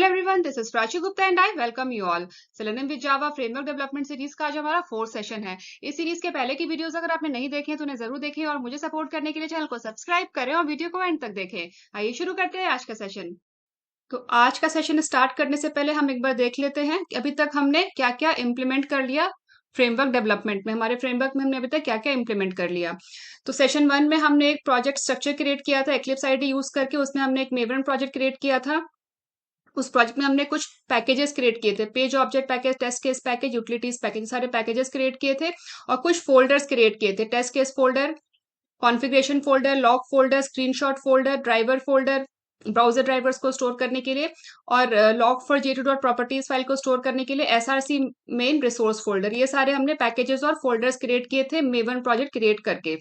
Hello everyone, this is Prachi Gupta and I welcome you all. Selenium with Java framework development series का आज हमारा 4th session है। इस series के पहले की वीडियोस अगर आपने नहीं देखे हैं तो उन्हें जरूर देखें और मुझे सपोर्ट करने के लिए चैनल को सब्सक्राइब करें और वीडियो को एंड तक देखें। आइए शुरू करते हैं आज का सेशन। तो आज का सेशन स्टार्ट करने से पहले हम एक बार देख लेते हैं कि अभी तक हमने क्या क्या इम्प्लीमेंट कर लिया फ्रेमवर्क डेवलपमेंट में। हमारे फ्रेमवर्क में हमने अभी तक क्या क्या इम्प्लीमेंट कर लिया। तो सेशन 1 में हमने एक प्रोजेक्ट स्ट्रक्चर क्रिएट किया था एक्लिप्स आईडी यूज करके। उसमें हमने एक मेवन प्रोजेक्ट क्रिएट किया था। उस प्रोजेक्ट में हमने कुछ पैकेजेस क्रिएट किए थे, page object package, test case package, utilities package, सारे पैकेजेस क्रिएट किए थे और कुछ फोल्डर्स क्रिएट किए थे, test case folder, configuration folder, log folder, screenshot folder, driver folder, browser drivers को स्टोर करने के लिए और log for J2 dot properties file को स्टोर करने के लिए SRC मेन रिसोर्स फोल्डर। ये सारे हमने पैकेजेस और फोल्डर्स क्रिएट किए थे मेवन प्रोजेक्ट क्रिएट करके।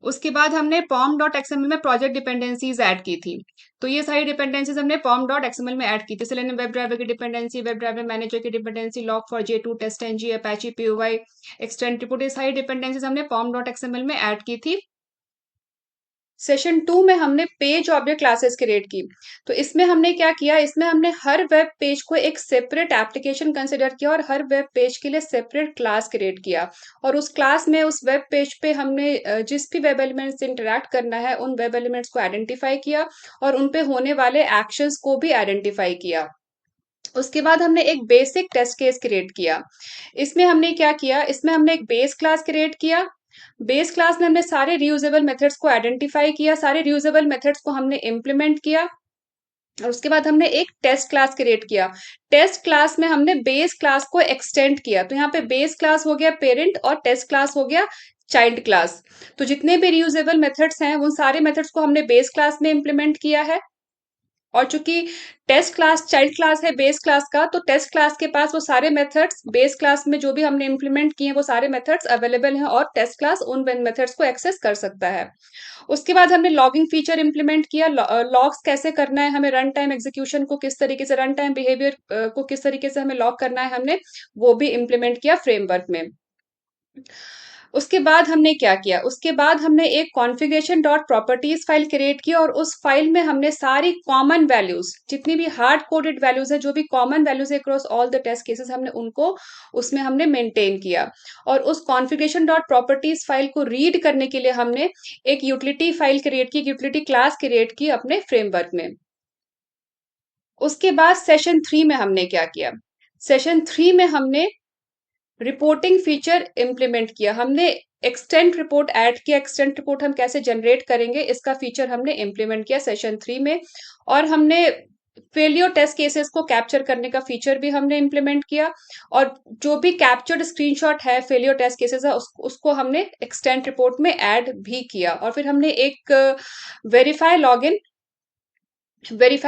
उसके बाद हमने पॉम डॉट एक्सएमएल में प्रोजेक्ट डिपेंडेंसीज ऐड की थी। तो ये सारी डिपेंडेंसीज हमने पॉम डॉट एक्सएमएल में ऐड की थी। सेलेनियम वेब ड्राइवर की डिपेंडेंसी, वेब ड्राइवर मैनेजर की dependency, log for J2, test NG, Apache POI, extend report, ये सारी डिपेंडेंसीज हमने पॉम डॉट एक्सएमएल में ऐड की थी। सेशन 2 में हमने पेज ऑब्जेक्ट क्लासेस क्रिएट की। तो इसमें हमने क्या किया, इसमें हमने हर वेब पेज को एक सेपरेट एप्लीकेशन कंसिडर किया और हर वेब पेज के लिए सेपरेट क्लास क्रिएट किया और उस क्लास में उस वेब पेज पे हमने जिस भी वेब एलिमेंट्स से इंटरेक्ट करना है उन वेब एलिमेंट्स को आइडेंटिफाई किया और उन पे होने वाले एक्शंस को भी आइडेंटिफाई किया। उसके बाद हमने एक बेसिक टेस्ट केस क्रिएट किया। इसमें हमने क्या किया, इसमें हमने एक बेस क्लास क्रिएट किया। बेस क्लास में हमने सारे रियूजेबल मेथड्स को आइडेंटिफाई किया, सारे रियूजेबल मेथड्स को हमने इम्प्लीमेंट किया और उसके बाद हमने एक टेस्ट क्लास क्रिएट किया। टेस्ट क्लास में हमने बेस क्लास को एक्सटेंड किया। तो यहाँ पे बेस क्लास हो गया पेरेंट और टेस्ट क्लास हो गया चाइल्ड क्लास। तो जितने भी रियूजेबल मेथड्स हैं उन सारे मेथड्स को हमने बेस क्लास में इम्प्लीमेंट किया है। और चूंकि टेस्ट क्लास चाइल्ड क्लास है बेस क्लास का, तो टेस्ट क्लास के पास वो सारे मेथड्स बेस क्लास में जो भी हमने इम्प्लीमेंट किए हैं वो सारे मेथड्स अवेलेबल हैं और टेस्ट क्लास उन मेथड्स को एक्सेस कर सकता है। उसके बाद हमने लॉगिंग फीचर इंप्लीमेंट किया। लॉग्स कैसे करना है, हमें रन टाइम एग्जीक्यूशन को किस तरीके से, रन टाइम बिहेवियर को किस तरीके से हमें लॉग करना है, हमने वो भी इम्प्लीमेंट किया फ्रेमवर्क में। उसके बाद हमने क्या किया, उसके बाद हमने एक configuration dot properties file create की और उस फाइल में हमने सारी कॉमन वैल्यूज, जितनी भी हार्ड कोडेड वैल्यूज है, जो भी कॉमन वैल्यूज है across all the test cases, हमने उनको उसमें हमने मेंटेन किया। और उस कॉन्फ़िगरेशन डॉट प्रॉपर्टीज फाइल को रीड करने के लिए हमने एक यूटिलिटी फाइल क्रिएट की, एक यूटिलिटी क्लास क्रिएट की अपने फ्रेमवर्क में। उसके बाद सेशन 3 में हमने क्या किया, सेशन 3 में हमने रिपोर्टिंग फीचर इंप्लीमेंट किया। हमने एक्सटेंड रिपोर्ट ऐड किया। एक्सटेंड रिपोर्ट हम कैसे जनरेट करेंगे इसका फीचर हमने इंप्लीमेंट किया सेशन 3 में। और हमने फेलियर टेस्ट केसेस को कैप्चर करने का फीचर भी हमने इंप्लीमेंट किया और जो भी कैप्चर्ड स्क्रीनशॉट है फेलियर टेस्ट केसेस है उसको हमने एक्सटेंड रिपोर्ट में ऐड भी किया। और फिर हमने एक वेरीफाई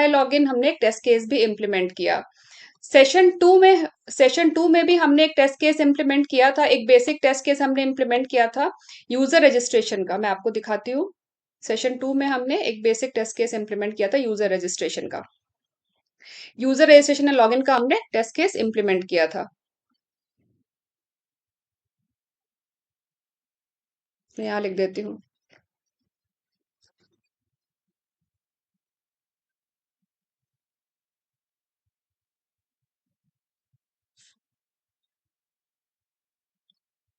लॉगिन हमने एक टेस्ट केस भी इंप्लीमेंट किया। सेशन 2 में भी हमने एक टेस्ट केस इंप्लीमेंट किया था। एक बेसिक टेस्ट केस हमने इंप्लीमेंट किया था यूजर रजिस्ट्रेशन का। मैं आपको दिखाती हूँ। सेशन 2 में हमने एक बेसिक टेस्ट केस इंप्लीमेंट किया था यूजर रजिस्ट्रेशन का। यूजर रजिस्ट्रेशन एंड लॉगिन का हमने टेस्ट केस इंप्लीमेंट किया था। मैं यहाँ लिख देती हूँ।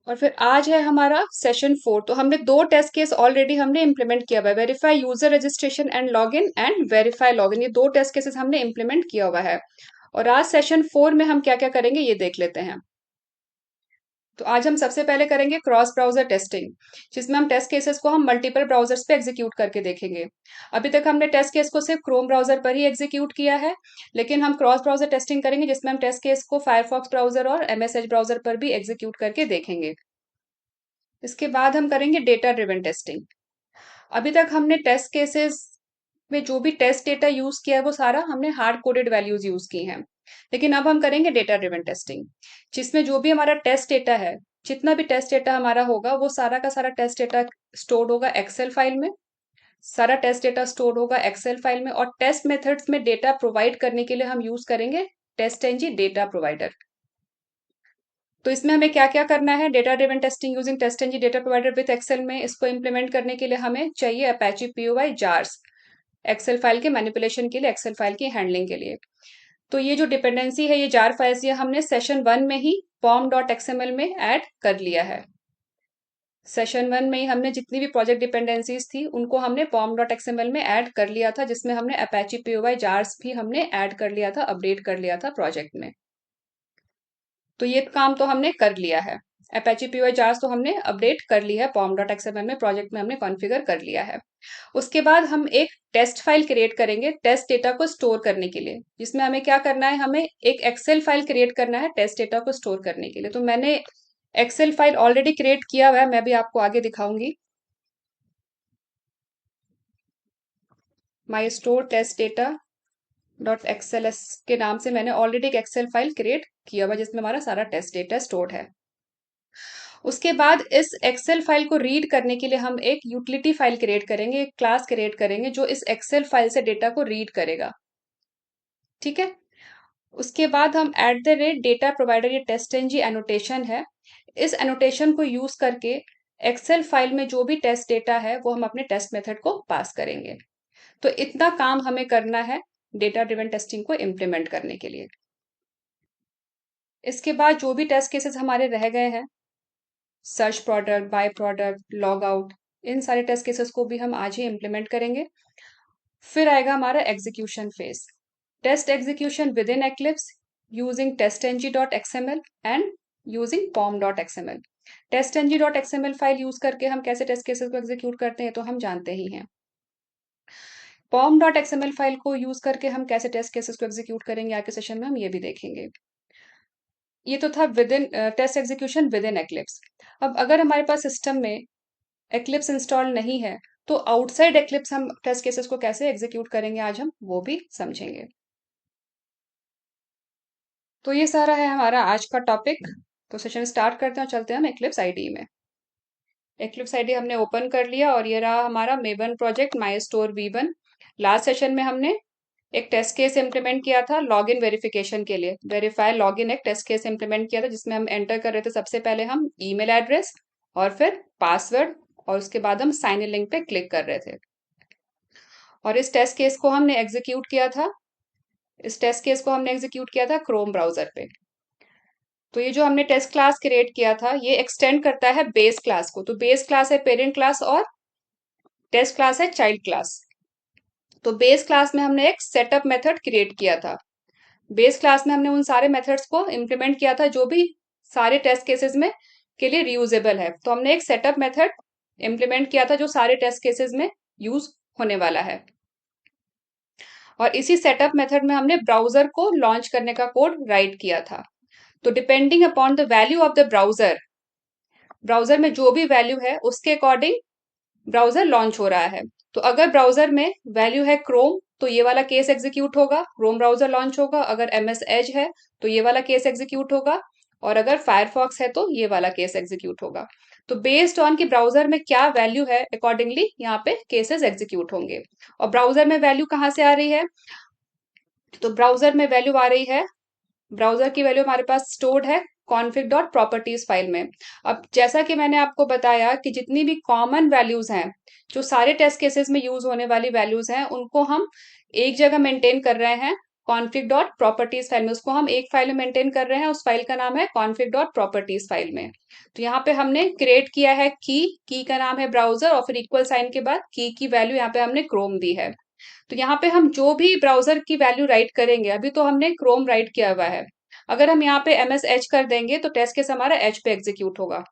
और फिर आज है हमारा सेशन 4। तो हमने 2 टेस्ट केस ऑलरेडी हमने इंप्लीमेंट किया हुआ है, verify user registration and login and verify login. ये 2 टेस्ट केसेस हमने इंप्लीमेंट किया हुआ है। और आज सेशन 4 में हम क्या क्या करेंगे ये देख लेते हैं। तो आज हम सबसे पहले करेंगे क्रॉस ब्राउजर टेस्टिंग, जिसमें हम टेस्ट केसेस को हम मल्टीपल ब्राउजर्स पे एग्जीक्यूट करके देखेंगे। अभी तक हमने टेस्ट केस को सिर्फ क्रोम ब्राउजर पर ही एग्जीक्यूट किया है, लेकिन हम क्रॉस ब्राउजर टेस्टिंग करेंगे जिसमें हम टेस्ट केस को फायरफॉक्स ब्राउजर और MS Edge ब्राउजर पर भी एग्जीक्यूट करके देखेंगे। इसके बाद हम करेंगे डेटा ड्रिवन टेस्टिंग। अभी तक हमने टेस्ट केसेस में जो भी टेस्ट डेटा यूज किया है वो सारा हमने हार्ड कोडेड वैल्यूज यूज की हैं। लेकिन अब हम करेंगे डेटा ड्रिवन टेस्टिंग, जिसमें जो भी हमारा टेस्ट डेटा है, जितना भी टेस्ट डेटा हमारा होगा वो सारा का सारा टेस्ट डेटा स्टोर होगा एक्सेल फाइल में। सारा टेस्ट डेटा स्टोर होगा एक्सेल फाइल में और टेस्ट मेथड्स में डेटा प्रोवाइड करने के लिए हम यूज करेंगे टेस्ट एनजी डेटा प्रोवाइडर। तो इसमें हमें क्या क्या करना है, data driven testing using test NG data provider with Excel में इसको इंप्लीमेंट करने के लिए हमें चाहिए Apache POI jars. Excel file के मैनिपुलेशन के लिए, एक्सेल फाइल की हैंडलिंग के लिए। तो ये जो डिपेंडेंसी है, ये जार फाइल्स, ये हमने सेशन 1 में ही pom.xml में ऐड कर लिया है। सेशन 1 में ही हमने जितनी भी प्रोजेक्ट डिपेंडेंसीज थी उनको हमने pom.xml में ऐड कर लिया था, जिसमें हमने अपैची POI जार्स भी हमने ऐड कर लिया था, अपडेट कर लिया था प्रोजेक्ट में। तो ये काम तो हमने कर लिया है। अपैची POI जार्स तो हमने अपडेट कर ली है, pom.xml में प्रोजेक्ट में हमने कॉन्फ़िगर कर लिया है। उसके बाद हम एक टेस्ट फाइल क्रिएट करेंगे टेस्ट डेटा को स्टोर करने के लिए, जिसमें हमें क्या करना है, हमें एक एक्सेल फाइल क्रिएट करना है टेस्ट डेटा को स्टोर करने के लिए। तो मैंने एक्सेल फाइल ऑलरेडी क्रिएट किया हुआ है, मैं भी आपको आगे दिखाऊंगी। My store test data .xls के नाम से मैंने ऑलरेडी एक एक्सेल फाइल क्रिएट किया हुआ, जिसमें हमारा सारा टेस्ट डेटा स्टोर्ड है। उसके बाद इस एक्सेल फाइल को रीड करने के लिए हम एक यूटिलिटी फाइल क्रिएट करेंगे, एक क्लास क्रिएट करेंगे जो इस एक्सेल फाइल से डेटा को रीड करेगा। ठीक है। उसके बाद हम @डेटा प्रोवाइडर, ये टेस्ट-ng एनोटेशन है, इस एनोटेशन को यूज करके एक्सेल फाइल में जो भी टेस्ट डेटा है वो हम अपने टेस्ट मेथड को पास करेंगे। तो इतना काम हमें करना है डेटा ड्रिवन टेस्टिंग को इम्प्लीमेंट करने के लिए। इसके बाद जो भी टेस्ट केसेस हमारे रह गए हैं, search product, buy product, log out, इन सारे टेस्ट केसेस को भी हम आज ही इम्प्लीमेंट करेंगे। फिर आएगा हमारा execution phase, test execution within Eclipse using testng.xml and using pom.xml। testng.xml file use करके हम कैसे टेस्ट केसेस को एग्जीक्यूट करते हैं तो हम जानते ही हैं। pom.xml फाइल को यूज करके हम कैसे टेस्ट केसेस को एग्जीक्यूट करेंगे, आगे सेशन में हम ये भी देखेंगे। ये तो था within test execution within Eclipse. अब अगर हमारे पास सिस्टम में एक्लिप्स इंस्टॉल नहीं है तो आउटसाइड एक्लिप्स हम टेस्ट केसेस को कैसे एग्जीक्यूट करेंगे, आज हम वो भी समझेंगे। तो ये सारा है हमारा आज का टॉपिक। तो सेशन स्टार्ट करते हैं और चलते हैं हम एक्लिप्स आईडी में। एक्लिप्स आईडी हमने ओपन कर लिया और ये रहा हमारा मेवन प्रोजेक्ट माई स्टोर V1। लास्ट सेशन में हमने एक टेस्ट केस इम्प्लीमेंट किया था लॉगिन वेरिफिकेशन के लिए, वेरीफाई लॉगिन एक टेस्ट केस इम्प्लीमेंट किया था, जिसमें हम एंटर कर रहे थे सबसे पहले हम ईमेल एड्रेस और फिर पासवर्ड, और उसके बाद हम साइन इन लिंक पे क्लिक कर रहे थे। और इस टेस्ट केस को हमने एग्जीक्यूट किया था, इस टेस्ट केस को हमने एग्जीक्यूट किया था क्रोम ब्राउजर पे। तो ये जो हमने टेस्ट क्लास क्रिएट किया था ये एक्सटेंड करता है बेस क्लास को। तो बेस क्लास है पेरेंट क्लास और टेस्ट क्लास है चाइल्ड क्लास। तो बेस क्लास में हमने एक सेटअप मेथड क्रिएट किया था। बेस क्लास में हमने उन सारे मेथड्स को इम्प्लीमेंट किया था जो भी सारे टेस्ट केसेस में के लिए रियूजेबल है। तो हमने एक सेटअप मेथड इम्प्लीमेंट किया था जो सारे टेस्ट केसेस में यूज होने वाला है। और इसी सेटअप मेथड में हमने ब्राउजर को लॉन्च करने का कोड राइट किया था। तो depending upon the value of the browser, browser में जो भी वैल्यू है उसके अकॉर्डिंग ब्राउजर लॉन्च हो रहा है। तो अगर ब्राउजर में वैल्यू है क्रोम तो ये वाला केस एग्जीक्यूट होगा, क्रोम ब्राउजर लॉन्च होगा। अगर MS एज है तो ये वाला केस एग्जीक्यूट होगा, और अगर फायरफॉक्स है तो ये वाला केस एग्जीक्यूट होगा। तो बेस्ड ऑन कि ब्राउजर में क्या वैल्यू है अकॉर्डिंगली यहाँ पे केसेस एग्जीक्यूट होंगे। और ब्राउजर में वैल्यू कहाँ से आ रही है, तो ब्राउजर में वैल्यू आ रही है, ब्राउजर की वैल्यू हमारे पास स्टोर्ड है config.properties फाइल में। अब जैसा कि मैंने आपको बताया कि जितनी भी कॉमन वैल्यूज हैं, जो सारे टेस्ट केसेस में यूज होने वाली वैल्यूज हैं, उनको हम एक जगह मेंटेन कर रहे हैं config.properties फाइल में। उसको हम एक फाइल में मेंटेन कर रहे हैं, उस फाइल का नाम है config.properties फाइल में। तो यहाँ पे हमने क्रिएट किया है की का नाम है ब्राउजर, और फिर इक्वल साइन के बाद की वैल्यू यहाँ पे हमने क्रोम दी है। तो यहाँ पे हम जो भी ब्राउजर की वैल्यू राइट करेंगे, अभी तो हमने क्रोम राइट किया हुआ है, अगर हम यहाँ पे MS एच कर देंगे तो टेस्ट केस हमारा एच पे एग्जीक्यूट होगा,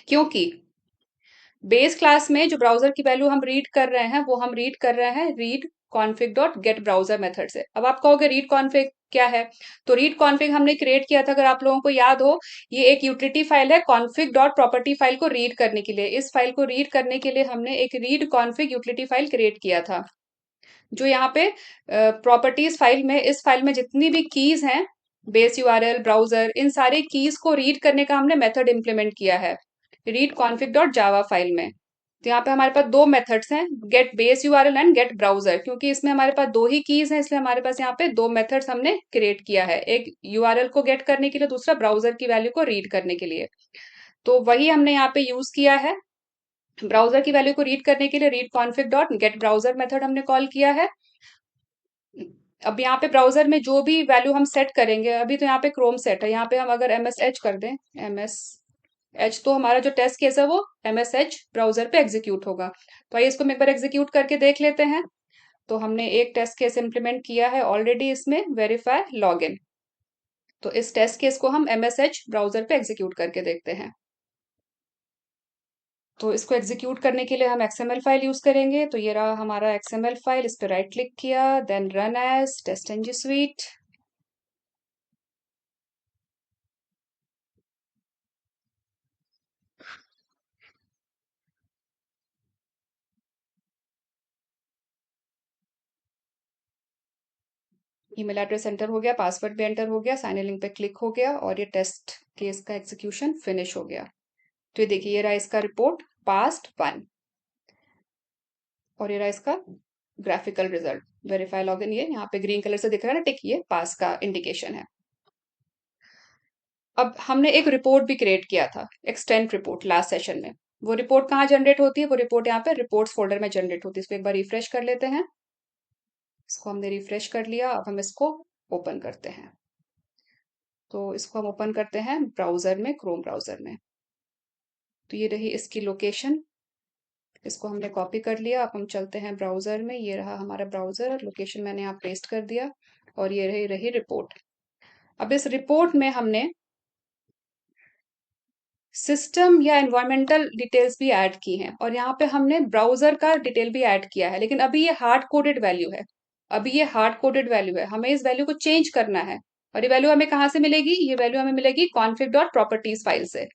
क्योंकि बेस क्लास में जो ब्राउजर की वैल्यू हम रीड कर रहे हैं वो हम रीड कर रहे हैं रीड config.get ब्राउजर मेथड से। अब आप कहोगे रीड कॉन्फिग क्या है, तो रीड कॉन्फिग हमने क्रिएट किया था, अगर आप लोगों को याद हो, ये एक यूटिलिटी फाइल है config.property फाइल को रीड करने के लिए। इस फाइल को रीड करने के लिए हमने एक read config utility file create किया था, जो यहाँ पे प्रॉपर्टीज फाइल में, इस फाइल में जितनी भी कीज हैं, बेस URL, ब्राउजर, इन सारे कीज को रीड करने का हमने मेथड इंप्लीमेंट किया है रीड config.java फाइल में। तो यहाँ पे हमारे पास दो मेथड्स हैं, get base URL and get browser. क्योंकि इसमें हमारे पास दो ही कीज हैं, इसलिए हमारे पास यहाँ पे दो मेथड्स हमने क्रिएट किया है, एक URL को गेट करने के लिए, दूसरा ब्राउजर की वैल्यू को रीड करने के लिए। तो वही हमने यहाँ पे यूज किया है। ब्राउजर की वैल्यू को रीड करने के लिए read config dot gate browser method हमने कॉल किया है। अब यहाँ पे ब्राउजर में जो भी वैल्यू हम सेट करेंगे, अभी तो यहाँ पे क्रोम सेट है, यहाँ पे हम अगर MSH कर दें, MSH, तो हमारा जो टेस्ट केस है वो MSH ब्राउजर पे एग्जीक्यूट होगा। तो आइए इसको हम एक बार एग्जीक्यूट करके देख लेते हैं। तो हमने एक टेस्ट केस इम्प्लीमेंट किया है ऑलरेडी इसमें, वेरीफाई लॉगिन। तो इस टेस्ट केस को हम MSH ब्राउजर पे एग्जीक्यूट करके देखते हैं। तो इसको एग्जीक्यूट करने के लिए हम XML फाइल यूज करेंगे। तो ये रहा हमारा XML फाइल, इस पर राइट क्लिक किया, then run as test suite। Email address enter हो गया, पासवर्ड भी एंटर हो गया, साइन इन लिंक पे क्लिक हो गया और ये टेस्ट केस का एग्जीक्यूशन फिनिश हो गया। तो ये देखिए, ये रहा इसका रिपोर्ट पास्ट 1 और ये रहा इसका ग्राफिकल रिजल्ट वेरीफाई लॉगिन। ये यहाँ पे ग्रीन कलर से दिख रहा है ना टिक, ये पास का इंडिकेशन है। अब हमने एक रिपोर्ट भी क्रिएट किया था, एक्सटेंट रिपोर्ट, लास्ट सेशन में। वो रिपोर्ट कहाँ जनरेट होती है? वो रिपोर्ट यहाँ पे रिपोर्ट्स फोल्डर में जनरेट होती है। इसको एक बार रिफ्रेश कर लेते हैं। इसको हमने रिफ्रेश कर लिया, अब हम इसको ओपन करते हैं। तो इसको हम ओपन करते हैं ब्राउजर में, क्रोम ब्राउजर में। तो ये रही इसकी लोकेशन, इसको हमने कॉपी कर लिया। अब हम चलते हैं ब्राउजर में, ये रहा हमारा ब्राउजर, लोकेशन मैंने यहाँ पेस्ट कर दिया और ये रही रिपोर्ट। अब इस रिपोर्ट में हमने सिस्टम या एनवायरमेंटल डिटेल्स भी ऐड की हैं और यहाँ पे हमने ब्राउजर का डिटेल भी ऐड किया है, लेकिन अभी ये हार्ड कोडेड वैल्यू है। अभी ये हार्ड कोडेड वैल्यू है, हमें इस वैल्यू को चेंज करना है। और ये वैल्यू हमें कहाँ से मिलेगी? ये वैल्यू हमें मिलेगी config डॉट प्रॉपर्टीज फाइल से।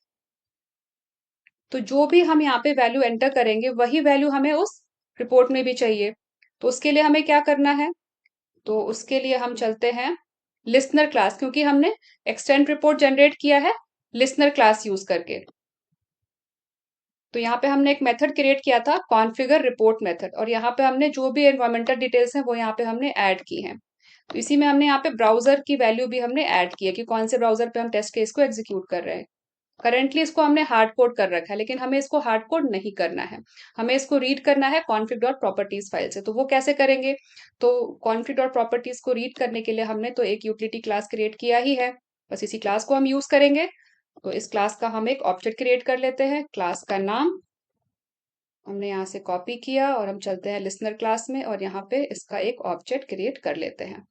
तो जो भी हम यहाँ पे वैल्यू एंटर करेंगे वही वैल्यू हमें उस रिपोर्ट में भी चाहिए। तो उसके लिए हमें क्या करना है? तो उसके लिए हम चलते हैं लिसनर क्लास, क्योंकि हमने एक्सटेंड रिपोर्ट जनरेट किया है लिसनर क्लास यूज करके। तो यहाँ पे हमने एक मेथड क्रिएट किया था कॉन्फ़िगर रिपोर्ट मेथड, और यहाँ पे हमने जो भी एनवायरमेंटल डिटेल्स हैं वो यहाँ पे हमने ऐड की हैं। तो इसी में हमने यहाँ पे ब्राउजर की वैल्यू भी हमने ऐड की है कि कौन से ब्राउजर पे हम टेस्ट केस को एग्जीक्यूट कर रहे हैं। करंटली इसको हमने हार्ड कोड कर रखा है, लेकिन हमें इसको हार्ड कोड नहीं करना है। हमें इसको रीड करना है config डॉट प्रॉपर्टीज फाइल से। तो वो कैसे करेंगे? तो config डॉट प्रॉपर्टीज को रीड करने के लिए हमने तो एक यूटिलिटी क्लास क्रिएट किया ही है, बस इसी क्लास को हम यूज करेंगे। तो इस क्लास का हम एक ऑब्जेक्ट क्रिएट कर लेते हैं। क्लास का नाम हमने यहाँ से कॉपी किया और हम चलते हैं लिसनर क्लास में और यहाँ पे इसका एक ऑब्जेक्ट क्रिएट कर लेते हैं।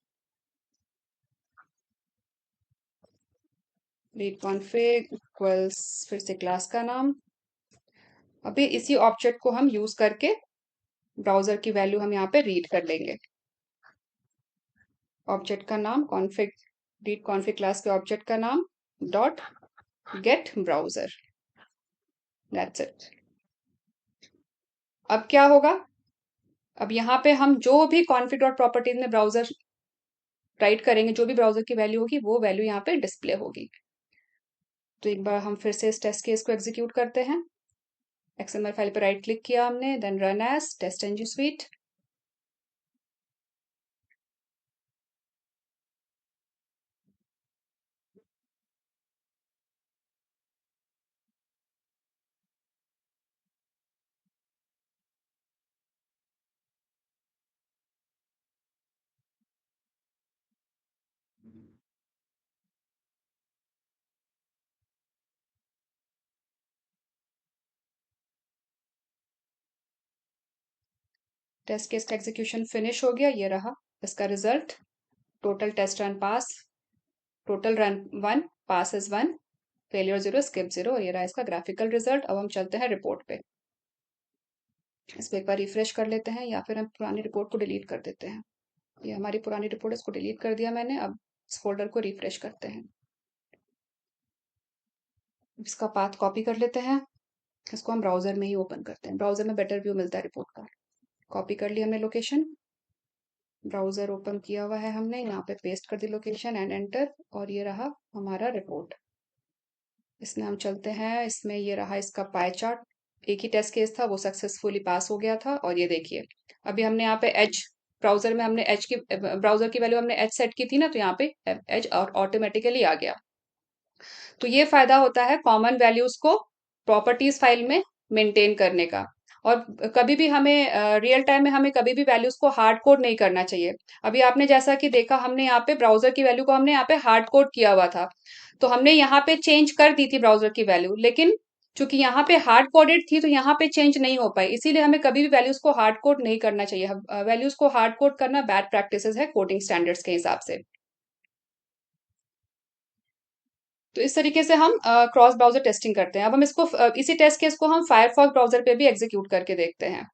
रीड कॉन्फिग इक्वल्स, फिर से क्लास का नाम। अभी इसी ऑब्जेक्ट को हम यूज करके ब्राउजर की वैल्यू हम यहाँ पे रीड कर लेंगे। ऑब्जेक्ट का नाम कॉन्फिग, रीड कॉन्फिग क्लास के ऑब्जेक्ट का नाम dot gate browser, that's it. अब क्या होगा? अब यहाँ पे हम जो भी कॉन्फिग डॉट प्रॉपर्टीज में ब्राउजर राइट करेंगे, जो भी ब्राउजर की वैल्यू होगी वो वैल्यू यहाँ पे डिस्प्ले होगी। तो एक बार हम फिर से इस टेस्ट केस को एग्जीक्यूट करते हैं। XML फाइल पर राइट क्लिक किया हमने, then run as test suite। Test case का एग्जीक्यूशन फिनिश हो गया, ये रहा इसका result. Total test run pass, total run 1, pass is 1, failure 0, skip 0, और ये रहा इसका ग्राफिकल रिजल्ट। अब हम चलते हैं रिपोर्ट पे। इस पर एक बार रिफ्रेश कर लेते हैं या फिर हम पुरानी रिपोर्ट को डिलीट कर देते हैं। ये हमारी पुरानी रिपोर्ट, इसको डिलीट कर दिया मैंने। अब इस फोल्डर को रिफ्रेश करते हैं। इसका पाथ कॉपी कर लेते हैं, इसको हम ब्राउजर में ही ओपन करते हैं। ब्राउजर में बेटर व्यू मिलता है रिपोर्ट का। कॉपी कर लिया हमने लोकेशन, ब्राउजर ओपन किया हुआ है हमने, यहाँ पे पेस्ट कर दी लोकेशन एंड एंटर, और ये रहा हमारा रिपोर्ट। इसमें हम चलते हैं, इसमें ये रहा इसका पाई चार्ट। एक ही टेस्ट केस था, वो सक्सेसफुली पास हो गया था। और ये देखिए, अभी हमने यहाँ पे एच, ब्राउजर में हमने एच की, ब्राउजर की वैल्यू हमने एच सेट की थी ना, तो यहाँ पे एच ऑटोमेटिकली आ गया। तो ये फायदा होता है कॉमन वैल्यूज को प्रॉपर्टीज फाइल में मेंटेन करने का। और कभी भी हमें रियल टाइम में हमें कभी भी वैल्यूज को हार्ड कोड नहीं करना चाहिए। अभी आपने जैसा कि देखा, हमने यहाँ पे ब्राउजर की वैल्यू को हमने यहाँ पे हार्ड कोड किया हुआ था, तो हमने यहाँ पे चेंज कर दी थी ब्राउजर की वैल्यू, लेकिन चूंकि यहाँ पे हार्ड कोडेड थी तो यहाँ पे चेंज नहीं हो पाई, इसीलिए हमें कभी भी वैल्यूज को हार्ड कोड नहीं करना चाहिए। वैल्यूज को हार्ड कोड करना बैड प्रैक्टिसेस है कोडिंग स्टैंडर्ड्स के हिसाब से। तो इस तरीके से हम क्रॉस ब्राउजर टेस्टिंग करते हैं। अब हम इसको इसी टेस्ट केस को हम फायरफॉक्स ब्राउजर पे भी एग्जीक्यूट करके देखते हैं।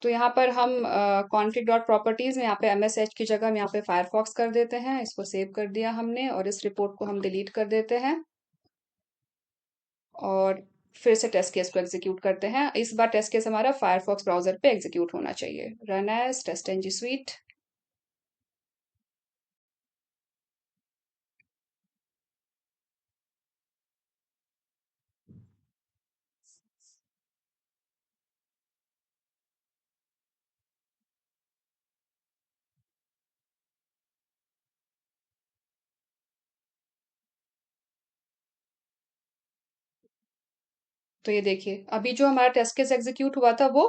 तो यहाँ पर हम config डॉट प्रॉपर्टीज में यहाँ पे msh की जगह हम यहाँ पे फायरफॉक्स कर देते हैं। इसको सेव कर दिया हमने और इस रिपोर्ट को हम डिलीट कर देते हैं और फिर से टेस्ट केस को एग्जीक्यूट करते हैं। इस बार टेस्ट केस हमारा फायरफॉक्स ब्राउजर पे एग्जीक्यूट होना चाहिए। Run as test NG suite. तो ये देखिए, अभी जो हमारा टेस्ट केस एग्जीक्यूट हुआ था वो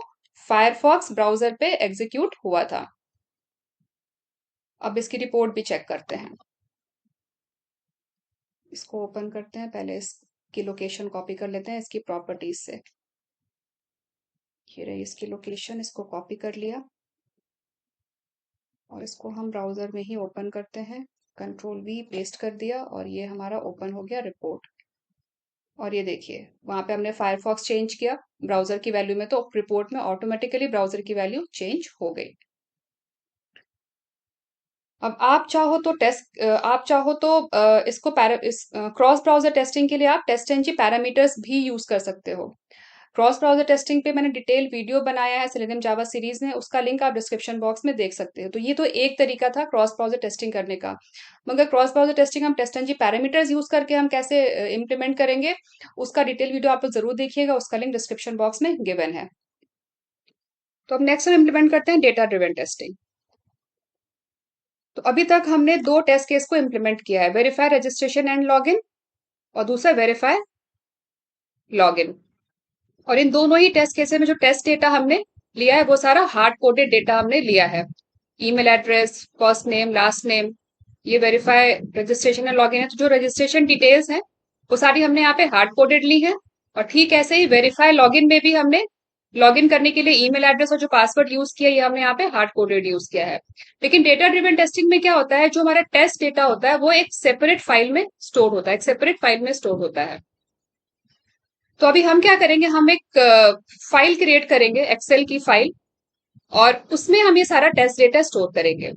फायरफॉक्स ब्राउजर पे एग्जीक्यूट हुआ था। अब इसकी रिपोर्ट भी चेक करते हैं। इसको ओपन करते हैं, पहले इसकी लोकेशन कॉपी कर लेते हैं इसकी प्रॉपर्टीज से। ये रही इसकी लोकेशन, इसको कॉपी कर लिया और इसको हम ब्राउजर में ही ओपन करते हैं। कंट्रोल वी पेस्ट कर दिया और ये हमारा ओपन हो गया रिपोर्ट। और ये देखिए, वहां पे हमने फायरफॉक्स चेंज किया ब्राउजर की वैल्यू में, तो रिपोर्ट में ऑटोमेटिकली ब्राउजर की वैल्यू चेंज हो गई। अब आप चाहो तो इसको क्रॉस ब्राउजर टेस्टिंग के लिए आप टेस्टएनजी पैरामीटर्स भी यूज कर सकते हो। क्रॉस ब्राउजर टेस्टिंग पे मैंने डिटेल वीडियो बनाया है सेलेनियम जावा सीरीज में, उसका लिंक आप डिस्क्रिप्शन बॉक्स में देख सकते हो। तो ये तो एक तरीका था क्रॉस ब्राउजर टेस्टिंग करने का, मगर क्रॉस ब्राउजर टेस्टिंग हम टेस्टएनजी पैरामीटर्स यूज करके हम कैसे इम्प्लीमेंट करेंगे, उसका डिटेल वीडियो आप लोग जरूर देखिएगा, उसका लिंक डिस्क्रिप्शन बॉक्स में गिवन है। तो अब नेक्स्ट हम इम्प्लीमेंट करते हैं डेटा ड्रिवन टेस्टिंग। तो अभी तक हमने दो टेस्ट केस को इम्प्लीमेंट किया है, वेरीफाई रजिस्ट्रेशन एंड लॉगिन और दूसरा वेरीफाई लॉगिन। और इन दोनों ही टेस्ट केसेस में जो टेस्ट डेटा हमने लिया है वो सारा हार्ड कोडेड डेटा हमने लिया है। Email address, first name, last name. ये वेरीफाई रजिस्ट्रेशन एंड लॉगिन है, तो जो रजिस्ट्रेशन डिटेल्स हैं वो सारी हमने यहाँ पे हार्ड कोडेड ली है। और ठीक ऐसे ही वेरीफाई लॉगिन में भी हमने लॉगिन करने के लिए ईमेल एड्रेस और जो पासवर्ड यूज किया ये हमने यहाँ पे हार्ड कोडेड यूज किया है। लेकिन डेटा ड्रिवन टेस्टिंग में क्या होता है, जो हमारा टेस्ट डेटा होता है वो एक सेपरेट फाइल में स्टोर होता है, एक सेपरेट फाइल में स्टोर होता है। तो अभी हम क्या करेंगे, हम एक फाइल क्रिएट करेंगे, एक्सेल की फाइल, और उसमें हम ये सारा टेस्ट डेटा स्टोर करेंगे,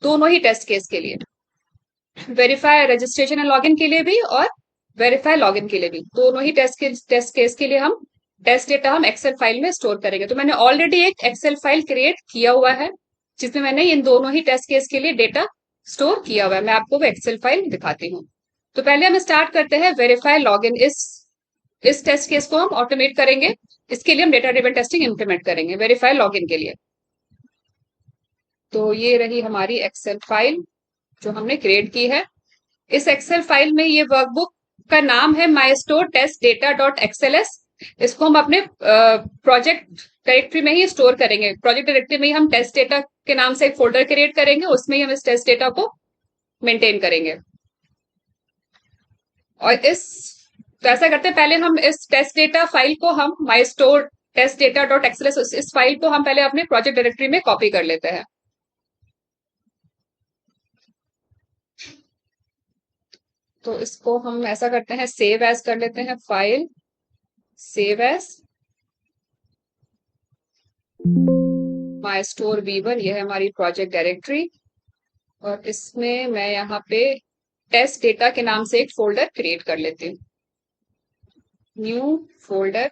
दोनों ही टेस्ट केस के लिए, वेरीफाई रजिस्ट्रेशन एंड लॉगिन के लिए भी और वेरीफाई लॉगिन के लिए भी। दोनों ही टेस्ट केस के लिए हम टेस्ट डेटा हम एक्सेल फाइल में स्टोर करेंगे। तो मैंने ऑलरेडी एक एक्सेल फाइल क्रिएट किया हुआ है जिसमें मैंने इन दोनों ही टेस्ट केस के लिए डेटा स्टोर किया हुआ है। मैं आपको वो एक्सेल फाइल दिखाती हूँ। तो पहले हम स्टार्ट करते हैं वेरीफाई लॉगिन। इस टेस्ट केस को हम ऑटोमेट करेंगे, इसके लिए हम डेटा ड्रिवन टेस्टिंग इंप्लीमेंट करेंगे वेरीफाई लॉगिन के लिए। तो ये रही हमारी एक्सेल फाइल जो हमने क्रिएट की है। इस एक्सेल फाइल में ये वर्कबुक का नाम है my store test data dot XLS. इसको हम अपने प्रोजेक्ट डायरेक्टरी में ही स्टोर करेंगे। प्रोजेक्ट डायरेक्टरी में ही हम टेस्ट डेटा के नाम से एक फोल्डर क्रिएट करेंगे, उसमें ही हम इस टेस्ट डेटा को मेंटेन करेंगे। और तो ऐसा करते हैं, पहले हम इस टेस्ट डेटा फाइल को हम my store test data dot XLS, इस फाइल को हम पहले अपने प्रोजेक्ट डायरेक्टरी में कॉपी कर लेते हैं। तो इसको हम ऐसा करते हैं, सेव एज कर लेते हैं, file save as my store V one, यह है हमारी प्रोजेक्ट डायरेक्टरी। और इसमें मैं यहाँ पे टेस्ट डेटा के नाम से एक फोल्डर क्रिएट कर लेती हूँ, न्यू फोल्डर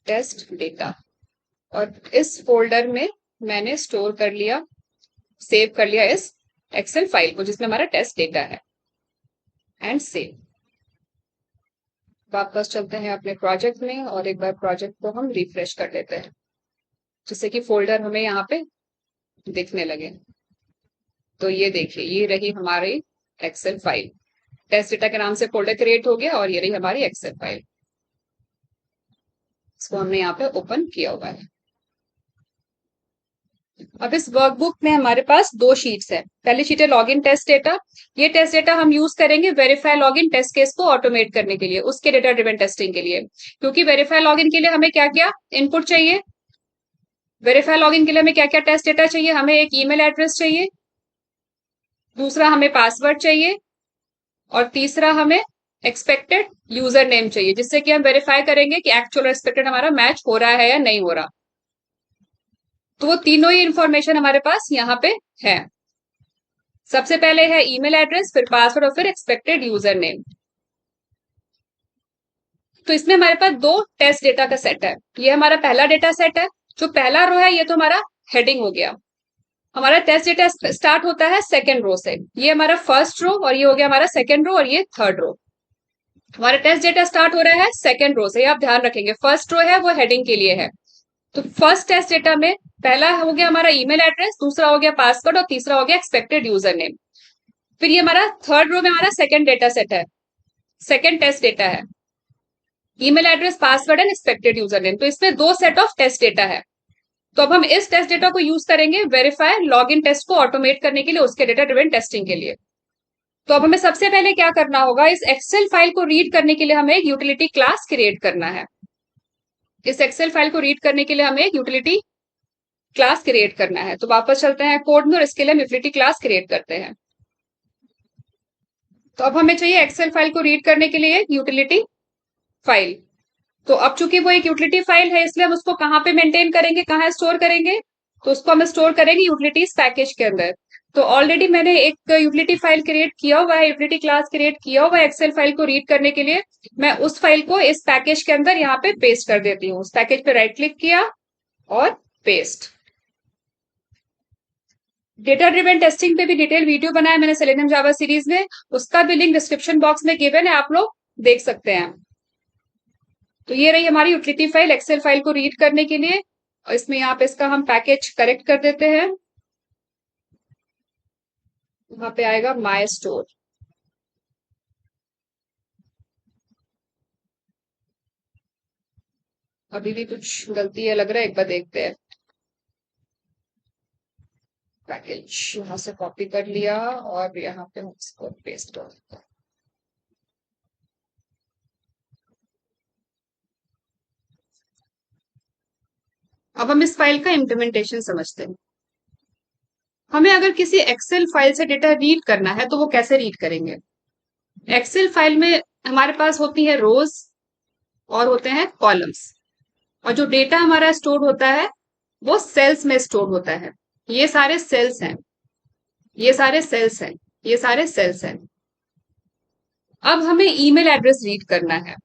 टेस्ट डेटा। और इस फोल्डर में मैंने स्टोर कर लिया, सेव कर लिया इस एक्सेल फाइल को जिसमें हमारा टेस्ट डेटा है, एंड सेव। वापस चलते हैं अपने प्रोजेक्ट में और एक बार प्रोजेक्ट को हम रिफ्रेश कर लेते हैं जिससे कि फोल्डर हमें यहाँ पे दिखने लगे। तो ये देखिए, ये रही हमारी एक्सेल फाइल, टेस्ट डेटा के नाम से फोल्डर क्रिएट हो गया और ये रही हमारी एक्सेल फाइल। इसको हमने यहाँ पे ओपन किया हुआ है। अब इस वर्कबुक में हमारे पास दो शीट्स है। पहली शीट है लॉगिन टेस्ट डेटा। ये टेस्ट डेटा हम यूज करेंगे वेरीफाई लॉगिन टेस्ट केस को ऑटोमेट करने के लिए, उसके डेटा ड्रिवन टेस्टिंग के लिए। क्योंकि वेरीफाई लॉगिन के लिए हमें क्या क्या इनपुट चाहिए, वेरीफाई लॉगिन के लिए हमें क्या क्या टेस्ट डेटा चाहिए, हमें एक ईमेल एड्रेस चाहिए, दूसरा हमें पासवर्ड चाहिए, और तीसरा हमें एक्सपेक्टेड यूजर नेम चाहिए, जिससे कि हम वेरीफाई करेंगे कि एक्चुअल एक्सपेक्टेड हमारा मैच हो रहा है या नहीं हो रहा। तो वो तीनों ही इंफॉर्मेशन हमारे पास यहाँ पे है। सबसे पहले है ईमेल एड्रेस, फिर पासवर्ड और फिर एक्सपेक्टेड यूजर नेम। तो इसमें हमारे पास दो टेस्ट डेटा का सेट है। ये हमारा पहला डेटा सेट है। जो पहला रो है ये तो हमारा हेडिंग हो गया। हमारा टेस्ट डेटा स्टार्ट होता है सेकेंड रो से। ये हमारा फर्स्ट रो और ये हो गया हमारा सेकेंड रो और ये थर्ड रो। हमारा टेस्ट डेटा स्टार्ट हो रहा है सेकेंड रो से, आप ध्यान रखेंगे। फर्स्ट रो है वो हेडिंग के लिए है। तो फर्स्ट टेस्ट डेटा में पहला हो गया हमारा ईमेल एड्रेस, दूसरा हो गया पासवर्ड और तीसरा हो गया एक्सपेक्टेड यूजर नेम। फिर ये हमारा थर्ड रो में हमारा सेकेंड डेटा सेट है, सेकेंड टेस्ट डेटा है, email address, password and expected user name. तो इसमें दो सेट ऑफ टेस्ट डेटा है। तो अब हम इस टेस्ट डेटा को यूज करेंगे वेरीफाई लॉगिन टेस्ट को ऑटोमेट करने के लिए, उसके डेटा ड्रिवन टेस्टिंग के लिए। तो अब हमें सबसे पहले क्या करना होगा, इस एक्सेल फाइल को रीड करने के लिए हमें एक यूटिलिटी क्लास क्रिएट करना है। इस एक्सेल फाइल को रीड करने के लिए हमें एक यूटिलिटी क्लास क्रिएट करना है। तो वापस चलते हैं कोड में और इसके लिए हम यूटिलिटी क्लास क्रिएट करते हैं। तो अब हमें चाहिए एक्सेल फाइल को रीड करने के लिए एक यूटिलिटी फाइल। तो अब चूंकि वो एक यूटिलिटी फाइल है, इसलिए हम उसको कहाँ पे मेंटेन करेंगे, कहाँ स्टोर करेंगे, तो उसको हम स्टोर करेंगे यूटिलिटीज पैकेज के अंदर। तो ऑलरेडी मैंने एक यूटिलिटी फाइल क्रिएट किया हुआ है, यूटिलिटी क्लास क्रिएट किया हुआ है एक्सेल फाइल को रीड करने के लिए। मैं उस फाइल को इस पैकेज के अंदर यहाँ पे पेस्ट कर देती हूँ। उस पैकेज पे राइट क्लिक किया और पेस्ट। डेटा ड्रिवन टेस्टिंग पे भी डिटेल वीडियो बनाया मैंने सेलेनियम जावा सीरीज में, उसका भी लिंक डिस्क्रिप्शन बॉक्स में गिवन है, आप लोग देख सकते हैं। तो ये रही हमारी यूटिलिटी फाइल एक्सेल फाइल को रीड करने के लिए। और इसमें यहाँ पे इसका हम पैकेज करेक्ट कर देते हैं। वहां पे आएगा माई स्टोर। अभी भी कुछ गलती है लग रहा है, एक बार देखते हैं। पैकेज यहाँ से कॉपी कर लिया और यहाँ पे हम इसको पेस्ट कर देते हैं। अब हम इस फाइल का इम्प्लीमेंटेशन समझते हैं। हमें अगर किसी एक्सेल फाइल से डेटा रीड करना है तो वो कैसे रीड करेंगे। एक्सेल फाइल में हमारे पास होती है रोज और होते हैं कॉलम्स, और जो डेटा हमारा स्टोर होता है वो सेल्स में स्टोर होता है। ये सारे सेल्स हैं, ये सारे सेल्स हैं, ये सारे सेल्स हैं। अब हमें ईमेल एड्रेस रीड करना है।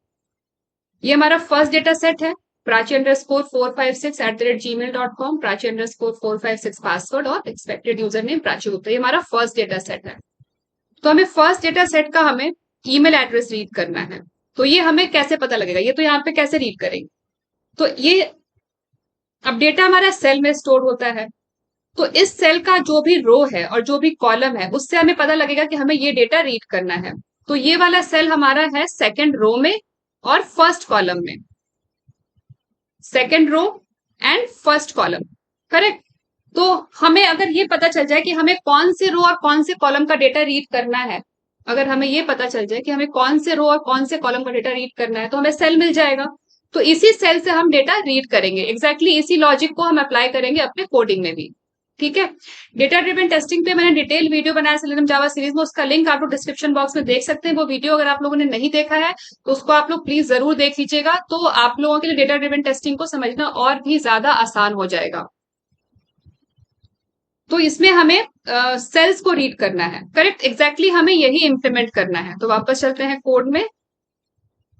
ये हमारा फर्स्ट डेटा सेट है, प्राची_456@gmail.com, प्राची_456 पासवर्ड और expected user name Prachi Gupta. ये हमारा फर्स्ट डेटा सेट है। तो हमें फर्स्ट डेटा सेट का हमें ईमेल एड्रेस रीड करना है। तो ये हमें कैसे पता लगेगा, ये तो यहाँ पे कैसे रीड करेंगे। तो ये अब डेटा हमारा सेल में स्टोर होता है, तो इस सेल का जो भी रो है और जो भी कॉलम है उससे हमें पता लगेगा कि हमें ये डेटा रीड करना है। तो ये वाला सेल हमारा है सेकंड रो में और फर्स्ट कॉलम में, second row and first column, correct. तो हमें अगर ये पता चल जाए कि हमें कौन से रो और कौन से कॉलम का डेटा रीड करना है, अगर हमें ये पता चल जाए कि हमें कौन से रो और कौन से कॉलम का डेटा रीड करना है, तो हमें सेल मिल जाएगा। तो इसी सेल से हम डेटा रीड करेंगे। एग्जैक्टली इसी लॉजिक को हम अप्लाई करेंगे अपने कोडिंग में भी। ठीक है। डेटा ड्रिवन टेस्टिंग पे मैंने डिटेल वीडियो बनाया सेलेनियम जावा सीरीज में, उसका लिंक आप लोग डिस्क्रिप्शन बॉक्स में देख सकते हैं। वो वीडियो अगर आप लोगों ने नहीं देखा है तो उसको आप लोग प्लीज जरूर देख लीजिएगा, तो आप लोगों के लिए डेटा ड्रिवन टेस्टिंग को समझना और भी ज्यादा आसान हो जाएगा। तो इसमें हमें सेल्स को रीड करना है, करेक्ट। एग्जैक्टली हमें यही इंप्लीमेंट करना है। तो वापस चलते हैं कोड में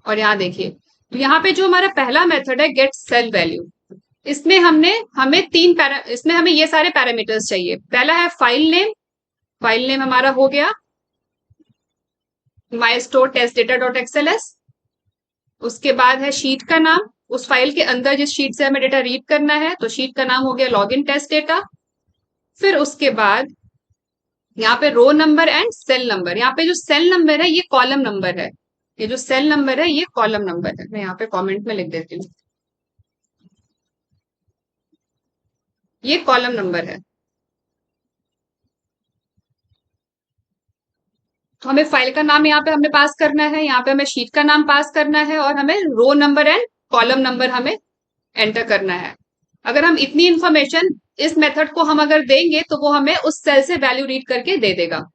और यहाँ देखिए, तो यहाँ पे जो हमारा पहला मेथड है गेट सेल वैल्यू, इसमें इसमें हमें ये सारे पैरामीटर्स चाहिए। पहला है फाइल नेम, फाइल नेम हमारा हो गया my store test data dot XLS. उसके बाद है शीट का नाम, उस फाइल के अंदर जिस शीट से हमें डेटा रीड करना है, तो शीट का नाम हो गया लॉगिन टेस्ट डेटा। फिर उसके बाद यहाँ पे row number and cell number. यहाँ पे जो सेल नंबर है ये कॉलम नंबर है, ये जो सेल नंबर है ये कॉलम नंबर है। मैं यहाँ पे कमेंट में लिख देती हूँ, ये कॉलम नंबर है। तो हमें फाइल का नाम यहाँ पे हमें पास करना है, यहाँ पे हमें शीट का नाम पास करना है, और हमें row number and column number हमें एंटर करना है। अगर हम इतनी इंफॉर्मेशन इस मेथड को हम अगर देंगे तो वो हमें उस सेल से वैल्यू रीड करके दे देगा।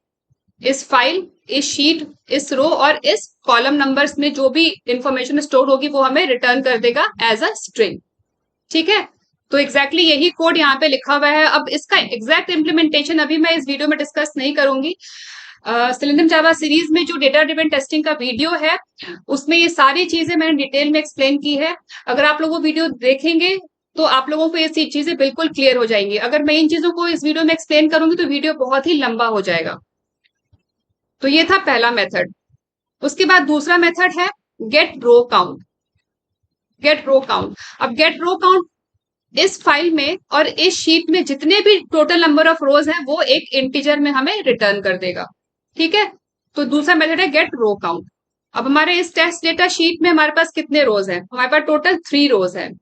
इस फाइल, इस शीट, इस रो और इस कॉलम नंबर्स में जो भी इंफॉर्मेशन स्टोर होगी वो हमें रिटर्न कर देगा एज अ स्ट्रिंग। ठीक है, तो एग्जैक्टली यही कोड यहाँ पे लिखा हुआ है। अब इसका एग्जैक्ट इम्प्लीमेंटेशन अभी मैं इस वीडियो में डिस्कस नहीं करूंगी। सिलेंडम जावा सीरीज में जो डेटा ड्रिवन टेस्टिंग का वीडियो है उसमें ये सारी चीजें मैंने डिटेल में एक्सप्लेन की है। अगर आप लोग वो वीडियो देखेंगे तो आप लोगों को ये चीजें बिल्कुल क्लियर हो जाएंगी। अगर मैं इन चीजों को इस वीडियो में एक्सप्लेन करूंगी तो वीडियो बहुत ही लंबा हो जाएगा। तो ये था पहला मेथड। उसके बाद दूसरा मेथड है get row count. Get row count, अब गेट रो काउंट इस फाइल में और इस शीट में जितने भी टोटल नंबर ऑफ रोज हैं वो एक इंटीजर में हमें रिटर्न कर देगा। ठीक है, तो दूसरा मेथड है गेट रो काउंट। अब हमारे इस टेस्ट डेटा शीट में हमारे पास कितने रोज हैं? हमारे पास टोटल 3 रोज है।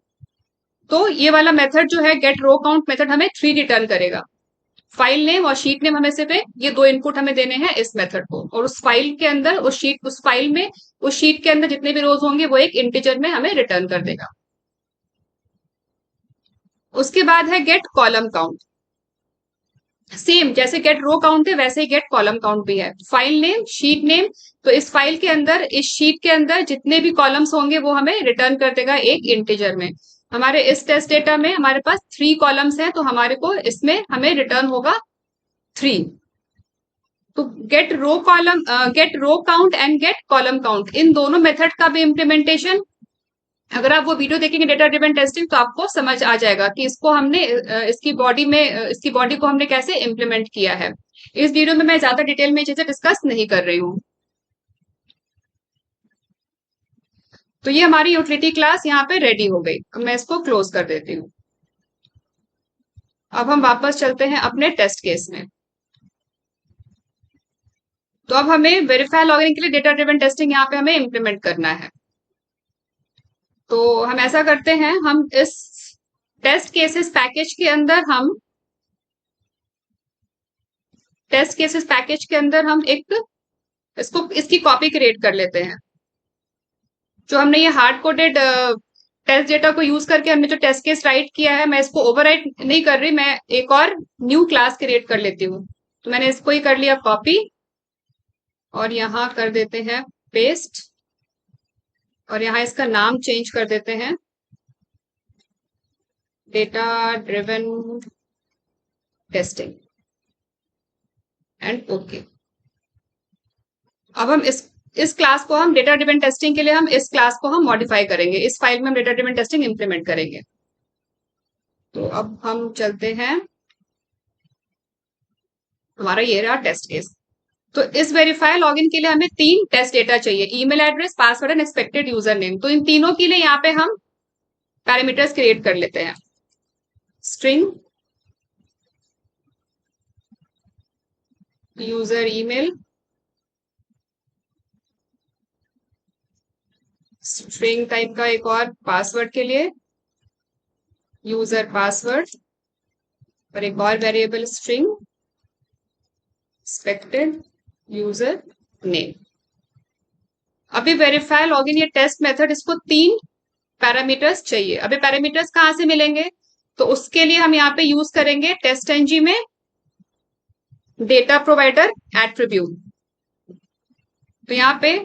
तो ये वाला मेथड जो है गेट रो काउंट मेथड हमें 3 रिटर्न करेगा। फाइल नेम और शीट नेम हमें सिर्फ ये 2 इनपुट हमें देने हैं इस मेथड को, और उस फाइल के अंदर उस फाइल में उस शीट के अंदर जितने भी रोज होंगे वो एक इंटीजर में हमें रिटर्न कर देगा। उसके बाद है गेट कॉलम काउंट। सेम जैसे गेट रो काउंट है वैसे ही गेट कॉलम काउंट भी है। फाइल नेम, शीट नेम, तो इस फाइल के अंदर, इस शीट के अंदर जितने भी कॉलम्स होंगे वो हमें रिटर्न कर देगा एक इंटीजर में। हमारे इस टेस्ट डेटा में हमारे पास 3 कॉलम्स हैं तो हमारे को इसमें हमें रिटर्न होगा 3। तो get row count and get column count, इन दोनों मेथड का भी इम्प्लीमेंटेशन अगर आप वो वीडियो देखेंगे डेटा ड्रिवन टेस्टिंग तो आपको समझ आ जाएगा कि इसको हमने इसकी बॉडी को हमने कैसे इम्प्लीमेंट किया है। इस वीडियो में मैं ज्यादा डिटेल में चीजें डिस्कस नहीं कर रही हूँ। तो ये हमारी यूटिलिटी क्लास यहाँ पे रेडी हो गई। अब मैं इसको क्लोज कर देती हूँ। अब हम वापस चलते हैं अपने टेस्ट केस में। तो अब हमें वेरीफाई लॉगिन के लिए डेटा ड्रिवन टेस्टिंग यहाँ पे हमें इम्प्लीमेंट करना है। तो हम ऐसा करते हैं, हम इस टेस्ट केसेस पैकेज के अंदर हम टेस्ट केसेस पैकेज के अंदर हम एक इसकी कॉपी क्रिएट कर लेते हैं। जो हमने ये हार्ड कोडेड टेस्ट डेटा को यूज करके हमने जो टेस्ट केस राइट किया है, मैं इसको ओवरराइट नहीं कर रही, मैं एक और न्यू क्लास क्रिएट कर लेती हूँ। तो मैंने इसको ही कर लिया कॉपी, और यहाँ कर देते हैं पेस्ट, और यहाँ इसका नाम चेंज कर देते हैं data driven testing and okay. अब हम इस क्लास को हम डेटा ड्रिवन टेस्टिंग के लिए हम इस क्लास को हम मॉडिफाई करेंगे, इस फाइल में हम डेटा ड्रिवन टेस्टिंग इंप्लीमेंट करेंगे। तो अब हम चलते हैं, हमारा ये रहा टेस्ट केस। तो इस वेरीफाई लॉगिन के लिए हमें 3 टेस्ट डेटा चाहिए, email address, password and expected user name. तो इन तीनों के लिए यहाँ पे हम पैरामीटर्स क्रिएट कर लेते हैं। String user email, string type का एक और पासवर्ड के लिए यूजर पासवर्ड, और एक और variable string expected user name. अभी वेरीफाई लॉगिन ये टेस्ट मेथड, इसको 3 पैरामीटर्स चाहिए। अभी पैरामीटर्स कहाँ से मिलेंगे? तो उसके लिए हम यहाँ पे यूज करेंगे टेस्ट एनजी में डेटा प्रोवाइडर एट्रीब्यूट। तो यहाँ पे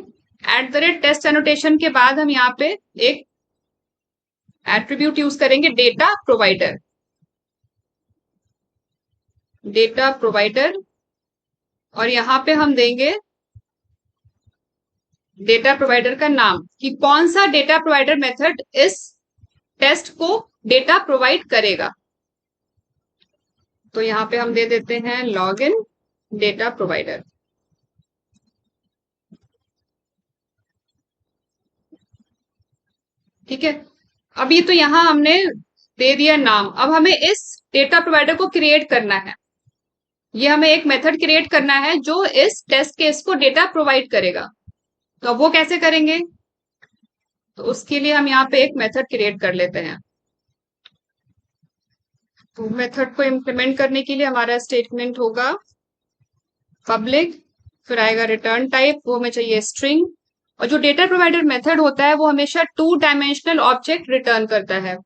@टेस्ट एनोटेशन के बाद हम यहाँ पे एक एट्रीब्यूट यूज करेंगे डेटा प्रोवाइडर। डेटा प्रोवाइडर, और यहाँ पे हम देंगे डेटा प्रोवाइडर का नाम कि कौन सा डेटा प्रोवाइडर मेथड इस टेस्ट को डेटा प्रोवाइड करेगा। तो यहाँ पे हम दे देते हैं लॉगिन डेटा प्रोवाइडर। ठीक है, अभी तो यहाँ हमने दे दिया नाम। अब हमें इस डेटा प्रोवाइडर को क्रिएट करना है। ये हमें एक मेथड क्रिएट करना है जो इस टेस्ट केस को डेटा प्रोवाइड करेगा। तो अब वो कैसे करेंगे? तो उसके लिए हम यहाँ पे एक मेथड क्रिएट कर लेते हैं। तो मेथड को इम्प्लीमेंट करने के लिए हमारा स्टेटमेंट होगा पब्लिक, फिर आएगा रिटर्न टाइप, वो हमें चाहिए स्ट्रिंग। और जो डेटा प्रोवाइडर मेथड होता है वो हमेशा 2 डायमेंशनल ऑब्जेक्ट रिटर्न करता है।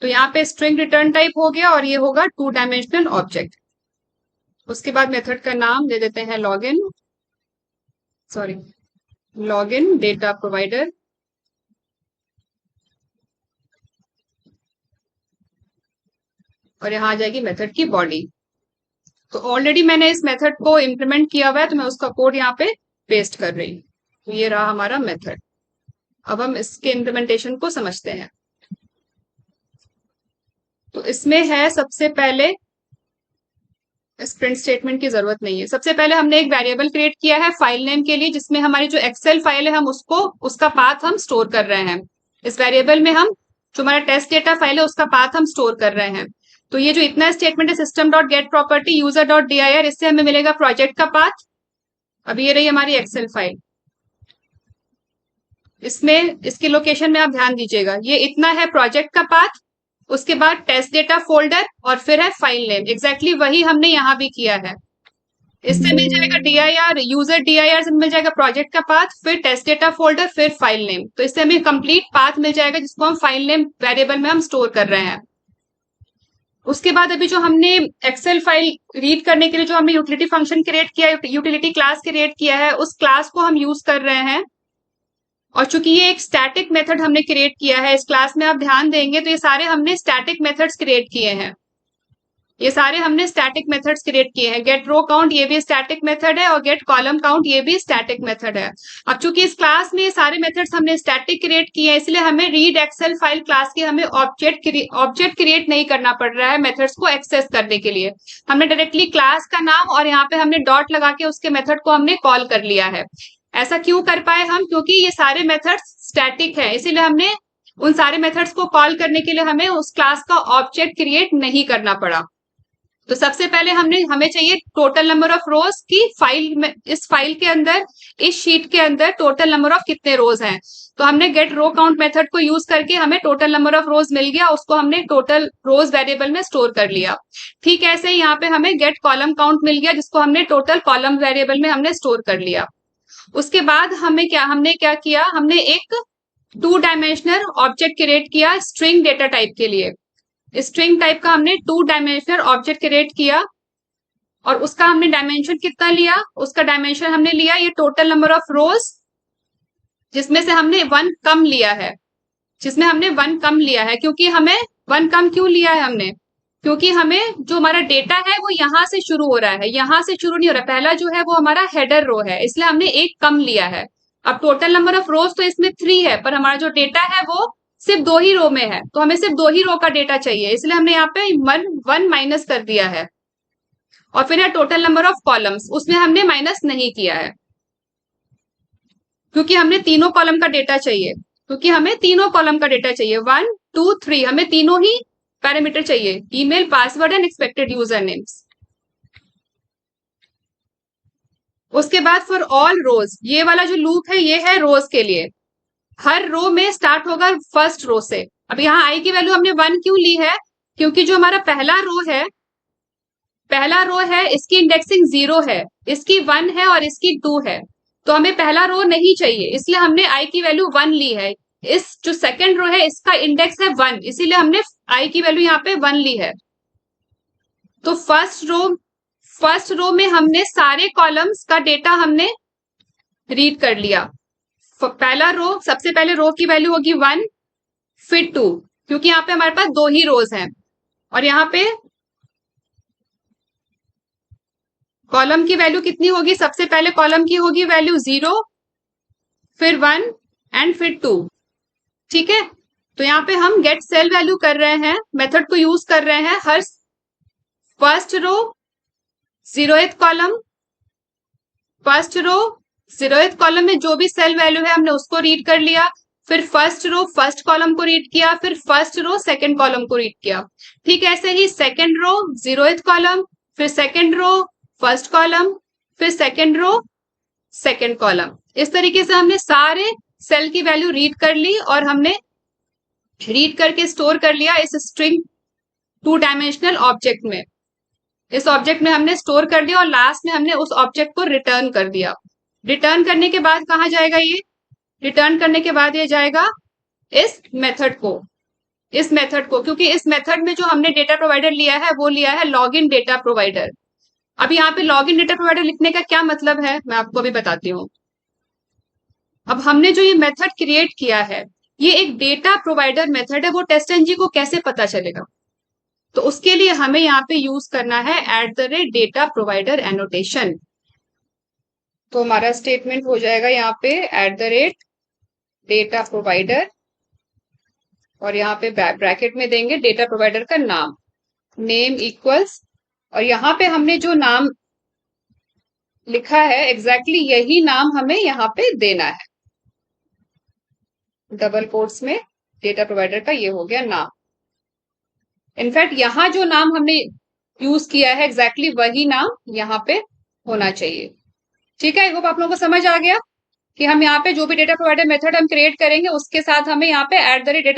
तो यहाँ पे स्ट्रिंग रिटर्न टाइप हो गया और ये होगा 2 डायमेंशनल ऑब्जेक्ट। उसके बाद मेथड का नाम दे देते हैं लॉगिन डेटा प्रोवाइडर। और यहाँ आ जाएगी मेथड की बॉडी। तो ऑलरेडी मैंने इस मेथड को इम्प्लीमेंट किया हुआ है, तो मैं उसका कोड यहाँ पे पेस्ट कर रही हूँ। तो ये रहा हमारा मेथड। अब हम इसके इम्प्लीमेंटेशन को समझते हैं। तो इसमें है सबसे पहले, इस प्रिंट स्टेटमेंट की जरूरत नहीं है। सबसे पहले हमने एक वेरिएबल क्रिएट किया है फाइल नेम के लिए, जिसमें हमारी जो एक्सेल फाइल है हम उसका पाथ हम स्टोर कर रहे हैं। इस वेरिएबल में हम जो हमारा टेस्ट डेटा फाइल है उसका पाथ हम स्टोर कर रहे हैं। तो ये जो इतना स्टेटमेंट है system dot gate property user dot dir, इससे हमें मिलेगा प्रोजेक्ट का पाथ। अब ये रही हमारी एक्सेल फाइल। इसमें इसकी लोकेशन में आप ध्यान दीजिएगा, ये इतना है प्रोजेक्ट का पाथ, उसके बाद टेस्ट डेटा फोल्डर और फिर है फाइल नेम। एग्जैक्टली वही हमने यहाँ भी किया है। इससे मिल जाएगा dir, यूजर dir से मिल जाएगा प्रोजेक्ट का पाथ, फिर टेस्ट डेटा फोल्डर, फिर फाइल नेम। तो इससे हमें कंप्लीट पाथ मिल जाएगा जिसको हम फाइल नेम वेरिएबल में हम स्टोर कर रहे हैं। उसके बाद अभी जो हमने एक्सेल फाइल रीड करने के लिए जो हमने यूटिलिटी फंक्शन क्रिएट किया है, यूटिलिटी क्लास क्रिएट किया है, उस क्लास को हम यूज कर रहे हैं। और चूंकि ये एक स्टैटिक मेथड हमने क्रिएट किया है, इस क्लास में आप ध्यान देंगे तो ये सारे हमने स्टैटिक मेथड्स क्रिएट किए हैं। ये सारे हमने स्टैटिक मेथड्स क्रिएट किए हैं। गेट रो काउंट ये भी स्टैटिक मेथड है और गेट कॉलम काउंट ये भी स्टैटिक मेथड है। अब चूंकि इस क्लास में ये सारे मेथड्स हमने स्टैटिक क्रिएट किए हैं, इसलिए हमें रीड एक्सेल फाइल क्लास के हमें ऑब्जेक्ट क्रिएट नहीं करना पड़ रहा है मेथड्स को एक्सेस करने के लिए। हमने डायरेक्टली क्लास का नाम और यहाँ पे हमने डॉट लगा के उसके मेथड को हमने कॉल कर लिया है। ऐसा क्यों कर पाए हम? क्योंकि ये सारे मेथड्स स्टैटिक है, इसीलिए हमने उन सारे मेथड्स को कॉल करने के लिए हमें उस क्लास का ऑब्जेक्ट क्रिएट नहीं करना पड़ा। तो सबसे पहले हमें चाहिए टोटल नंबर ऑफ रोज की फाइल में, इस फाइल के अंदर, इस शीट के अंदर टोटल नंबर ऑफ कितने रोज हैं। तो हमने गेट रो काउंट मेथड को यूज करके हमें टोटल नंबर ऑफ रोज मिल गया, उसको हमने टोटल रोज वेरिएबल में स्टोर कर लिया। ठीक ऐसे ही यहाँ पे हमें गेट कॉलम काउंट मिल गया, जिसको हमने टोटल कॉलम वेरिएबल में हमने स्टोर कर लिया। उसके बाद हमने क्या किया, हमने एक 2 डायमेंशनल ऑब्जेक्ट क्रिएट किया स्ट्रिंग डेटा टाइप के लिए। स्ट्रिंग टाइप का हमने 2 डायमेंशनल ऑब्जेक्ट क्रिएट किया और उसका हमने डायमेंशन कितना लिया, उसका डायमेंशन हमने लिया ये टोटल नंबर ऑफ रोज, जिसमें से हमने 1 कम लिया है, क्योंकि हमें 1 कम क्यों लिया है हमने, क्योंकि हमें जो हमारा डेटा है वो यहां से शुरू हो रहा है, यहां से शुरू नहीं हो रहा। पहला जो है वो हमारा हेडर रो है, इसलिए हमने 1 कम लिया है। अब टोटल नंबर ऑफ रोज तो इसमें 3 है, पर हमारा जो डेटा है वो सिर्फ 2 ही रो में है, तो हमें सिर्फ 2 ही रो का डेटा चाहिए, इसलिए हमने यहाँ पे 1 माइनस कर दिया है। और फिर है टोटल नंबर ऑफ कॉलम्स, उसमें हमने माइनस नहीं किया है, क्योंकि हमें तीनों कॉलम का डेटा चाहिए, 1 2 3, हमें तीनों ही पैरामीटर चाहिए, email, password and expected user names. उसके बाद फॉर ऑल रोज, ये वाला जो लूप है ये है रोज के लिए, हर रो में स्टार्ट होगा फर्स्ट रो से। अब यहाँ आई की वैल्यू हमने 1 क्यों ली है, क्योंकि जो हमारा पहला रो है इसकी इंडेक्सिंग 0 है, इसकी 1 है और इसकी 2 है, तो हमें पहला रो नहीं चाहिए, इसलिए हमने आई की वैल्यू 1 ली है। इस जो सेकंड रो है इसका इंडेक्स है 1, इसीलिए हमने आई की वैल्यू यहाँ पे 1 ली है। तो फर्स्ट रो में हमने सारे कॉलम्स का डेटा हमने रीड कर लिया। पहला रो, सबसे पहले रो की वैल्यू होगी 1, फिर 2, क्योंकि यहाँ पे हमारे पास 2 ही रोज हैं। और यहाँ पे कॉलम की वैल्यू कितनी होगी, सबसे पहले कॉलम की होगी वैल्यू 0, फिर 1 एंड फिर 2। ठीक है, तो यहाँ पे हम गेट सेल वैल्यू कर रहे हैं, मेथड को यूज कर रहे हैं। हर फर्स्ट रो 0th कॉलम में जो भी सेल वैल्यू है हमने उसको रीड कर लिया, फिर फर्स्ट रो फर्स्ट कॉलम को रीड किया, फिर फर्स्ट रो सेकंड कॉलम को रीड किया। ठीक ऐसे ही सेकंड रो 0th कॉलम, फिर सेकंड रो फर्स्ट कॉलम, फिर सेकेंड रो, सेकेंड कॉलम। इस तरीके से हमने सारे सेल की वैल्यू रीड कर ली और हमने रीड करके स्टोर कर लिया इस स्ट्रिंग टू डायमेंशनल ऑब्जेक्ट में। इस ऑब्जेक्ट में हमने स्टोर कर दिया और लास्ट में हमने उस ऑब्जेक्ट को रिटर्न कर दिया। रिटर्न करने के बाद कहाँ जाएगा ये? रिटर्न करने के बाद ये जाएगा इस मेथड को, इस मेथड को, क्योंकि इस मेथड में जो हमने डेटा प्रोवाइडर लिया है वो लिया है लॉगिन डेटा प्रोवाइडर। अब यहाँ पे लॉगिन डेटा प्रोवाइडर लिखने का क्या मतलब है मैं आपको अभी बताती हूँ। अब हमने जो ये मेथड क्रिएट किया है ये एक डेटा प्रोवाइडर मेथड है, वो टेस्ट एनजी को कैसे पता चलेगा? तो उसके लिए हमें यहाँ पे यूज करना है @डेटा प्रोवाइडर एनोटेशन। तो हमारा स्टेटमेंट हो जाएगा यहाँ पे @डेटा प्रोवाइडर और यहाँ पे ब्रैकेट में देंगे डेटा प्रोवाइडर का नाम, नेम इक्वल्स, और यहाँ पे हमने जो नाम लिखा है एग्जैक्टली यही नाम हमें यहाँ पे देना है। डबल कोट्स में डेटा प्रोवाइडर का ये हो गया नाम। इनफैक्ट यहाँ जो नाम हमने यूज किया है एग्जैक्टली वही नाम यहाँ पे होना चाहिए। ठीक है, आई होप आप लोगों को समझ आ गया कि हम यहाँ पे जो भी डेटा प्रोवाइडर मेथड हम क्रिएट करेंगे उसके साथ हमें यहाँ पे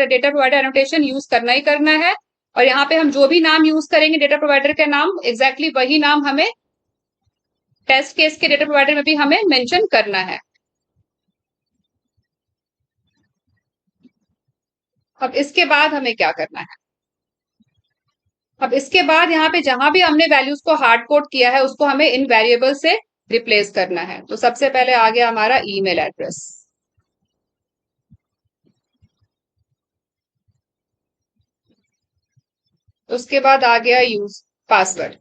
डेटा प्रोवाइडर एनोटेशन यूज करना ही करना है। और यहाँ पे हम जो भी नाम यूज करेंगे डेटा प्रोवाइडर का नाम एग्जैक्टली वही नाम हमें टेस्ट केस के डेटा प्रोवाइडर में भी हमें मेंशन करना है। अब इसके बाद हमें क्या करना है? अब इसके बाद यहाँ पे जहां भी हमने वैल्यूज को हार्ड कोड किया है उसको हमें इन वेरिएबल से रिप्लेस करना है। तो सबसे पहले आ गया हमारा ईमेल एड्रेस, उसके बाद आ गया यूज पासवर्ड,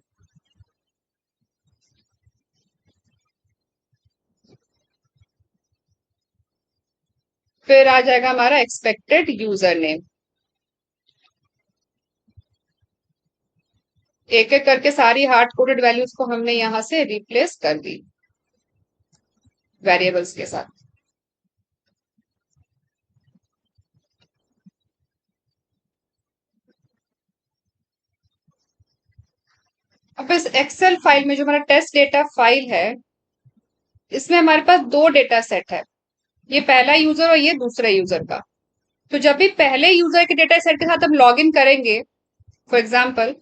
फिर आ जाएगा हमारा एक्सपेक्टेड यूजर नेम। एक एक करके सारी हार्ड कोडेड वैल्यूज को हमने यहां से रिप्लेस कर दी वेरिएबल्स के साथ। अब इस एक्सेल फाइल में जो हमारा टेस्ट डेटा फाइल है इसमें हमारे पास दो डेटा सेट है, ये पहला यूजर और ये दूसरा यूजर का। तो जब भी पहले यूजर के डेटा सेट के साथ हम लॉग इन करेंगे, फॉर एग्जाम्पल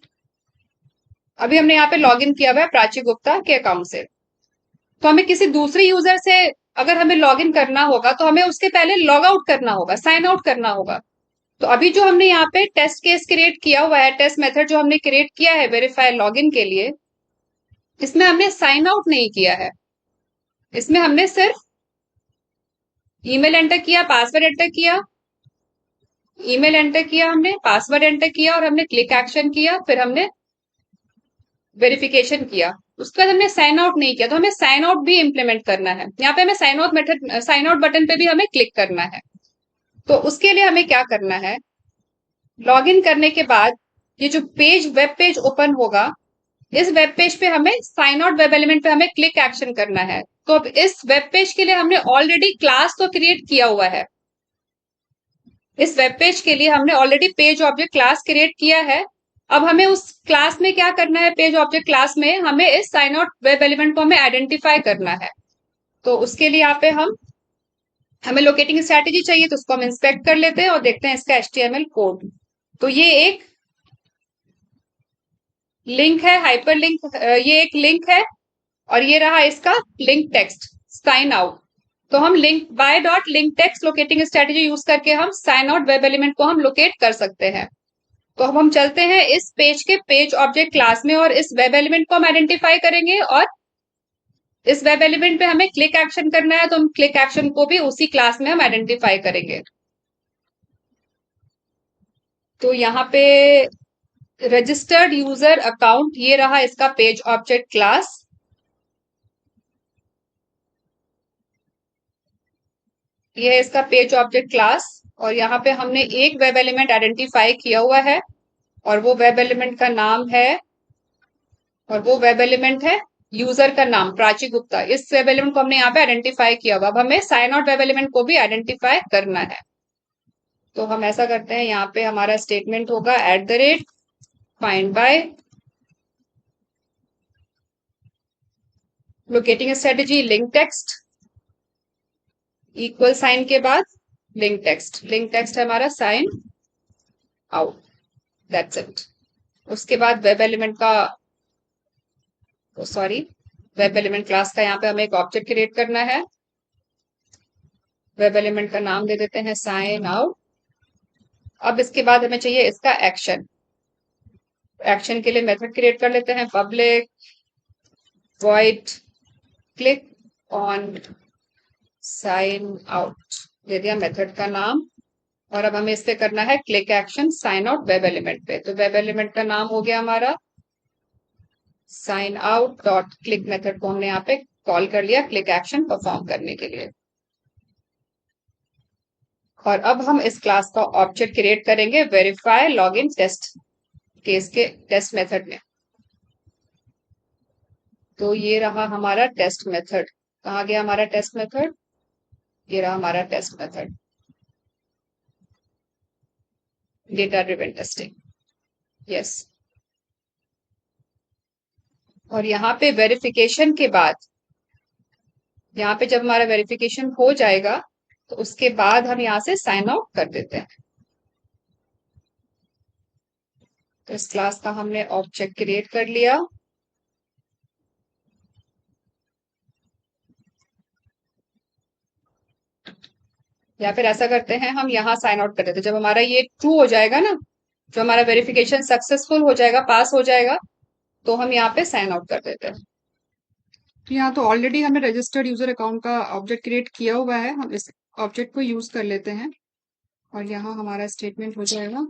अभी हमने यहाँ पे लॉग इन किया हुआ है प्राची गुप्ता के अकाउंट से, तो हमें किसी दूसरे यूजर से अगर हमें लॉग इन करना होगा तो हमें उसके पहले लॉग आउट करना होगा, साइन आउट करना होगा। तो अभी जो हमने यहाँ पे टेस्ट केस क्रिएट किया हुआ है, टेस्ट मेथड जो हमने क्रिएट किया है वेरीफाई लॉगिन के लिए, इसमें हमने साइन आउट नहीं किया है। इसमें हमने सिर्फ ईमेल एंटर किया, पासवर्ड एंटर किया, ईमेल एंटर किया, हमने पासवर्ड एंटर किया और हमने क्लिक एक्शन किया, फिर हमने वेरिफिकेशन किया। उसके बाद हमने साइन आउट नहीं किया, तो हमें साइन आउट भी इम्प्लीमेंट करना है। यहाँ पे हमें sign out method, sign out button पे भी हमें क्लिक करना है। तो उसके लिए हमें क्या करना है, लॉग इन करने के बाद ये जो पेज वेब पेज ओपन होगा, इस वेब पेज पे हमें साइन आउट वेब एलिमेंट पे हमें क्लिक एक्शन करना है। तो अब इस वेब पेज के लिए हमने ऑलरेडी क्लास तो क्रिएट किया हुआ है, इस वेब पेज के लिए हमने already page object class create किया है। अब हमें उस क्लास में क्या करना है, पेज ऑब्जेक्ट क्लास में हमें इस साइन आउट वेब एलिमेंट को हमें आइडेंटिफाई करना है। तो उसके लिए यहाँ पे हमें लोकेटिंग स्ट्रैटेजी चाहिए, तो उसको हम इंस्पेक्ट कर लेते हैं और देखते हैं इसका HTML कोड। तो ये एक लिंक है, हाइपर लिंक, ये एक लिंक है और ये रहा इसका लिंक टेक्स्ट साइन आउट। तो हम link by dot link text locating strategy use करके हम साइन आउट वेब एलिमेंट को हम लोकेट कर सकते हैं। तो हम चलते हैं इस पेज के पेज ऑब्जेक्ट क्लास में और इस वेब एलिमेंट को हम आइडेंटिफाई करेंगे और इस वेब एलिमेंट पे हमें क्लिक एक्शन करना है, तो हम क्लिक एक्शन को भी उसी क्लास में हम आइडेंटिफाई करेंगे। तो यहाँ पे रजिस्टर्ड यूजर अकाउंट, ये रहा इसका पेज ऑब्जेक्ट क्लास, ये है इसका पेज ऑब्जेक्ट क्लास। और यहाँ पे हमने एक वेब एलिमेंट आइडेंटिफाई किया हुआ है और वो वेब एलिमेंट का नाम है, और वो वेब एलिमेंट है यूजर का नाम प्राची गुप्ता। इस वेब एलिमेंट को हमने यहाँ पे आइडेंटिफाई किया हुआ। अब हमें साइन आउट वेब एलिमेंट को भी आइडेंटिफाई करना है। तो हम ऐसा करते हैं, यहाँ पे हमारा स्टेटमेंट होगा @find by locating strategy link text, equal sign के बाद लिंक टेक्स्ट, लिंक टेक्स्ट है हमारा साइन आउट, दैट्स इट। उसके बाद वेब एलिमेंट का, सॉरी, वेब एलिमेंट क्लास का यहाँ पे हमें एक ऑब्जेक्ट क्रिएट करना है। वेब एलिमेंट का नाम दे देते हैं साइन आउट। अब इसके बाद हमें चाहिए इसका एक्शन। एक्शन के लिए मेथड क्रिएट कर लेते हैं, public void click on sign out, दे दिया मेथड का नाम। और अब हमें इस पे करना है click action sign out web element पे। तो वेब एलिमेंट का नाम हो गया हमारा sign out dot click, method को हमने यहाँ पे कॉल कर लिया क्लिक एक्शन परफॉर्म करने के लिए। और अब हम इस क्लास का ऑब्जेक्ट क्रिएट करेंगे वेरीफाई लॉगिन टेस्ट केस के टेस्ट मेथड में। तो ये रहा हमारा टेस्ट मेथड। कहाँ गया हमारा टेस्ट मेथड? ये रहा हमारा test method, data driven testing, yes. और यहाँ पे वेरिफिकेशन के बाद, यहाँ पे जब हमारा वेरिफिकेशन हो जाएगा तो उसके बाद हम यहाँ से साइन आउट कर देते हैं। तो इस क्लास का हमने ऑब्जेक्ट क्रिएट कर लिया। या फिर ऐसा करते हैं, हम यहाँ साइन आउट कर देते हैं। जब हमारा ये ट्रू हो जाएगा ना, जो हमारा वेरिफिकेशन सक्सेसफुल हो जाएगा, पास हो जाएगा, तो हम यहाँ पे साइन आउट कर देते हैं। तो यहाँ तो ऑलरेडी हमने रजिस्टर्ड यूजर अकाउंट का ऑब्जेक्ट क्रिएट किया हुआ है, हम इस ऑब्जेक्ट को यूज कर लेते हैं। और यहाँ हमारा स्टेटमेंट हो जाएगा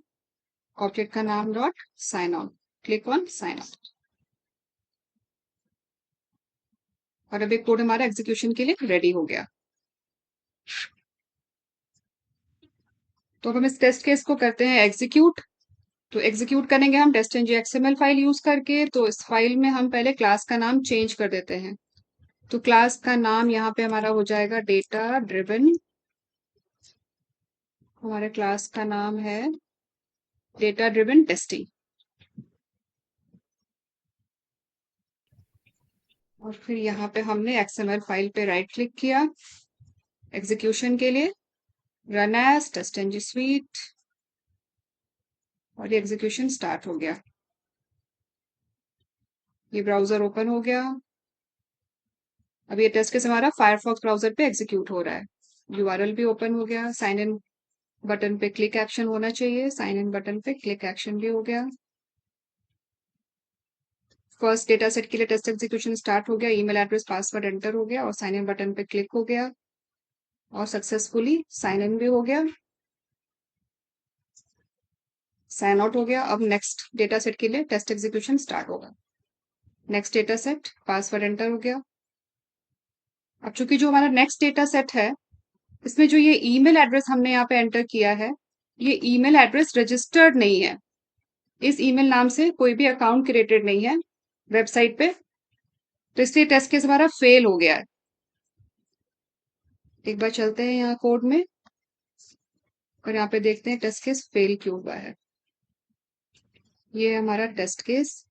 ऑब्जेक्ट का नाम dot sign out, click on sign out. और अब एक कोड हमारा एग्जीक्यूशन के लिए रेडी हो गया। तो अब हम इस टेस्ट केस को करते हैं एग्जीक्यूट। तो एग्जीक्यूट करेंगे हम टेस्ट.ng XML फाइल यूज करके। तो इस फाइल में हम पहले क्लास का नाम चेंज कर देते हैं। तो क्लास का नाम यहाँ पे हमारा हो जाएगा डेटा ड्रिवन। हमारे क्लास का नाम है डेटा ड्रिवन टेस्टिंग। और फिर यहाँ पे हमने XML फाइल पे राइट क्लिक किया एग्जीक्यूशन के लिए, रन एज टेस्ट.ng suite, और ये एग्जीक्यूशन स्टार्ट हो गया। ये ब्राउजर ओपन हो गया। अब ये टेस्ट केस हमारा फायरफॉक्स ब्राउजर पे एग्जीक्यूट हो रहा है। यूआरएल भी ओपन हो गया। साइन इन बटन पे क्लिक एक्शन होना चाहिए, साइन इन बटन पे क्लिक एक्शन भी हो गया। फर्स्ट डेटा सेट के लिए टेस्ट एग्जीक्यूशन स्टार्ट हो गया, ईमेल एड्रेस पासवर्ड एंटर हो गया और साइन इन बटन पे क्लिक हो गया और सक्सेसफुली साइन इन भी हो गया, साइन आउट हो गया। अब नेक्स्ट डेटा सेट के लिए टेस्ट एग्जीक्यूशन स्टार्ट होगा। Next data set, password enter हो गया। अब चूंकि जो हमारा नेक्स्ट डेटा सेट है, इसमें जो ये ईमेल एड्रेस हमने यहाँ पे एंटर किया है, ये ईमेल एड्रेस रजिस्टर्ड नहीं है। इस ईमेल नाम से कोई भी अकाउंट क्रिएटेड नहीं है वेबसाइट पे, तो इसलिए टेस्ट केस हमारा फेल हो गया है। एक बार चलते हैं यहाँ कोड में और यहाँ पे देखते हैं टेस्ट केस फेल क्यों हुआ है। ये हमारा टेस्ट केस,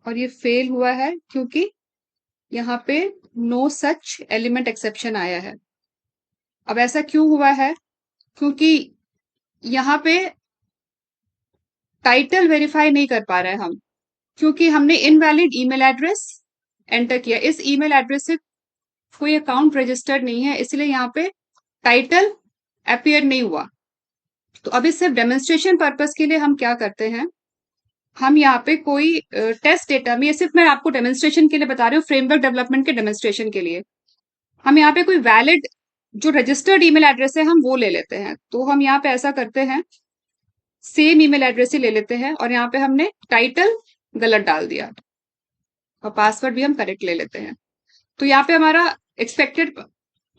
और ये फेल हुआ है क्योंकि यहाँ पे नो सच एलिमेंट एक्सेप्शन आया है। अब ऐसा क्यों हुआ है? क्योंकि यहाँ पे टाइटल वेरीफाई नहीं कर पा रहे हैं हम, क्योंकि हमने इनवैलिड ईमेल एड्रेस एंटर किया। इस ईमेल एड्रेस से कोई अकाउंट रजिस्टर्ड नहीं है, इसलिए यहाँ पे टाइटल अपीयर नहीं हुआ। तो अभी सिर्फ डेमोन्स्ट्रेशन पर्पस के लिए हम क्या करते हैं, हम यहाँ पे कोई टेस्ट डेटा में, ये सिर्फ मैं आपको डेमोन्स्ट्रेशन के लिए बता रही हूँ, फ्रेमवर्क डेवलपमेंट के डेमोन्स्ट्रेशन के लिए, हम यहाँ पे कोई वैलिड जो रजिस्टर्ड ईमेल एड्रेस है हम वो ले लेते हैं। तो हम यहाँ पे ऐसा करते हैं, सेम ईमेल एड्रेस ही ले लेते हैं और यहाँ पे हमने टाइटल गलत डाल दिया और पासवर्ड भी हम करेक्ट ले लेते हैं। तो यहाँ पे हमारा एक्सपेक्टेड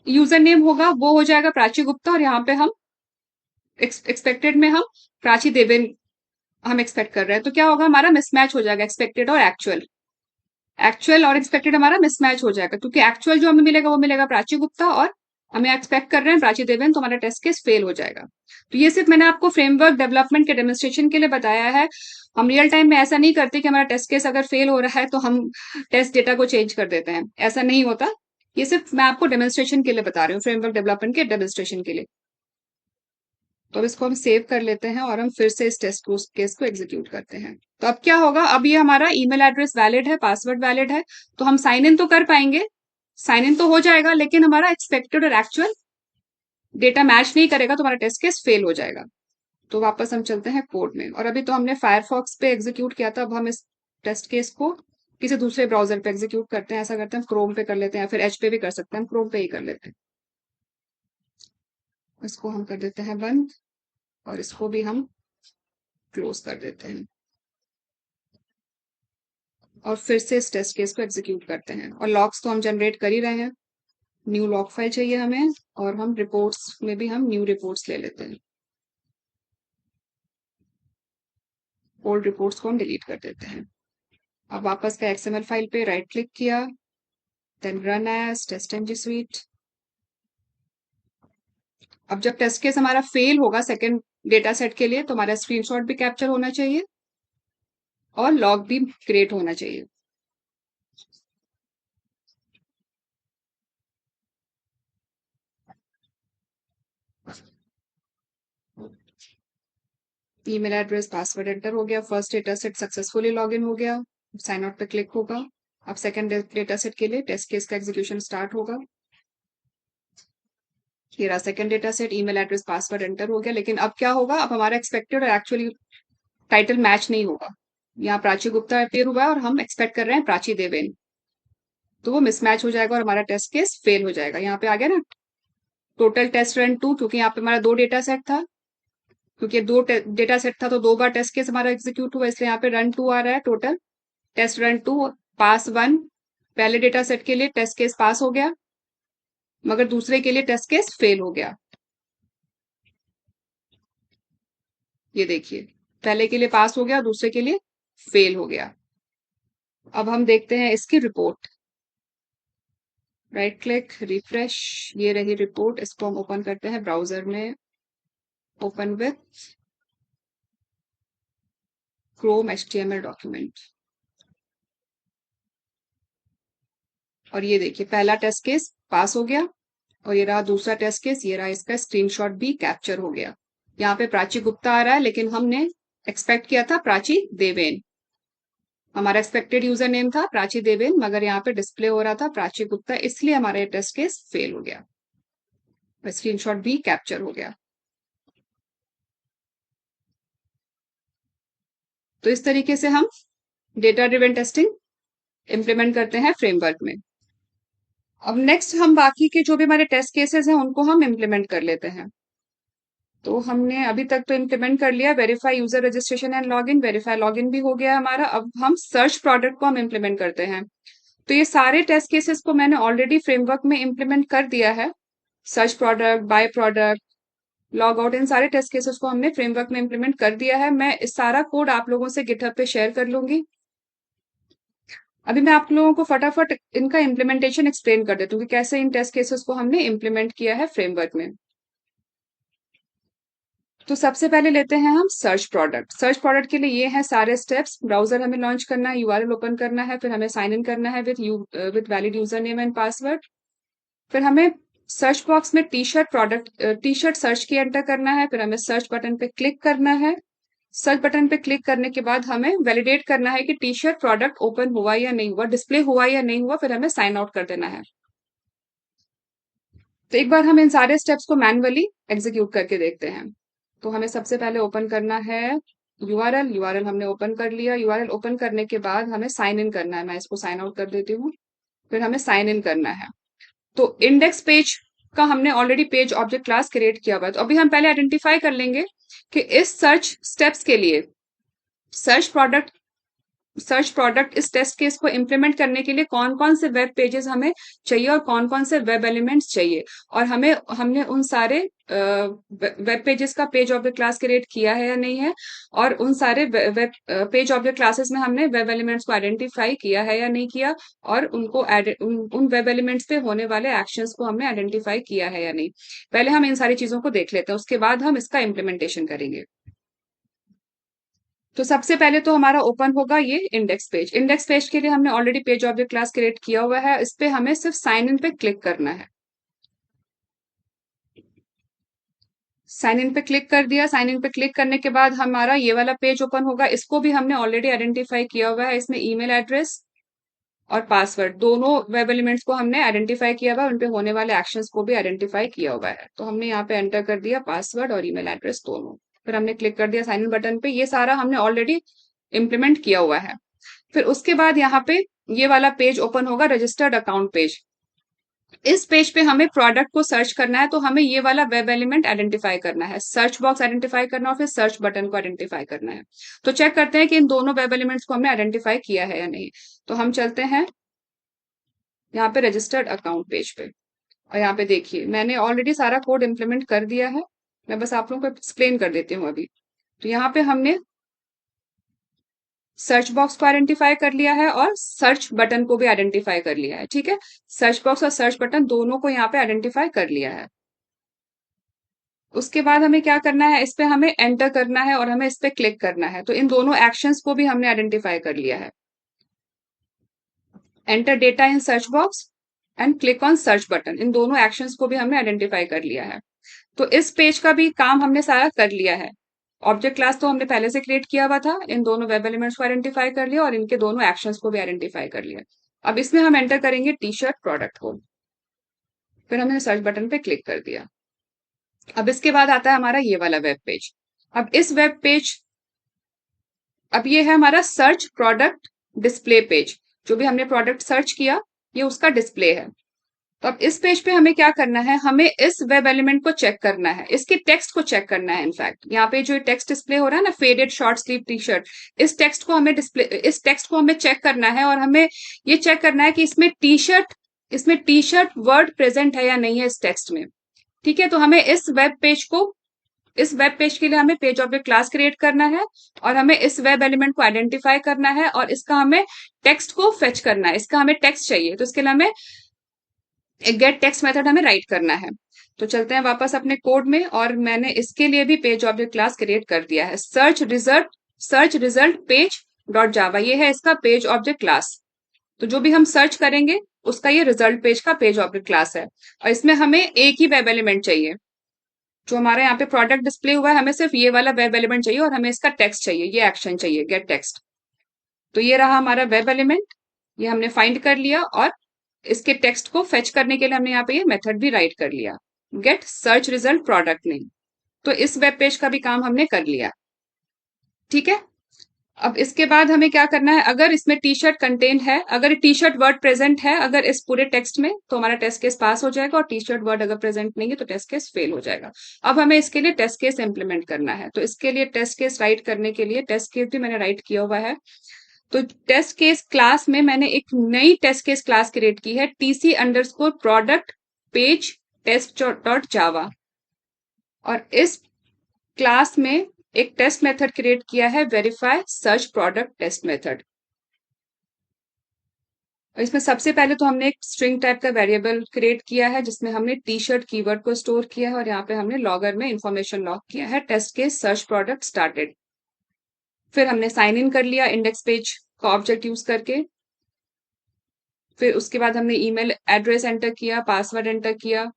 यूजर नेम होगा, वो हो जाएगा प्राची गुप्ता, और यहाँ पे हम एक्सपेक्टेड में हम प्राची देवेन हम एक्सपेक्ट कर रहे हैं। तो क्या होगा, हमारा मिसमैच हो जाएगा, एक्सपेक्टेड और एक्चुअल, एक्चुअल और एक्सपेक्टेड हमारा मिसमैच हो जाएगा, क्योंकि एक्चुअल जो हमें मिलेगा वो मिलेगा प्राची गुप्ता और हमें एक्सपेक्ट कर रहे हैं प्राची देवेन, तो हमारा टेस्ट केस फेल हो जाएगा। तो ये सिर्फ मैंने आपको फ्रेमवर्क डेवलपमेंट के डेमोन्स्ट्रेशन के लिए बताया है। हम रियल टाइम में ऐसा नहीं करते कि हमारा टेस्ट केस अगर फेल हो रहा है तो हम टेस्ट डेटा को चेंज कर देते हैं, ऐसा नहीं होता। ये सिर्फ मैं आपको डेमोन्स्ट्रेशन के लिए बता रही हूँ, फ्रेमवर्क डेवलपमेंट के डेमोन्स्ट्रेशन के लिए। तो अब इसको हम सेव कर लेते हैं और हम फिर से इस टेस्ट केस को एग्जीक्यूट करते हैं। तो अब क्या होगा, अब ये हमारा ईमेल एड्रेस वैलिड है, पासवर्ड वैलिड है, तो हम साइन इन तो कर पाएंगे, साइन इन तो हो जाएगा, लेकिन हमारा एक्सपेक्टेड और एक्चुअल डेटा मैच नहीं करेगा, तो हमारा टेस्ट केस फेल हो जाएगा। तो वापस हम चलते हैं कोड में, और अभी तो हमने फायरफॉक्स पे एग्जीक्यूट किया था, अब हम इस टेस्ट केस को किसी दूसरे ब्राउजर पे एग्जीक्यूट करते हैं। ऐसा करते हैं क्रोम पे कर लेते हैं, या फिर एच पे भी कर सकते हैं, हम क्रोम पे ही कर लेते हैं। इसको हम कर देते हैं बंद, और इसको भी हम क्लोज कर देते हैं, और फिर से इस टेस्ट केस को एग्जीक्यूट करते हैं। और लॉग्स तो हम जनरेट कर ही रहे हैं, न्यू लॉग फाइल चाहिए हमें, और हम रिपोर्ट्स में भी हम न्यू रिपोर्ट्स ले लेते हैं, ओल्ड रिपोर्ट्स को हम डिलीट कर देते हैं। अब वापस का एक्सएमएल फाइल पे राइट क्लिक किया, then run as test NG suite. अब जब टेस्ट केस हमारा फेल होगा सेकेंड डेटा सेट के लिए, तो हमारा स्क्रीनशॉट भी कैप्चर होना चाहिए और लॉग भी क्रिएट होना चाहिए। ईमेल एड्रेस पासवर्ड एंटर हो गया, first data set successfully log in हो गया, साइन आउट पे क्लिक होगा। अब सेकेंड डेटा सेट के लिए टेस्ट केस का एग्जीक्यूशन स्टार्ट होगा। ये रहा second data set, email address password enter हो गया, लेकिन अब क्या होगा, अब हमारा एक्सपेक्टेड और एक्चुअली टाइटल मैच नहीं होगा। यहाँ प्राची गुप्ता अपेयर हुआ है और हम एक्सपेक्ट कर रहे हैं प्राची देवेन, तो वो मिसमैच हो जाएगा और हमारा टेस्ट केस फेल हो जाएगा। यहाँ पे आ गया ना टोटल टेस्ट रन 2, क्योंकि यहाँ पे हमारा 2 डेटा सेट था, क्योंकि 2 डेटा सेट था तो 2 बार टेस्ट केस हमारा एग्जीक्यूट हुआ, इसलिए यहाँ पे रन 2 आ रहा है। टोटल टेस्ट रन 2 पास 1, पहले डेटा सेट के लिए टेस्ट केस पास हो गया, मगर दूसरे के लिए टेस्ट केस फेल हो गया। ये देखिए, पहले के लिए पास हो गया, दूसरे के लिए फेल हो गया। अब हम देखते हैं इसकी रिपोर्ट, राइट क्लिक रिफ्रेश, ये रही रिपोर्ट। इसको हम ओपन करते हैं ब्राउजर में, open with Chrome HTML document. और ये देखिए पहला टेस्ट केस पास हो गया, और ये रहा दूसरा टेस्ट केस, ये रहा इसका स्क्रीनशॉट भी कैप्चर हो गया। यहाँ पे प्राची गुप्ता आ रहा है, लेकिन हमने एक्सपेक्ट किया था प्राची देवेन, हमारा एक्सपेक्टेड यूजर नेम था प्राची देवेन, मगर यहाँ पे डिस्प्ले हो रहा था प्राची गुप्ता, इसलिए हमारा ये टेस्ट केस फेल हो गया, स्क्रीनशॉट भी कैप्चर हो गया। तो इस तरीके से हम डेटा ड्रिवन टेस्टिंग इम्प्लीमेंट करते हैं फ्रेमवर्क में। अब नेक्स्ट हम बाकी के जो भी हमारे टेस्ट केसेस हैं उनको हम इम्प्लीमेंट कर लेते हैं। तो हमने अभी तक तो इम्प्लीमेंट कर लिया verify user registration and login, verify login भी हो गया हमारा। अब हम सर्च प्रोडक्ट को हम इम्प्लीमेंट करते हैं। तो ये सारे टेस्ट केसेस को मैंने ऑलरेडी फ्रेमवर्क में इम्प्लीमेंट कर दिया है। Search product, buy product, log out, इन सारे टेस्ट केसेस को हमने फ्रेमवर्क में इम्प्लीमेंट कर दिया है। मैं इस सारा कोड आप लोगों से गिटहब पे शेयर कर लूंगी। अभी मैं आप लोगों को फटाफट इनका इम्प्लीमेंटेशन एक्सप्लेन कर देती हूँ कि कैसे इन टेस्ट केसेस को हमने इम्प्लीमेंट किया है फ्रेमवर्क में। तो सबसे पहले लेते हैं हम सर्च प्रोडक्ट। सर्च प्रोडक्ट के लिए ये हैं सारे स्टेप्स। ब्राउजर हमें लॉन्च करना है, यूआरएल ओपन करना है, फिर हमें साइन इन करना है with valid user name and password. फिर हमें सर्च बॉक्स में टी शर्ट सर्च की एंटर करना है, फिर हमें सर्च बटन पे क्लिक करना है। सर्च बटन पे क्लिक करने के बाद हमें वैलिडेट करना है कि टी शर्ट प्रोडक्ट ओपन हुआ या नहीं हुआ, डिस्प्ले हुआ या नहीं हुआ, फिर हमें साइन आउट कर देना है। तो एक बार हम इन सारे स्टेप्स को मैन्युअली एग्जीक्यूट करके देखते हैं। तो हमें सबसे पहले ओपन करना है यूआरएल। यूआरएल हमने ओपन कर लिया। यूआरएल ओपन करने के बाद हमें साइन इन करना है। मैं इसको साइन आउट कर देती हूँ, फिर हमें साइन इन करना है। तो इंडेक्स पेज का हमने already page object class create किया हुआ है। तो अभी हम पहले आइडेंटिफाई कर लेंगे कि इस सर्च स्टेप्स के लिए सर्च प्रोडक्ट इस टेस्ट केस को इम्प्लीमेंट करने के लिए कौन कौन से वेब पेजेस हमें चाहिए और कौन कौन से वेब एलिमेंट्स चाहिए, और हमने उन सारे वेब पेजेस का पेज ऑब्जेक्ट क्लास क्रिएट किया है या नहीं है, और उन सारे वेब पेज ऑब्जेक्ट क्लासेस में हमने वेब एलिमेंट्स को आइडेंटिफाई किया है या नहीं किया, और उन वेब एलिमेंट्स पे होने वाले एक्शंस को हमने आइडेंटिफाई किया है या नहीं। पहले हम इन सारी चीजों को देख लेते हैं, उसके बाद हम इसका इम्प्लीमेंटेशन करेंगे। तो सबसे पहले तो हमारा ओपन होगा ये इंडेक्स पेज। इंडेक्स पेज के लिए हमने already page object class create किया हुआ है। इस पे हमें सिर्फ साइन इन पे क्लिक करना है। साइन इन पे क्लिक कर दिया। साइन इन पे क्लिक करने के बाद हमारा ये वाला पेज ओपन होगा। इसको भी हमने ऑलरेडी आइडेंटिफाई किया हुआ है। इसमें ईमेल एड्रेस और पासवर्ड दोनों वेब एलिमेंट्स को हमने आइडेंटिफाई किया हुआ है। उनपे होने वाले एक्शंस को भी आइडेंटिफाई किया हुआ है। तो हमने यहाँ पे एंटर कर दिया पासवर्ड और ईमेल एड्रेस दोनों। फिर हमने क्लिक कर दिया साइन इन बटन पे। ये सारा हमने ऑलरेडी इम्प्लीमेंट किया हुआ है। फिर उसके बाद यहाँ पे ये वाला पेज ओपन होगा, रजिस्टर्ड अकाउंट पेज। इस पेज पे हमें प्रोडक्ट को सर्च करना है, तो हमें ये वाला वेब एलिमेंट आइडेंटिफाई करना है, सर्च बॉक्स आइडेंटिफाई करना और फिर सर्च बटन को आइडेंटिफाई करना है। तो चेक करते हैं कि इन दोनों वेब एलिमेंट्स को हमने आइडेंटिफाई किया है या नहीं। तो हम चलते हैं यहाँ पे रजिस्टर्ड अकाउंट पेज पे और यहाँ पे देखिए मैंने ऑलरेडी सारा कोड इम्प्लीमेंट कर दिया है। मैं बस आप लोगों को एक्सप्लेन कर देती हूँ अभी। तो यहाँ पे हमने सर्च बॉक्स को आइडेंटिफाई कर लिया है और सर्च बटन को भी आइडेंटिफाई कर लिया है। ठीक है, सर्च बॉक्स और सर्च बटन दोनों को यहाँ पे आइडेंटिफाई कर लिया है। उसके बाद हमें क्या करना है, इस पे हमें एंटर करना है और हमें इस पे क्लिक करना है। तो इन दोनों एक्शंस को भी हमने आइडेंटिफाई कर लिया है। Enter data in search box and click on search button, इन दोनों एक्शंस को भी हमने आइडेंटिफाई कर लिया है। तो इस पेज का भी काम हमने सारा कर लिया है। ऑब्जेक्ट क्लास तो हमने पहले से क्रिएट किया हुआ था। इन दोनों वेब एलिमेंट्स को आइडेंटिफाई कर लिया और इनके दोनों एक्शंस को भी आइडेंटिफाई कर लिया। अब इसमें हम एंटर करेंगे टी शर्ट प्रोडक्ट को। फिर हमने सर्च बटन पे क्लिक कर दिया। अब इसके बाद आता है हमारा ये वाला वेब पेज। अब इस वेब पेज, अब ये है हमारा सर्च प्रोडक्ट डिस्प्ले पेज। जो भी हमने प्रोडक्ट सर्च किया ये उसका डिस्प्ले है। तो अब इस पेज पे हमें क्या करना है, हमें इस वेब एलिमेंट को चेक करना है, इसके टेक्स्ट को चेक करना है। इनफैक्ट यहाँ पे जो टेक्स्ट डिस्प्ले हो रहा है ना, faded short sleeve T shirt, इस टेक्स्ट को हमें डिस्प्ले, इस टेक्स्ट को हमें चेक करना है और हमें ये चेक करना है कि इसमें टी शर्ट वर्ड प्रेजेंट है या नहीं है इस टेक्स्ट में। ठीक है, तो हमें इस वेब पेज के लिए हमें पेज ऑब्जेक्ट क्लास क्रिएट करना है और हमें इस वेब एलिमेंट को आइडेंटिफाई करना है और इसका हमें टेक्स्ट को फेच करना है। इसका हमें टेक्स्ट चाहिए, तो इसके लिए हमें एक गेट टेक्स्ट मेथड हमें राइट करना है। तो चलते हैं वापस अपने कोड में और मैंने इसके लिए भी पेज ऑब्जेक्ट क्लास क्रिएट कर दिया है। सर्च रिजल्ट पेज डॉट जावा, ये है इसका पेज ऑब्जेक्ट क्लास। तो जो भी हम सर्च करेंगे उसका ये रिजल्ट पेज का पेज ऑब्जेक्ट क्लास है और इसमें हमें एक ही वेब एलिमेंट चाहिए। जो हमारे यहाँ पे प्रोडक्ट डिस्प्ले हुआ है, हमें सिर्फ ये वाला वेब एलिमेंट चाहिए और हमें इसका टेक्स्ट चाहिए, ये एक्शन चाहिए, गेट टेक्स्ट। तो ये रहा हमारा वेब एलिमेंट, ये हमने फाइंड कर लिया और इसके टेक्स्ट को फेच करने के लिए हमने यहाँ पे ये मेथड भी राइट कर लिया, get search result product name. तो इस वेब पेज का भी काम हमने कर लिया। ठीक है, अब इसके बाद हमें क्या करना है, अगर इसमें टी शर्ट कंटेंट है, अगर टी शर्ट वर्ड प्रेजेंट है अगर इस पूरे टेक्स्ट में, तो हमारा टेस्ट केस पास हो जाएगा और टी शर्ट वर्ड अगर प्रेजेंट नहीं है तो टेस्ट केस फेल हो जाएगा। अब हमें इसके लिए टेस्ट केस इंप्लीमेंट करना है। तो इसके लिए टेस्ट केस राइट करने के लिए टेस्ट केस भी मैंने राइट किया हुआ है। तो टेस्ट केस क्लास में मैंने एक नई टेस्ट केस क्लास क्रिएट की है, TC underscore product page test dot Java, और इस क्लास में एक टेस्ट मेथड क्रिएट किया है, verify search product test method. इसमें सबसे पहले तो हमने एक स्ट्रिंग टाइप का वेरिएबल क्रिएट किया है जिसमें हमने टी शर्ट कीवर्ड को स्टोर किया है और यहाँ पे हमने लॉगर में इंफॉर्मेशन लॉग किया है, test case search product started. फिर हमने साइन इन कर लिया इंडेक्स पेज का ऑब्जेक्ट यूज करके। फिर उसके बाद हमने ईमेल एड्रेस एंटर किया, पासवर्ड एंटर किया,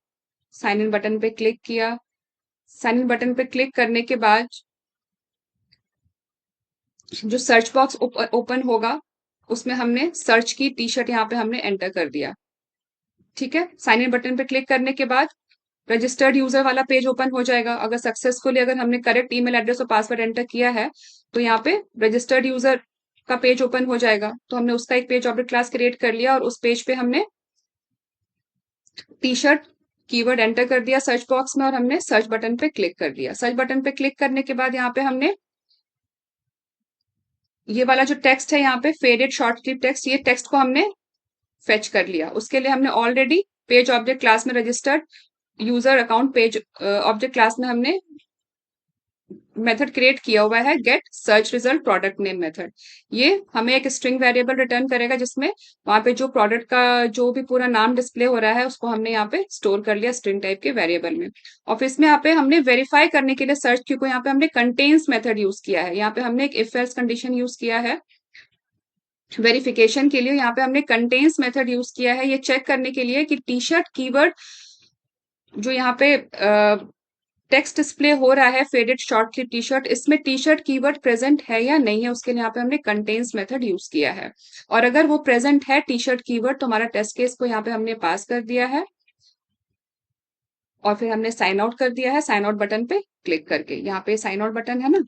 साइन इन बटन पे क्लिक किया। साइन इन बटन पे क्लिक करने के बाद जो सर्च बॉक्स ओपन होगा उसमें हमने सर्च की टी शर्ट यहाँ पे हमने एंटर कर दिया। ठीक है, साइन इन बटन पे क्लिक करने के बाद रजिस्टर्ड यूजर वाला पेज ओपन हो जाएगा। अगर सक्सेसफुली अगर हमने करेक्ट ईमेल एड्रेस और पासवर्ड एंटर किया है तो यहाँ पे रजिस्टर्ड यूजर का पेज ओपन हो जाएगा। तो हमने उसका एक पेज ऑब्जेक्ट क्लास क्रिएट कर लिया और उस पेज पे हमने टी शर्ट कीवर्ड एंटर कर दिया सर्च बॉक्स में और हमने सर्च बटन पे क्लिक कर दिया। सर्च बटन पे क्लिक करने के बाद यहाँ पे हमने ये वाला जो टेक्स्ट है यहाँ पे फेडेड शॉर्ट क्लिप टेक्स्ट, ये टेक्स्ट को हमने फेच कर लिया। उसके लिए हमने ऑलरेडी पेज ऑब्जेक्ट क्लास में registered user account page object class में हमने मेथड क्रिएट किया हुआ है get search result product name method. ये हमें एक स्ट्रिंग वेरिएबल रिटर्न करेगा जिसमें वहां पे जो प्रोडक्ट का जो भी पूरा नाम डिस्प्ले हो रहा है उसको हमने यहाँ पे स्टोर कर लिया स्ट्रिंग टाइप के वेरिएबल में। और फिर इसमें यहाँ पे हमने वेरीफाई करने के लिए सर्च की को यहाँ पे हमने कंटेन्स मेथड यूज किया है। यहाँ पे हमने एक इफ एल्स कंडीशन यूज किया है वेरिफिकेशन के लिए। यहाँ पे हमने कंटेन्स मेथड यूज किया है ये चेक करने के लिए कि टी शर्ट कीवर्ड जो यहाँ पे टेक्स्ट डिस्प्ले हो रहा है faded short sleeve T shirt, इसमें टी शर्ट कीवर्ड प्रेजेंट है या नहीं है, उसके लिए यहाँ पे हमने कंटेन्स मेथड यूज किया है। और अगर वो प्रेजेंट है टी शर्ट कीवर्ड तो हमारा टेस्ट केस को यहाँ पे हमने पास कर दिया है और फिर हमने साइन आउट कर दिया है साइन आउट बटन पे क्लिक करके। यहाँ पे साइन आउट बटन है ना,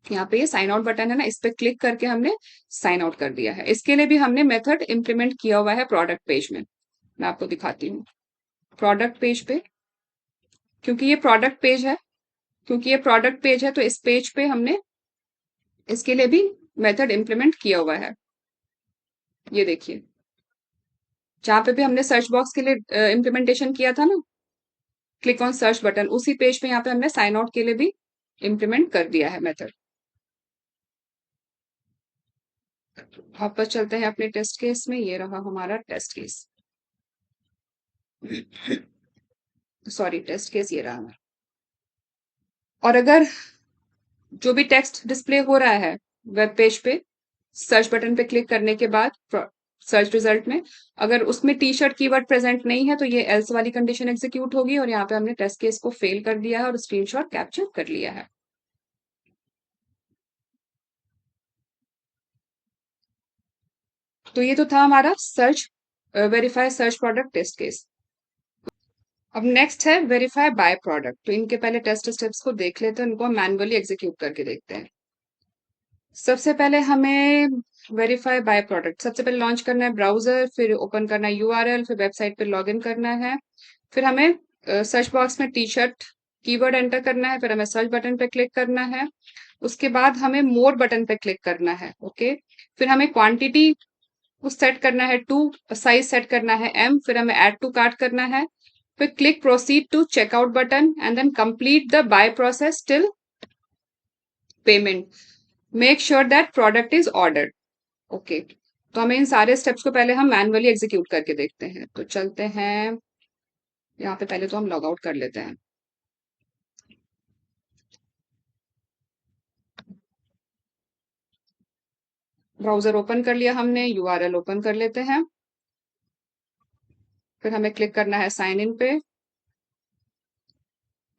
यहाँ पे ये साइन आउट बटन है ना, इस पे क्लिक करके हमने साइन आउट कर दिया है। इसके लिए भी हमने मेथड इंप्लीमेंट किया हुआ है प्रोडक्ट पेज में। मैं आपको दिखाती हूँ प्रोडक्ट पेज पे, क्योंकि ये प्रोडक्ट पेज है, क्योंकि ये प्रोडक्ट पेज है तो इस पेज पे हमने इसके लिए भी मेथड इंप्लीमेंट किया हुआ है। ये देखिए जहां पे भी हमने सर्च बॉक्स के लिए इंप्लीमेंटेशन किया था ना, क्लिक ऑन सर्च बटन, उसी पेज पे यहाँ पे हमने साइन आउट के लिए भी इंप्लीमेंट कर दिया है मेथड। वापस चलते हैं अपने टेस्ट केस में। ये रहा हमारा test case, sorry test case ये रहा हमारा। और अगर जो भी टेक्स्ट डिस्प्ले हो रहा है वेब पेज पे सर्च बटन पे क्लिक करने के बाद सर्च रिजल्ट में, अगर उसमें टी शर्ट कीवर्ड प्रेजेंट नहीं है तो ये एल्स वाली कंडीशन एग्जीक्यूट होगी और यहाँ पे हमने टेस्ट केस को फेल कर दिया है और स्क्रीनशॉट कैप्चर कर लिया है। तो ये तो था हमारा search verify search product test case. अब नेक्स्ट है वेरीफाई बाय प्रोडक्ट। तो इनके पहले टेस्ट स्टेप्स को देख लेते हैं, इनको हम मैन्युअली एग्जीक्यूट करके देखते हैं। सबसे पहले हमें वेरीफाई बाय प्रोडक्ट सबसे पहले लॉन्च करना है ब्राउजर, फिर ओपन करना है यूआरएल, फिर वेबसाइट पे लॉगिन करना है। फिर हमें सर्च बॉक्स में टी शर्ट कीवर्ड एंटर करना है, फिर हमें सर्च बटन पे क्लिक करना है। उसके बाद हमें मोर बटन पे क्लिक करना है। ओके, फिर हमें क्वांटिटी को सेट करना है टू, साइज सेट करना है एम, फिर हमें ऐड टू कार्ट करना है, फिर click proceed to checkout button and then complete the buy process till payment, make sure that product is ordered. Okay, तो हमें इन सारे स्टेप्स को पहले हम मैन्युअली एग्जीक्यूट करके देखते हैं। तो चलते हैं यहाँ पे, पहले तो हम लॉग आउट कर लेते हैं। ब्राउजर ओपन कर लिया हमने, यूआरएल ओपन कर लेते हैं। फिर हमें क्लिक करना है साइन इन पे,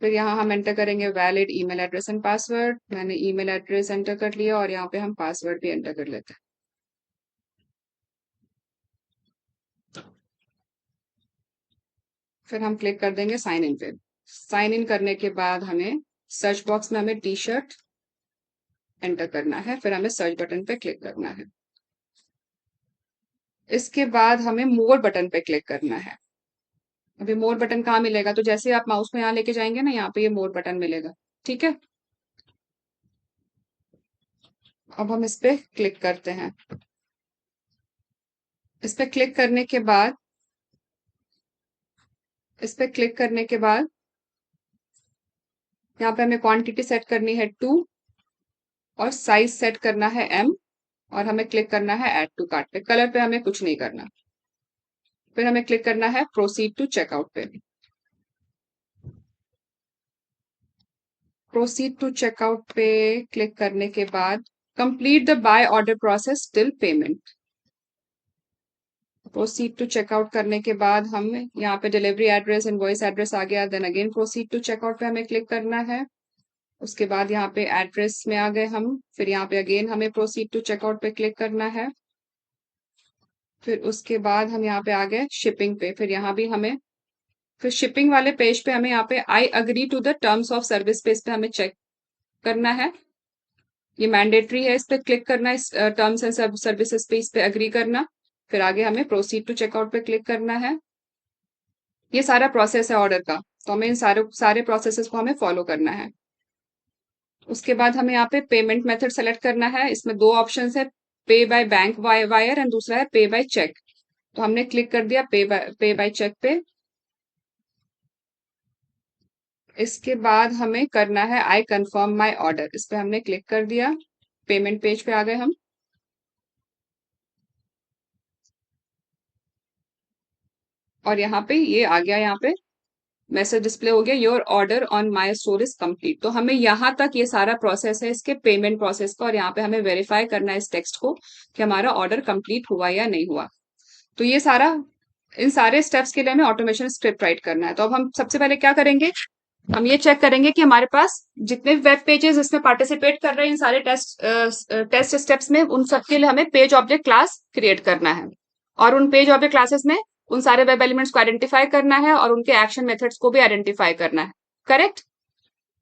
फिर यहाँ हम एंटर करेंगे valid email address and password. मैंने ईमेल एड्रेस एंटर कर लिया और यहाँ पे हम पासवर्ड भी एंटर कर लेते हैं। फिर हम क्लिक कर देंगे साइन इन पे। साइन इन करने के बाद हमें सर्च बॉक्स में हमें टी शर्ट एंटर करना है, फिर हमें सर्च बटन पे क्लिक करना है। इसके बाद हमें मोर बटन पे क्लिक करना है। अभी मोर बटन कहाँ मिलेगा, तो जैसे आप माउस में यहाँ लेके जाएंगे ना, यहाँ पे ये मोर बटन मिलेगा। ठीक है, अब हम इस पे क्लिक करते हैं। इस पे क्लिक करने के बाद इस पे क्लिक करने के बाद यहाँ पे हमें क्वांटिटी सेट करनी है टू और साइज सेट करना है एम और हमें क्लिक करना है ऐड टू कार्ट पे। कलर पे हमें कुछ नहीं करना। फिर हमें क्लिक करना है प्रोसीड टू चेकआउट पे। प्रोसीड टू चेकआउट पे क्लिक करने के बाद complete the buy order process till payment. Proceed to checkout करने के बाद हम यहाँ पे डिलीवरी एड्रेस इनवॉइस एड्रेस आ गया, then again proceed to checkout पे हमें क्लिक करना है। उसके बाद यहाँ पे एड्रेस में आ गए हम, फिर यहाँ पे अगेन हमें प्रोसीड टू चेकआउट पे क्लिक करना है। फिर उसके बाद हम यहाँ पे आ गए शिपिंग पे, फिर यहाँ भी हमें फिर शिपिंग वाले पेज पे हमें यहाँ पे I agree to the terms of service पे इस पे हमें चेक करना है। ये मैंडेटरी है, इस पे क्लिक करना है, इस टर्म्स एंड सर्विसेज पे इस पे अग्री करना। फिर आगे हमें प्रोसीड टू चेकआउट पे क्लिक करना है। ये सारा प्रोसेस है ऑर्डर का, तो हमें इन सारे सारे प्रोसेसेस को हमें फॉलो करना है। उसके बाद हमें यहाँ पे पेमेंट मेथड सेलेक्ट करना है। इसमें दो ऑप्शन है, पे बाय बैंक वायर एंड दूसरा है पे बाय चेक। तो हमने क्लिक कर दिया पे बाय चेक पे। इसके बाद हमें करना है आई कंफर्म माई ऑर्डर, इस पे हमने क्लिक कर दिया। पेमेंट पेज पे आ गए हम। और यहाँ पे ये आ गया, यहाँ पे मैसेज डिस्प्ले हो गया, your order on my store is complete. तो हमें यहाँ तक ये सारा प्रोसेस है इसके पेमेंट प्रोसेस का, और यहाँ पे हमें वेरीफाई करना है इस टेक्स्ट को कि हमारा ऑर्डर कंप्लीट हुआ या नहीं हुआ। तो ये सारा, इन सारे स्टेप्स के लिए हमें ऑटोमेशन स्क्रिप्ट राइट करना है। तो अब हम सबसे पहले क्या करेंगे, हम ये चेक करेंगे कि हमारे पास जितने वेब पेजेस इसमें पार्टिसिपेट कर रहे हैं इन सारे टेस्ट स्टेप्स में, उन सबके लिए हमें पेज ऑब्जेक्ट क्लास क्रिएट करना है। और उन पेज ऑब्जेक्ट क्लासेस में उन सारे वेब एलिमेंट्स को आइडेंटिफाई करना है और उनके एक्शन मेथड्स को भी आइडेंटिफाई करना है। करेक्ट?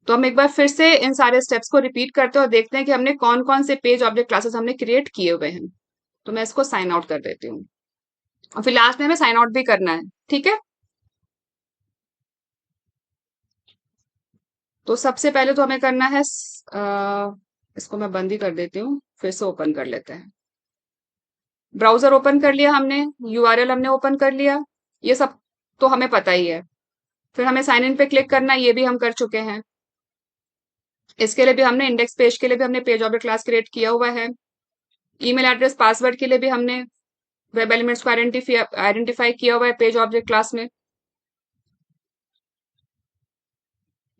तो हम एक बार फिर से इन सारे स्टेप्स को रिपीट करते हैं और देखते हैं कि हमने कौन कौन से पेज ऑब्जेक्ट क्लासेस हमने क्रिएट किए हुए हैं। तो मैं इसको साइन आउट कर देती हूँ और फिर लास्ट में हमें साइन आउट भी करना है। ठीक है? तो सबसे पहले तो हमें करना है इसको मैं बंद ही कर देती हूँ, फिर से ओपन कर लेते हैं। ब्राउजर ओपन कर लिया हमने, यूआरएल हमने ओपन कर लिया, ये सब तो हमें पता ही है। फिर हमें साइन इन पे क्लिक करना है, ये भी हम कर चुके हैं। इसके लिए भी हमने इंडेक्स पेज के लिए भी हमने पेज ऑब्जेक्ट क्लास क्रिएट किया हुआ है। ईमेल एड्रेस पासवर्ड के लिए भी हमने वेब एलिमेंट्स को आइडेंटिफाई किया हुआ है पेज ऑब्जेक्ट क्लास में।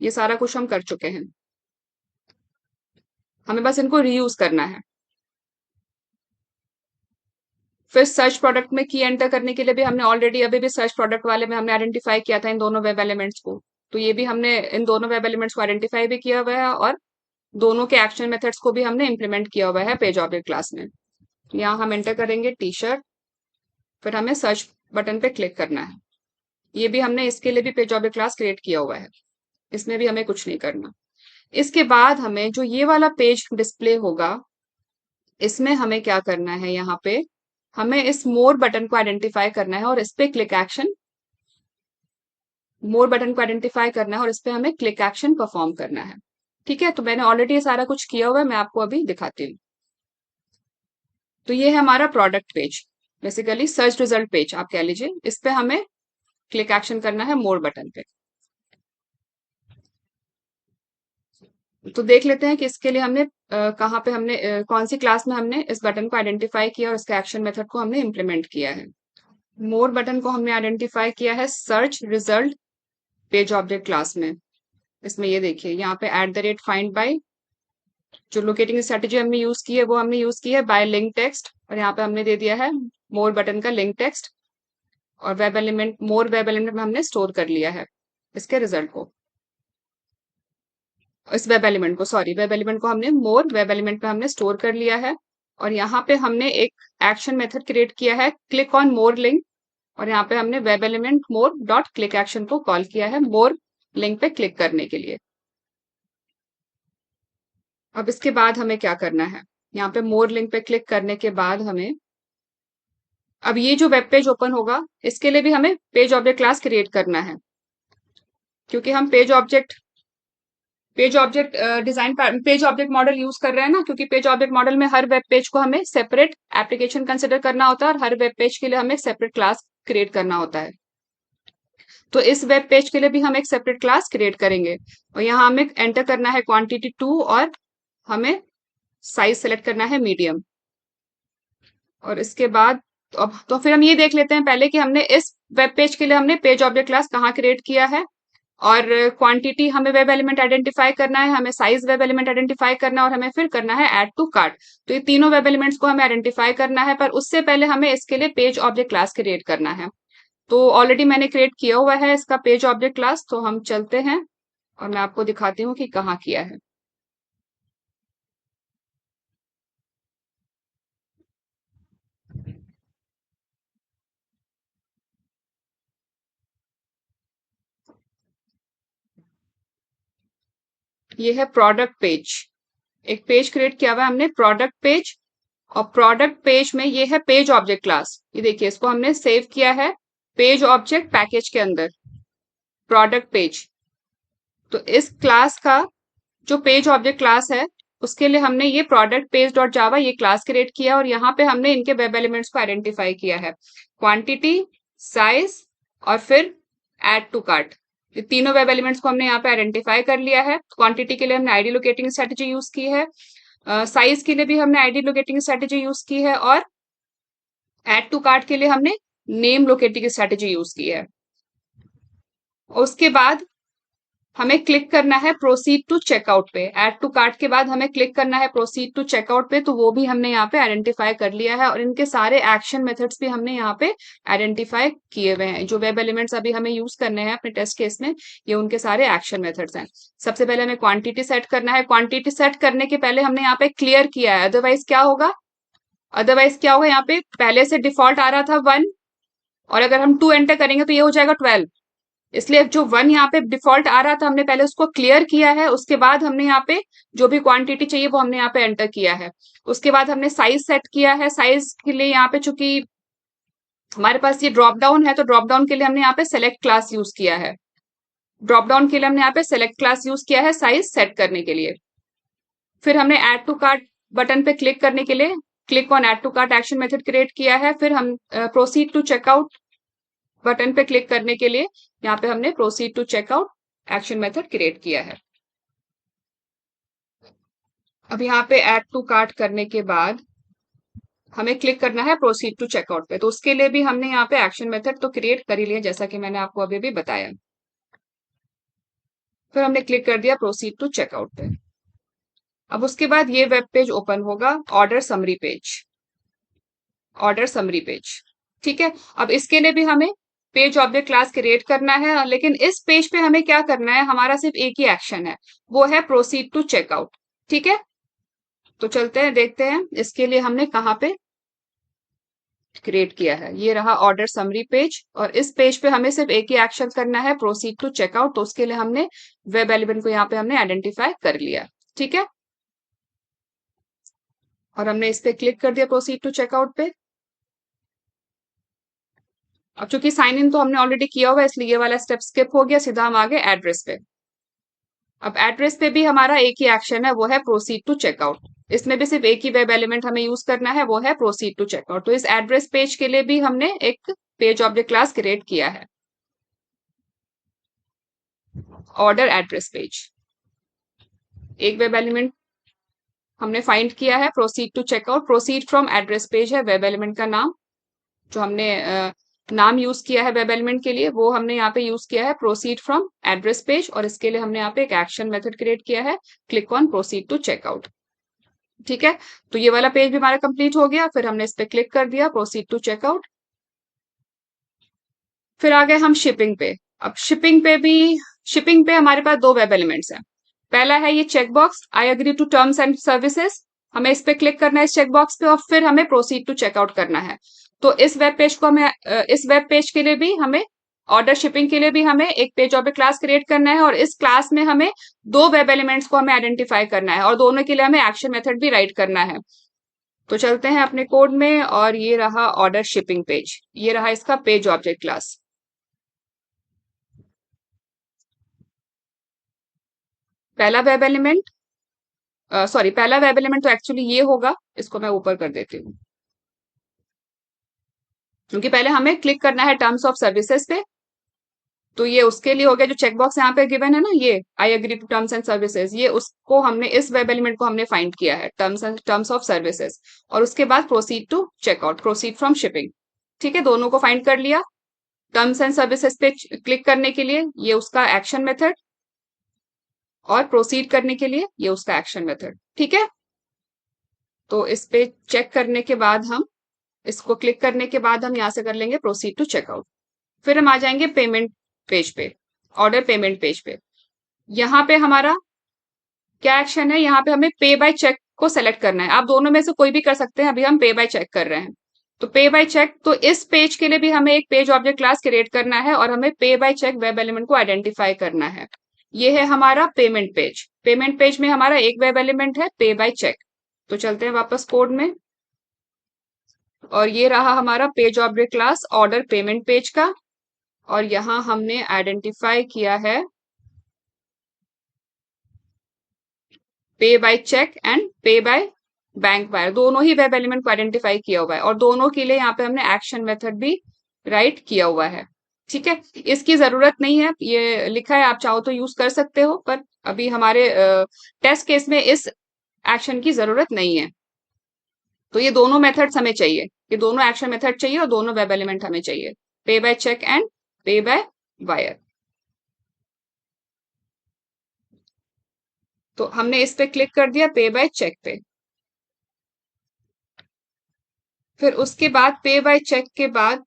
ये सारा कुछ हम कर चुके हैं, हमें बस इनको रीयूज करना है। फिर सर्च प्रोडक्ट में की एंटर करने के लिए भी हमने ऑलरेडी अभी भी सर्च प्रोडक्ट वाले में हमने आइडेंटिफाई किया था इन दोनों वेब एलिमेंट्स को। तो ये भी हमने इन दोनों वेब एलिमेंट्स को आइडेंटिफाई भी किया हुआ है और दोनों के एक्शन मेथड्स को भी हमने इंप्लीमेंट किया हुआ है पेज ऑब्जेक्ट क्लास में। यहाँ हम एंटर करेंगे टी शर्ट, फिर हमें सर्च बटन पे क्लिक करना है। ये भी हमने इसके लिए भी पेज ऑब्जेक्ट क्लास क्रिएट किया हुआ है, इसमें भी हमें कुछ नहीं करना। इसके बाद हमें जो ये वाला पेज डिस्प्ले होगा, इसमें हमें क्या करना है, यहाँ पे हमें इस मोर बटन को आइडेंटिफाई करना है और इस पे क्लिक एक्शन, मोर बटन को आइडेंटिफाई करना है और इस पे हमें क्लिक एक्शन परफॉर्म करना है। ठीक है? तो मैंने ऑलरेडी ये सारा कुछ किया हुआ है, मैं आपको अभी दिखाती हूँ। तो ये है हमारा product page, basically search result page आप कह लीजिए। इस पे हमें क्लिक एक्शन करना है मोर बटन पे। तो देख लेते हैं कि इसके लिए हमने कहाँ पे हमने कौन सी क्लास में हमने इस बटन को आइडेंटिफाई किया और इसका एक्शन मेथड को हमने इम्प्लीमेंट किया है। मोर बटन को हमने आइडेंटिफाई किया है search result page object class में। इसमें ये देखिए, यहाँ पे @find by जो लोकेटिंग स्ट्रेटेजी हमने यूज की है वो हमने यूज की है बाय लिंक टेक्स्ट, और यहाँ पे हमने दे दिया है मोर बटन का लिंक टेक्स्ट, और वेब एलिमेंट मोर वेब एलिमेंट में हमने स्टोर कर लिया है इसके रिजल्ट को, इस वेब एलिमेंट को, सॉरी, वेब एलिमेंट को हमने मोर वेब एलिमेंट में हमने स्टोर कर लिया है। और यहाँ पे हमने एक एक्शन मेथड क्रिएट किया है क्लिक ऑन मोर लिंक, और यहाँ पे हमने वेब एलिमेंट मोर डॉट क्लिक एक्शन को कॉल किया है मोर लिंक पे क्लिक करने के लिए। अब इसके बाद हमें क्या करना है, यहाँ पे मोर लिंक पे क्लिक करने के बाद हमें, अब ये जो वेब पेज ओपन होगा इसके लिए भी हमें पेज ऑब्जेक्ट क्लास क्रिएट करना है, क्योंकि हम page object design page object model use कर रहे हैं ना, क्योंकि पेज ऑब्जेक्ट मॉडल में हर वेब पेज को हमें सेपरेट एप्लीकेशन कंसिडर करना होता है और हर वेब पेज के लिए हमें सेपरेट क्लास क्रिएट करना होता है। तो इस वेब पेज के लिए भी हम एक सेपरेट क्लास क्रिएट करेंगे, और यहाँ हमें एंटर करना है क्वांटिटी 2 और हमें साइज सेलेक्ट करना है मीडियम। और इसके बाद अब तो फिर हम ये देख लेते हैं पहले कि हमने इस वेब पेज के लिए हमने पेज ऑब्जेक्ट क्लास कहाँ क्रिएट किया है, और क्वांटिटी हमें वेब एलिमेंट आइडेंटिफाई करना है, हमें साइज वेब एलिमेंट आइडेंटिफाई करना है, और हमें फिर करना है ऐड टू कार्ट। तो ये तीनों वेब एलिमेंट्स को हमें आइडेंटिफाई करना है, पर उससे पहले हमें इसके लिए पेज ऑब्जेक्ट क्लास क्रिएट करना है। तो ऑलरेडी मैंने क्रिएट किया हुआ है इसका पेज ऑब्जेक्ट क्लास, तो हम चलते हैं और मैं आपको दिखाती हूँ कि कहाँ किया है। ये है प्रोडक्ट पेज, एक पेज क्रिएट किया हुआ है हमने प्रोडक्ट पेज, और प्रोडक्ट पेज में ये है पेज ऑब्जेक्ट क्लास। ये देखिए, इसको हमने सेव किया है पेज ऑब्जेक्ट पैकेज के अंदर, प्रोडक्ट पेज। तो इस क्लास का जो पेज ऑब्जेक्ट क्लास है उसके लिए हमने ये प्रोडक्ट पेज डॉट जावा ये क्लास क्रिएट किया, और यहाँ पे हमने इनके वेब एलिमेंट्स को आइडेंटिफाई किया है क्वांटिटी, साइज और फिर ऐड टू कार्ट। ये तीनों वेब एलिमेंट्स को हमने यहाँ पे आइडेंटिफाई कर लिया है। क्वांटिटी के लिए हमने आईडी लोकेटिंग स्ट्रेटेजी यूज की है, साइज के लिए भी हमने आईडी लोकेटिंग स्ट्रेटेजी यूज की है, और ऐड टू कार्ट के लिए हमने नेम लोकेटिंग स्ट्रेटेजी यूज की है। उसके बाद हमें क्लिक करना है प्रोसीड टू चेकआउट पे। ऐड टू कार्ट के बाद हमें क्लिक करना है प्रोसीड टू चेकआउट पे, तो वो भी हमने यहाँ पे आइडेंटिफाई कर लिया है, और इनके सारे एक्शन मेथड्स भी हमने यहाँ पे आइडेंटिफाई किए हुए हैं। जो वेब एलिमेंट्स अभी हमें यूज करने हैं अपने टेस्ट केस में, ये उनके सारे एक्शन मेथड्स हैं। सबसे पहले हमें क्वांटिटी सेट करना है। क्वांटिटी सेट करने के पहले हमने यहाँ पे क्लियर किया है, अदरवाइज क्या होगा, यहाँ पे पहले से डिफॉल्ट आ रहा था 1, और अगर हम 2 एंटर करेंगे तो ये हो जाएगा 12। इसलिए जो 1 यहाँ पे डिफॉल्ट आ रहा था हमने पहले उसको क्लियर किया है, उसके बाद हमने यहाँ पे जो भी क्वांटिटी चाहिए वो हमने यहाँ पे एंटर किया है। उसके बाद हमने साइज सेट किया है। साइज के लिए यहाँ पे चूंकि हमारे पास ये ड्रॉप डाउन है, तो ड्रॉप डाउन के लिए हमने यहाँ पे सेलेक्ट क्लास यूज किया है। ड्रॉप डाउन के लिए हमने यहाँ पे सेलेक्ट क्लास यूज किया है साइज सेट करने के लिए। फिर हमने ऐड टू कार्ट बटन पे क्लिक करने के लिए click on add to cart action method create किया है। फिर हम प्रोसीड टू चेकआउट बटन पे क्लिक करने के लिए यहाँ पे हमने proceed to checkout action method create किया है। अब यहाँ पे ऐड टू कार्ट करने के बाद हमें क्लिक करना है प्रोसीड टू चेकआउट पे, तो उसके लिए भी हमने यहाँ पे एक्शन मेथड तो क्रिएट कर ही लिया, जैसा कि मैंने आपको अभी भी बताया। फिर हमने क्लिक कर दिया प्रोसीड टू चेकआउट पे। अब उसके बाद ये वेब पेज ओपन होगा, order summary page, order summary page. ठीक है, अब इसके लिए भी हमें पेज ऑब्जेक्ट क्लास क्रिएट करना है, लेकिन इस पेज पे हमें क्या करना है, हमारा सिर्फ एक ही एक्शन है, वो है प्रोसीड टू चेकआउट। ठीक है, तो चलते हैं देखते हैं इसके लिए हमने कहाँ पे क्रिएट किया है। ये रहा ऑर्डर समरी पेज, और इस पेज पे हमें सिर्फ एक ही एक्शन करना है, प्रोसीड टू चेकआउट। तो उसके लिए हमने वेब एलिमेंट को यहाँ पे हमने आइडेंटिफाई कर लिया। ठीक है, और हमने इस पे क्लिक कर दिया प्रोसीड टू चेकआउट पे। अब चूंकि साइन इन तो हमने ऑलरेडी किया हुआ है, इसलिए ये वाला स्टेप स्किप हो गया, सीधा हम आ गए एड्रेस पे। अब एड्रेस पे भी हमारा एक ही एक्शन है, वो है प्रोसीड टू चेकआउट। इसमें भी सिर्फ एक ही वेब एलिमेंट हमें यूज करना है, वो है प्रोसीड टू चेकआउट। तो इस एड्रेस पेज के लिए भी हमने एक पेज ऑब्जेक्ट क्लास क्रिएट किया है, ऑर्डर एड्रेस पेज। एक वेब एलिमेंट हमने फाइंड किया है, proceed to checkout. Proceed from address page है वेब एलिमेंट का नाम, जो हमने नाम यूज किया है वेब एलिमेंट के लिए, वो हमने यहाँ पे यूज किया है प्रोसीड फ्रॉम एड्रेस पेज, और इसके लिए हमने यहाँ पे एक एक्शन मेथड क्रिएट किया है, click on proceed to checkout. ठीक है, तो ये वाला पेज भी हमारा कंप्लीट हो गया। फिर हमने इस पे क्लिक कर दिया प्रोसीड टू चेकआउट। फिर आ गए हम शिपिंग पे। अब शिपिंग पे हमारे पास दो वेब एलिमेंट्स हैं। पहला है ये checkbox, I agree to terms and services. हमें इस पे क्लिक करना है इस चेकबॉक्स पे, और फिर हमें प्रोसीड टू चेकआउट करना है। तो इस वेब पेज को हमें इस वेब पेज के लिए भी हमें ऑर्डर शिपिंग के लिए भी हमें एक पेज ऑब्जेक्ट क्लास क्रिएट करना है, और इस क्लास में हमें दो वेब एलिमेंट्स को हमें आइडेंटिफाई करना है, और दोनों के लिए हमें एक्शन मेथड भी राइट करना है। तो चलते हैं अपने कोड में, और ये रहा ऑर्डर शिपिंग पेज, ये रहा इसका पेज ऑब्जेक्ट क्लास। पहला वेब एलिमेंट पहला वेब एलिमेंट तो एक्चुअली ये होगा, इसको मैं ऊपर कर देती हूँ, क्योंकि पहले हमें क्लिक करना है टर्म्स ऑफ सर्विसेज पे। तो ये उसके लिए हो गया, जो चेकबॉक्स यहाँ पे गिवन है ना, ये I agree to terms and services, ये उसको हमने इस वेब एलिमेंट को हमने फाइंड किया है, टर्म्स ऑफ सर्विसेज। और उसके बाद proceed to checkout, proceed from shipping. ठीक है, दोनों को फाइंड कर लिया। टर्म्स एंड सर्विसेज पे क्लिक करने के लिए ये उसका एक्शन मेथड, और प्रोसीड करने के लिए ये उसका एक्शन मेथड। ठीक है, तो इस पे चेक करने के बाद हम इसको क्लिक करने के बाद हम यहाँ से कर लेंगे प्रोसीड टू चेकआउट। फिर हम आ जाएंगे पेमेंट पेज पे, ऑर्डर पेमेंट पेज पे। यहाँ पे हमारा क्या एक्शन है, यहाँ पे हमें पे बाय चेक को सेलेक्ट करना है। आप दोनों में से कोई भी कर सकते हैं, अभी हम पे बाय चेक कर रहे हैं। तो पे बाय चेक, तो इस पेज के लिए भी हमें एक पेज ऑब्जेक्ट क्लास क्रिएट करना है, और हमें पे बाय चेक वेब एलिमेंट को आइडेंटिफाई करना है। ये है हमारा पेमेंट पेज। पेमेंट पेज में हमारा एक वेब एलिमेंट है पे बाय चेक। तो चलते हैं वापस कोड में, और ये रहा हमारा page object class order payment page का, और यहां हमने आइडेंटिफाई किया है पे बाय चेक एंड पे बाय बैंक वायर, दोनों ही वेब एलिमेंट को आइडेंटिफाई किया हुआ है, और दोनों के लिए यहाँ पे हमने एक्शन मेथड भी राइट किया हुआ है। ठीक है, इसकी जरूरत नहीं है, ये लिखा है, आप चाहो तो यूज कर सकते हो, पर अभी हमारे टेस्ट केस में इस एक्शन की जरूरत नहीं है। तो ये दोनों मेथड्स हमें चाहिए, ये दोनों एक्शन मेथड चाहिए और दोनों वेब एलिमेंट हमें चाहिए, पे बाय चेक एंड पे बाय वायर। तो हमने इस पे क्लिक कर दिया, पे बाय चेक पे। फिर उसके बाद पे बाय चेक के बाद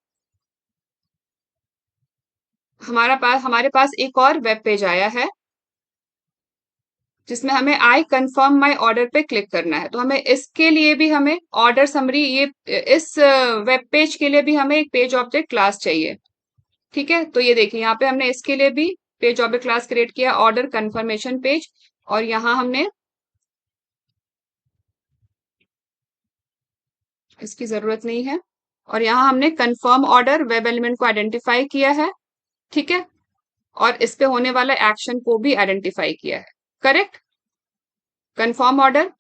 हमारे पास एक और वेब पेज आया है, जिसमें हमें आई कंफर्म माई ऑर्डर पे क्लिक करना है। तो हमें इसके लिए भी हमें ऑर्डर समरी, ये इस वेब पेज के लिए भी हमें एक पेज ऑब्जेक्ट क्लास चाहिए। ठीक है, तो ये देखिए यहाँ पे हमने इसके लिए भी पेज ऑब्जेक्ट क्लास क्रिएट किया, ऑर्डर कंफर्मेशन पेज। और यहाँ हमने इसकी जरूरत नहीं है, और यहाँ हमने कंफर्म ऑर्डर वेब एलिमेंट को आइडेंटिफाई किया है। ठीक है, और इस पे होने वाला एक्शन को भी आइडेंटिफाई किया है। करेक्ट, कंफर्म ऑर्डर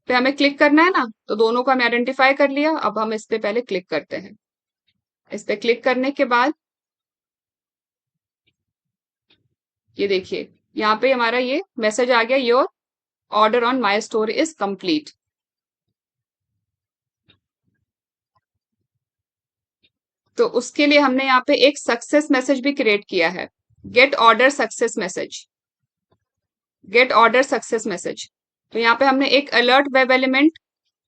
पे हमें क्लिक करना है ना, तो दोनों को हमने आइडेंटिफाई कर लिया। अब हम इस पे पहले क्लिक करते हैं। इस पे क्लिक करने के बाद ये देखिए यहाँ पे हमारा ये मैसेज आ गया, your order on my store is complete. तो उसके लिए हमने यहाँ पे एक सक्सेस मैसेज भी क्रिएट किया है, gate order success message, gate order success message. तो यहाँ पे हमने एक अलर्ट वेब एलिमेंट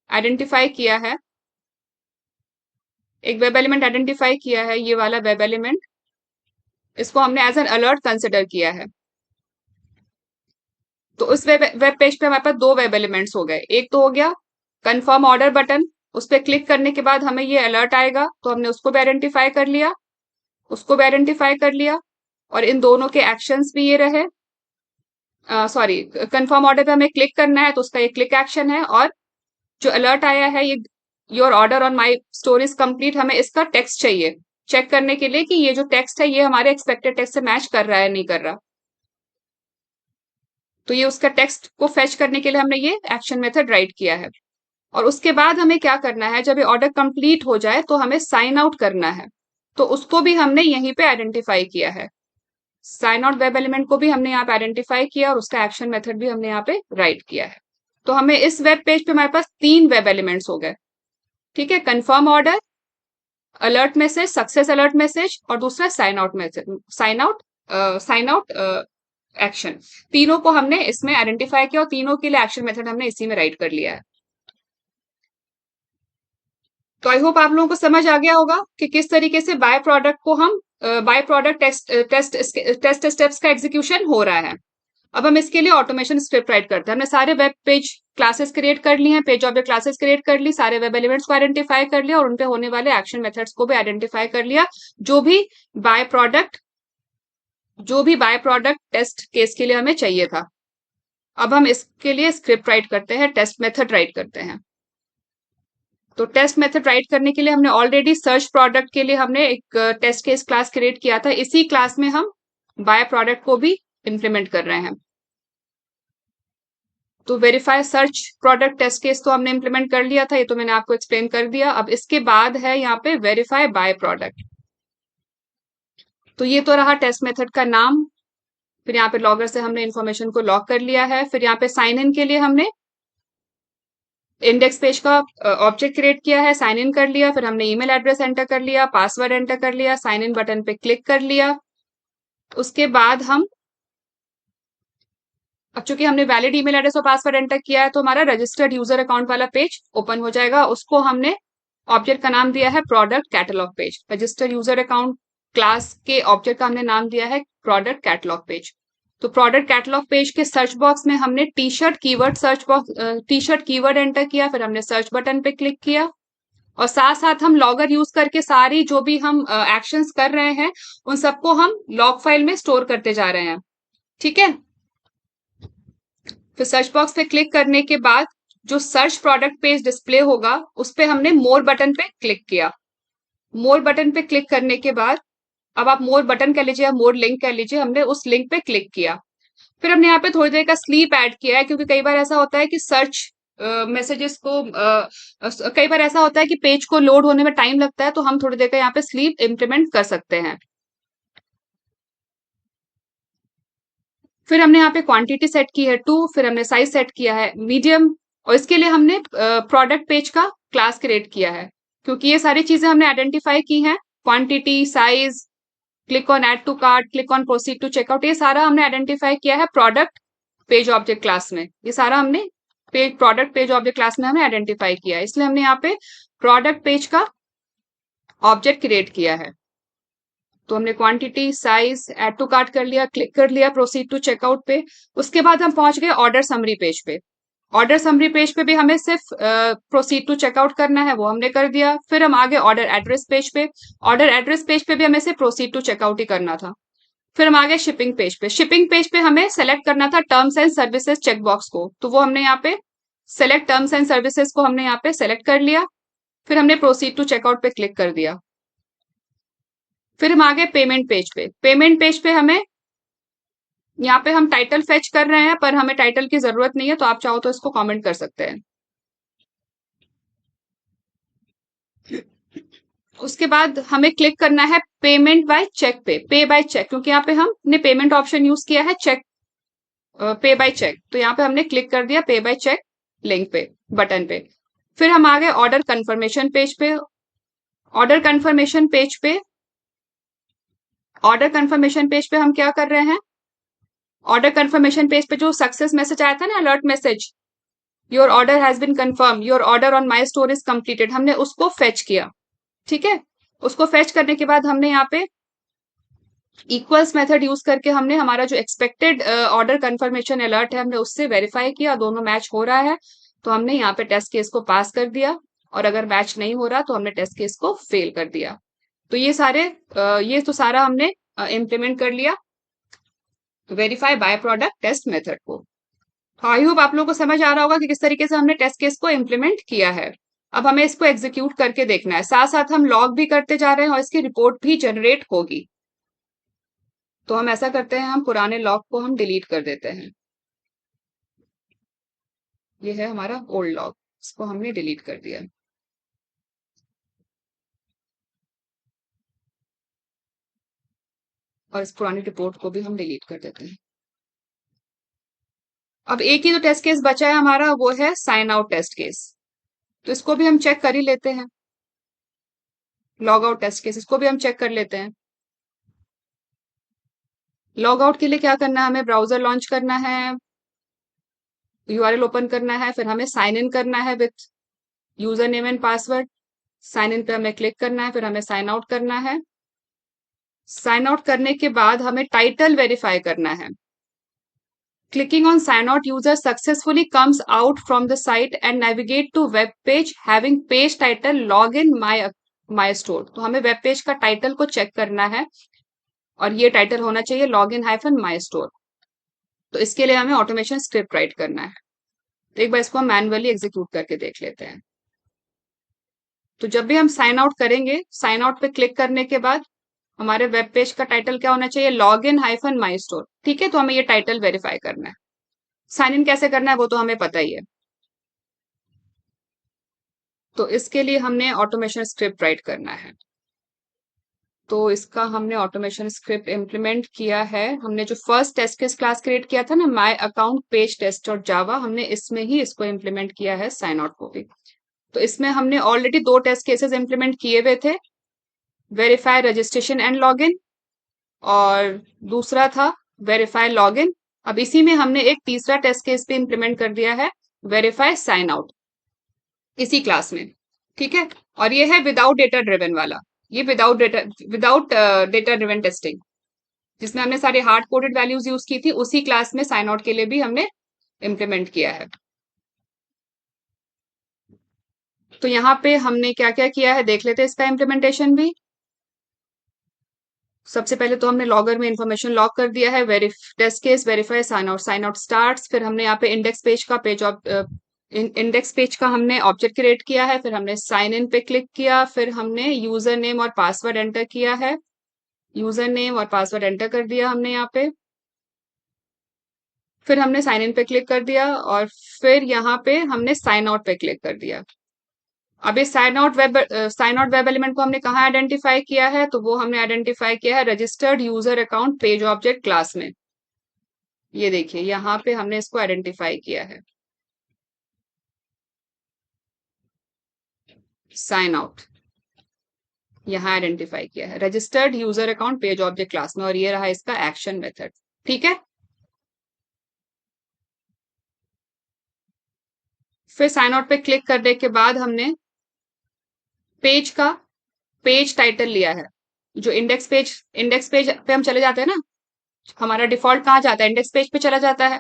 आइडेंटिफाई किया है, एक वेब एलिमेंट आइडेंटिफाई किया है, ये वाला वेब एलिमेंट, इसको हमने एज एन अलर्ट कंसिडर किया है। तो उस वेब पेज पे हमारे पास दो वेब एलिमेंट्स हो गए। एक तो हो गया कंफर्म ऑर्डर बटन, उस पर क्लिक करने के बाद हमें ये अलर्ट आएगा, तो हमने उसको भी आइडेंटिफाई कर लिया, उसको भी आइडेंटिफाई कर लिया। और इन दोनों के एक्शंस भी ये रहे, सॉरी, कंफर्म ऑर्डर पे हमें क्लिक करना है तो उसका ये क्लिक एक्शन है, और जो अलर्ट आया है ये your order on my store is complete, हमें इसका टेक्स्ट चाहिए चेक करने के लिए कि ये जो टेक्स्ट है ये हमारे एक्सपेक्टेड टेक्स्ट से मैच कर रहा है नहीं कर रहा। तो ये उसका टेक्स्ट को फेच करने के लिए हमने ये एक्शन मेथड राइट किया है। और उसके बाद हमें क्या करना है, जब ये ऑर्डर कंप्लीट हो जाए तो हमें साइन आउट करना है, तो उसको भी हमने यहीं पे आइडेंटिफाई किया है। साइन आउट वेब एलिमेंट को भी हमने यहाँ पे आइडेंटिफाई किया और उसका एक्शन मेथड भी हमने यहाँ पे राइट किया है। तो हमें इस वेब पेज पे हमारे पास तीन वेब एलिमेंट्स हो गए। ठीक है, confirm order, alert message, success alert message, और दूसरा sign out message, sign out action. तीनों को हमने इसमें आइडेंटिफाई किया और तीनों के लिए एक्शन मेथड हमने इसी में राइट कर लिया है। तो आई होप आप लोगों को समझ आ गया होगा कि किस तरीके से बाय प्रोडक्ट को हम बाय प्रोडक्ट टेस्ट स्टेप्स का एग्जीक्यूशन हो रहा है। अब हम इसके लिए ऑटोमेशन स्क्रिप्ट राइट करते हैं। हमने सारे वेब पेज क्लासेस क्रिएट कर ली हैं, पेज ऑब्जेक्ट क्लासेस क्रिएट कर ली, सारे वेब एलिमेंट्स को आइडेंटिफाई कर लिया और उनपे होने वाले एक्शन मेथड्स को भी आइडेंटिफाई कर लिया, जो भी बाय प्रोडक्ट टेस्ट केस के लिए हमें चाहिए था। अब हम इसके लिए स्क्रिप्ट राइट करते हैं, टेस्ट मेथड राइट करते हैं। तो टेस्ट मेथड राइट करने के लिए हमने ऑलरेडी सर्च प्रोडक्ट के लिए हमने एक टेस्ट केस क्लास क्रिएट किया था, इसी क्लास में हम बाय प्रोडक्ट को भी इम्प्लीमेंट कर रहे हैं। तो verify search product test case तो हमने इम्प्लीमेंट कर लिया था, ये तो मैंने आपको एक्सप्लेन कर दिया। अब इसके बाद है यहाँ पे वेरीफाई बाय प्रोडक्ट। तो ये तो रहा टेस्ट मेथड का नाम। फिर यहाँ पे लॉगर से हमने इन्फॉर्मेशन को लॉग कर लिया है। फिर यहाँ पे साइन इन के लिए हमने इंडेक्स पेज का ऑब्जेक्ट क्रिएट किया है, साइन इन कर लिया। फिर हमने ईमेल एड्रेस एंटर कर लिया, पासवर्ड एंटर कर लिया, साइन इन बटन पे क्लिक कर लिया। उसके बाद हम, अब चूंकि हमने वैलिड ईमेल एड्रेस और पासवर्ड एंटर किया है तो हमारा रजिस्टर्ड यूजर अकाउंट वाला पेज ओपन हो जाएगा। उसको हमने ऑब्जेक्ट का नाम दिया है product catalogue page. Registered user account class के ऑब्जेक्ट का हमने नाम दिया है प्रोडक्ट कैटलॉग पेज। तो प्रोडक्ट कैटलॉग पेज के सर्च बॉक्स में हमने टी शर्ट कीवर्ड एंटर किया, फिर हमने सर्च बटन पे क्लिक किया और साथ साथ हम लॉगर यूज करके सारी जो भी हम एक्शंस कर रहे हैं उन सबको हम लॉग फाइल में स्टोर करते जा रहे हैं। ठीक है, फिर सर्च बॉक्स पे क्लिक करने के बाद जो सर्च प्रोडक्ट पेज डिस्प्ले होगा उस पे हमने मोर बटन पे क्लिक किया। मोर बटन पे क्लिक करने के बाद, अब आप मोर बटन कह लीजिए या मोर लिंक कह लीजिए, हमने उस लिंक पे क्लिक किया। फिर हमने यहाँ पे थोड़ी देर का स्लीप ऐड किया है, क्योंकि कई बार ऐसा होता है कि सर्च मैसेजेस को कई बार ऐसा होता है कि पेज को लोड होने में टाइम लगता है, तो हम थोड़ी देर का यहाँ पे स्लीप इम्प्लीमेंट कर सकते हैं। फिर हमने यहाँ पे क्वांटिटी सेट की है 2, फिर हमने साइज सेट किया है मीडियम, और इसके लिए हमने प्रोडक्ट पेज का क्लास क्रिएट किया है, क्योंकि ये सारी चीजें हमने आइडेंटिफाई की हैं, quantity, size, click on add to cart, click on proceed to checkout, ये सारा हमने आइडेंटिफाई किया है प्रोडक्ट पेज ऑब्जेक्ट क्लास में। ये सारा हमने प्रोडक्ट पेज ऑब्जेक्ट क्लास में हमने आइडेंटिफाई किया है, इसलिए हमने यहाँ पे प्रोडक्ट पेज का ऑब्जेक्ट क्रिएट किया है। तो हमने quantity, size, add to cart कर लिया, क्लिक कर लिया प्रोसीड टू चेकआउट पे। उसके बाद हम पहुंच गए ऑर्डर समरी पेज पे। ऑर्डर समरी पेज पे भी हमें सिर्फ प्रोसीड टू चेकआउट करना है, वो हमने कर दिया। फिर हम आगे ऑर्डर एड्रेस पेज पे। ऑर्डर एड्रेस पेज पे भी हमें सिर्फ प्रोसीड टू चेकआउट ही करना था। फिर हम आगे शिपिंग पेज पे। शिपिंग पेज पे हमें सेलेक्ट करना था टर्म्स एंड सर्विसेज चेकबॉक्स को, तो वो हमने यहाँ पे सेलेक्ट टर्म्स एंड सर्विसेज को हमने यहाँ पे सेलेक्ट कर लिया। फिर हमने प्रोसीड टू चेकआउट पे क्लिक कर दिया। फिर हम आगे पेमेंट पेज पे। पेमेंट पेज पे हमें यहाँ पे हम टाइटल फेच कर रहे हैं, पर हमें टाइटल की जरूरत नहीं है, तो आप चाहो तो इसको कमेंट कर सकते हैं। उसके बाद हमें क्लिक करना है पेमेंट बाय चेक पे बाय चेक, क्योंकि यहाँ पे हमने पेमेंट ऑप्शन यूज किया है चेक, पे बाय चेक, तो यहाँ पे हमने क्लिक कर दिया पे बाय चेक लिंक पे, बटन पे। फिर हम आ गए ऑर्डर कंफर्मेशन पेज पे। ऑर्डर कंफर्मेशन पेज पे ऑर्डर कंफर्मेशन पेज पे हम क्या कर रहे हैं, ऑर्डर कंफर्मेशन पेज पे जो सक्सेस मैसेज आया था ना, alert message, your order has been confirm, your order on my store is completed, हमने उसको फेच किया। ठीक है, उसको फेच करने के बाद हमने यहाँ पे इक्वल्स मेथड यूज करके हमने हमारा जो एक्सपेक्टेड ऑर्डर कंफर्मेशन अलर्ट है, हमने उससे वेरीफाई किया, दोनों मैच हो रहा है, तो हमने यहाँ पे टेस्ट केस को पास कर दिया, और अगर मैच नहीं हो रहा तो हमने टेस्ट केस को फेल कर दिया। तो ये तो सारा हमने इम्प्लीमेंट कर लिया verify buy product test method को। आई होप आप लोगों को समझ आ रहा होगा कि किस तरीके से हमने टेस्ट केस को इम्प्लीमेंट किया है। अब हमें इसको एग्जीक्यूट करके देखना है, साथ साथ हम लॉग भी करते जा रहे हैं और इसकी रिपोर्ट भी जनरेट होगी। तो हम ऐसा करते हैं, हम पुराने लॉग को हम डिलीट कर देते हैं। ये है हमारा ओल्ड लॉग, इसको हमने डिलीट कर दिया। और इस पुरानी रिपोर्ट को भी हम डिलीट कर देते हैं। अब एक ही तो टेस्ट केस बचा है हमारा, वो है साइन आउट टेस्ट केस, तो इसको भी हम चेक कर ही लेते हैं। लॉग आउट टेस्ट केस, इसको भी हम चेक कर लेते हैं। लॉग आउट के लिए क्या करना है, हमें ब्राउजर लॉन्च करना है, यूआरएल ओपन करना है, फिर हमें साइन इन करना है with user name and password. Sign in पे हमें क्लिक करना है, फिर हमें साइन आउट करना है। साइन आउट करने के बाद हमें टाइटल वेरीफाई करना है। Clicking on sign out user successfully comes out from the site and navigate to web page having page title login my store। तो हमें वेब पेज का टाइटल को चेक करना है, और ये टाइटल होना चाहिए लॉगिन हाइफन माई स्टोर। तो इसके लिए हमें ऑटोमेशन स्क्रिप्ट राइट करना है। तो एक बार इसको हम मैनुअली एग्जीक्यूट करके देख लेते हैं। तो जब भी हम साइन आउट करेंगे, साइन आउट पे क्लिक करने के बाद हमारे वेब पेज का टाइटल क्या होना चाहिए, लॉगिन हाइफन माई स्टोर। ठीक है, तो हमें ये टाइटल वेरीफाई करना है। साइन इन कैसे करना है वो तो हमें पता ही है। तो इसके लिए हमने ऑटोमेशन स्क्रिप्ट राइट करना है। तो इसका हमने ऑटोमेशन स्क्रिप्ट इम्प्लीमेंट किया है। हमने जो first test case class create किया था ना, माय अकाउंट पेज टेस्ट और जावा, हमने इसमें ही इसको इम्प्लीमेंट किया है, साइन आउट को भी। तो इसमें हमने ऑलरेडी 2 टेस्ट केसेस इम्प्लीमेंट किए हुए थे, वेरीफाई रजिस्ट्रेशन एंड लॉगिन, और दूसरा था वेरीफाई लॉगिन। अब इसी में हमने एक तीसरा टेस्ट केस भी इम्प्लीमेंट कर दिया है, वेरीफाई साइन आउट, इसी क्लास में। ठीक है, और ये है विदाउट डेटा ड्रिवन वाला, ये विदाउट डेटा ड्रिवन टेस्टिंग, जिसमें हमने सारे हार्ड कोडेड वैल्यूज यूज की थी, उसी क्लास में साइन आउट के लिए भी हमने इम्प्लीमेंट किया है। तो यहाँ पे हमने क्या क्या किया है देख लेते हैं इसका इम्प्लीमेंटेशन भी। सबसे पहले तो हमने लॉगर में इंफॉर्मेशन लॉग कर दिया है, test case, verify, sign out starts. फिर हमने यहाँ पे इंडेक्स पेज का इंडेक्स पेज का हमने ऑब्जेक्ट क्रिएट किया है। फिर हमने साइन इन पे क्लिक किया, फिर हमने यूजर नेम और पासवर्ड एंटर किया है, यूजर नेम और पासवर्ड एंटर कर दिया हमने यहाँ पे। फिर हमने साइन इन पे क्लिक कर दिया, और फिर यहाँ पे हमने साइन आउट पे क्लिक कर दिया। अब इस साइन आउट वेब एलिमेंट को हमने कहाँ आइडेंटिफाई किया है, तो वो हमने आइडेंटिफाई किया है registered user account page object class में। ये देखिए यहाँ पे हमने इसको आइडेंटिफाई किया है, साइन आउट यहाँ आइडेंटिफाई किया है, registered user account page object class में, और ये रहा इसका एक्शन मेथड। ठीक है, फिर साइन आउट पे क्लिक करने के बाद हमने पेज का पेज टाइटल लिया है। जो इंडेक्स पेज पे हम चले जाते हैं ना, हमारा डिफॉल्ट कहाँ जाता है, इंडेक्स पेज पे चला जाता है,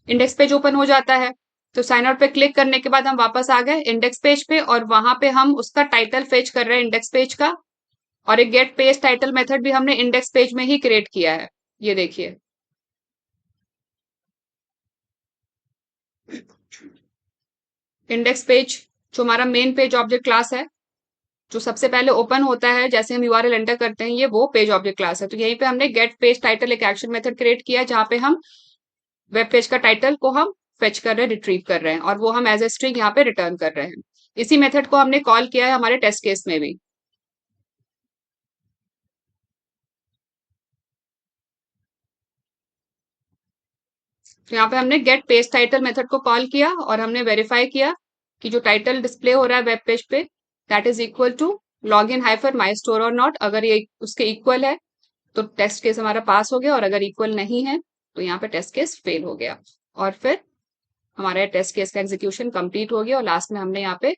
इंडेक्स पेज ओपन हो जाता है। तो साइन आउट पे क्लिक करने के बाद हम वापस आ गए इंडेक्स पेज पे, और वहां पे हम उसका टाइटल फेच कर रहे हैं इंडेक्स पेज का, और एक गेट पेज टाइटल मेथड भी हमने इंडेक्स पेज में ही क्रिएट किया है। ये देखिए, इंडेक्स पेज जो हमारा मेन पेज ऑब्जेक्ट क्लास है, जो सबसे पहले ओपन होता है जैसे हम यूआरएल एंटर करते हैं, ये वो पेज ऑब्जेक्ट क्लास है। तो यहीं पे हमने गेट पेज टाइटल एक एक्शन मेथड क्रिएट किया है, जहां पे हम वेब पेज का टाइटल को हम फेच कर रहे हैं, रिट्रीव कर रहे हैं, और वो हम एज ए स्ट्रिंग यहाँ पे रिटर्न कर रहे हैं। इसी मेथड को हमने कॉल किया है हमारे टेस्ट केस में भी। तो यहाँ पे हमने गेट पेज टाइटल मेथड को कॉल किया, और हमने वेरीफाई किया कि जो टाइटल डिस्प्ले हो रहा है वेब पेज पे, that is equal to log in hyphen my store और नॉट। अगर ये उसके इक्वल है तो टेस्ट केस हमारा पास हो गया, और अगर इक्वल नहीं है तो यहाँ पे टेस्ट केस फेल हो गया। और फिर हमारा टेस्ट केस का एग्जीक्यूशन कंप्लीट हो गया, और लास्ट में हमने यहाँ पे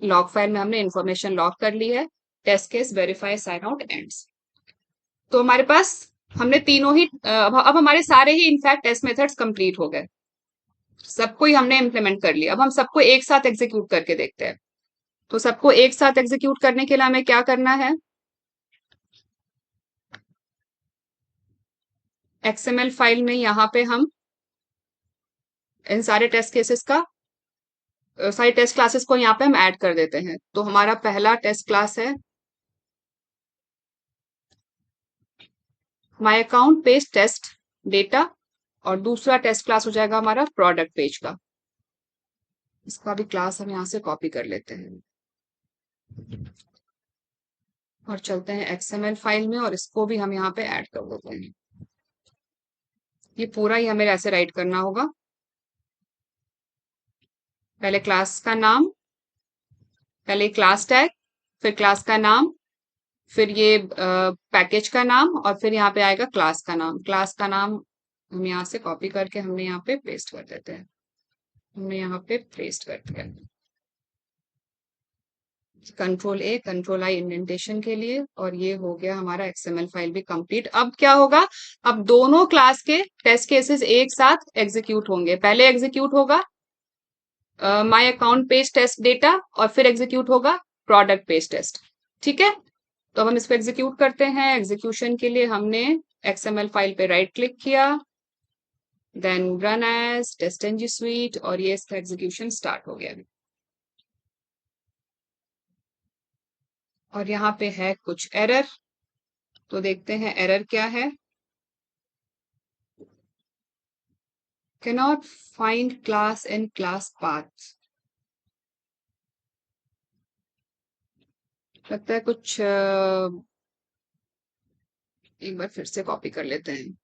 लॉग फाइल में हमने इन्फॉर्मेशन लॉग कर ली है, test case verify sign out ends. तो हमारे पास हमने तीनों ही अब हमारे सारे ही इनफैक्ट टेस्ट मेथड्स कंप्लीट हो गए, सबको ही हमने इम्प्लीमेंट कर लिया। अब हम सबको एक साथ एग्जीक्यूट करके देखते हैं। तो सबको एक साथ एग्जीक्यूट करने के लिए हमें क्या करना है, एक्सएमएल फाइल में यहाँ पे हम इन सारे टेस्ट केसेस का सारी टेस्ट क्लासेस को यहाँ पे हम ऐड कर देते हैं। तो हमारा पहला टेस्ट क्लास है my account page test data, और दूसरा टेस्ट क्लास हो जाएगा हमारा प्रोडक्ट पेज का। इसका भी क्लास हम यहाँ से कॉपी कर लेते हैं और चलते हैं एक्सएमएल फाइल में, और इसको भी हम यहाँ पे ऐड कर देते हैं। ये पूरा ही हमें ऐसे राइट करना होगा, पहले क्लास का नाम, पहले क्लास टैग, फिर क्लास का नाम, फिर ये पैकेज का नाम, और फिर यहाँ पे आएगा क्लास का नाम। क्लास का नाम हम यहाँ से कॉपी करके हमने यहाँ पे पेस्ट कर देते हैं, हमने यहाँ पे पेस्ट कर दिया। Control A control I indentation के लिए, और ये हो गया हमारा एक्सएमएल फाइल भी कंप्लीट। अब क्या होगा, अब दोनों क्लास के टेस्ट केसेस एक साथ एग्जीक्यूट होंगे। पहले एग्जीक्यूट होगा my account page test data, और फिर एग्जीक्यूट होगा प्रोडक्ट पेज टेस्ट। ठीक है, तो अब हम इसको एग्जीक्यूट करते हैं। एग्जीक्यूशन के लिए हमने एक्सएमएल फाइल पे राइट क्लिक किया, then run as test NG suite, और ये इसका एग्जीक्यूशन स्टार्ट हो गया। और यहाँ पे है कुछ एरर, तो देखते हैं एरर क्या है। cannot find class in class path। लगता है कुछ एक बार फिर से कॉपी कर लेते हैं।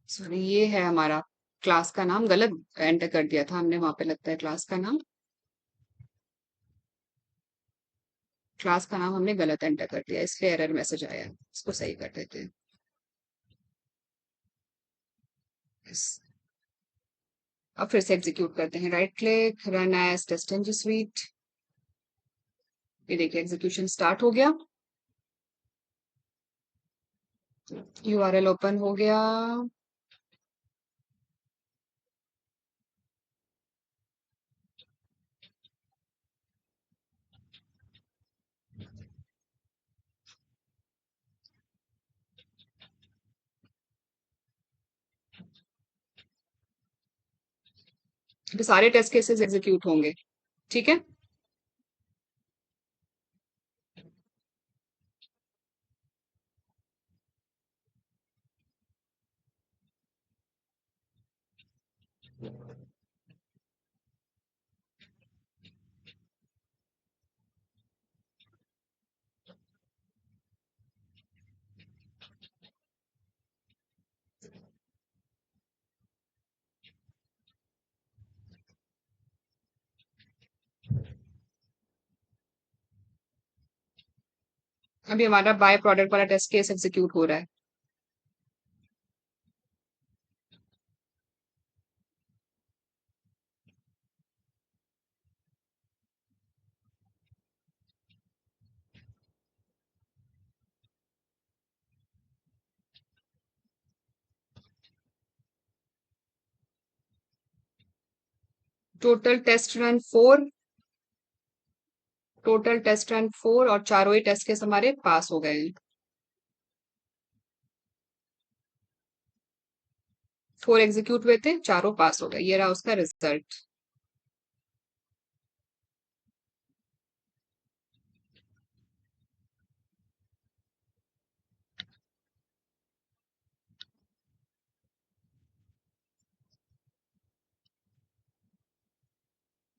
सॉरी, ये है हमारा क्लास का नाम गलत एंटर कर दिया था हमने वहां पे, लगता है क्लास का नाम हमने गलत एंटर कर दिया, इसलिए एरर मैसेज आया। इसको सही कर देते हैं। Yes। अब फिर से एग्जीक्यूट करते हैं, right click, run as test NG suite. ये देखिए एग्जीक्यूशन स्टार्ट हो गया, यूआरएल ओपन हो गया। सारे टेस्ट केसेस एग्जीक्यूट होंगे। ठीक है, अभी हमारा बाय प्रोडक्ट वाला टेस्ट केस एग्जीक्यूट हो रहा है। Total test run 4, total test run 4 और चारों ही टेस्ट केस हमारे पास हो गए हैं। 4 एग्जीक्यूट हुए थे, चारों पास हो गए। ये रहा उसका रिजल्ट।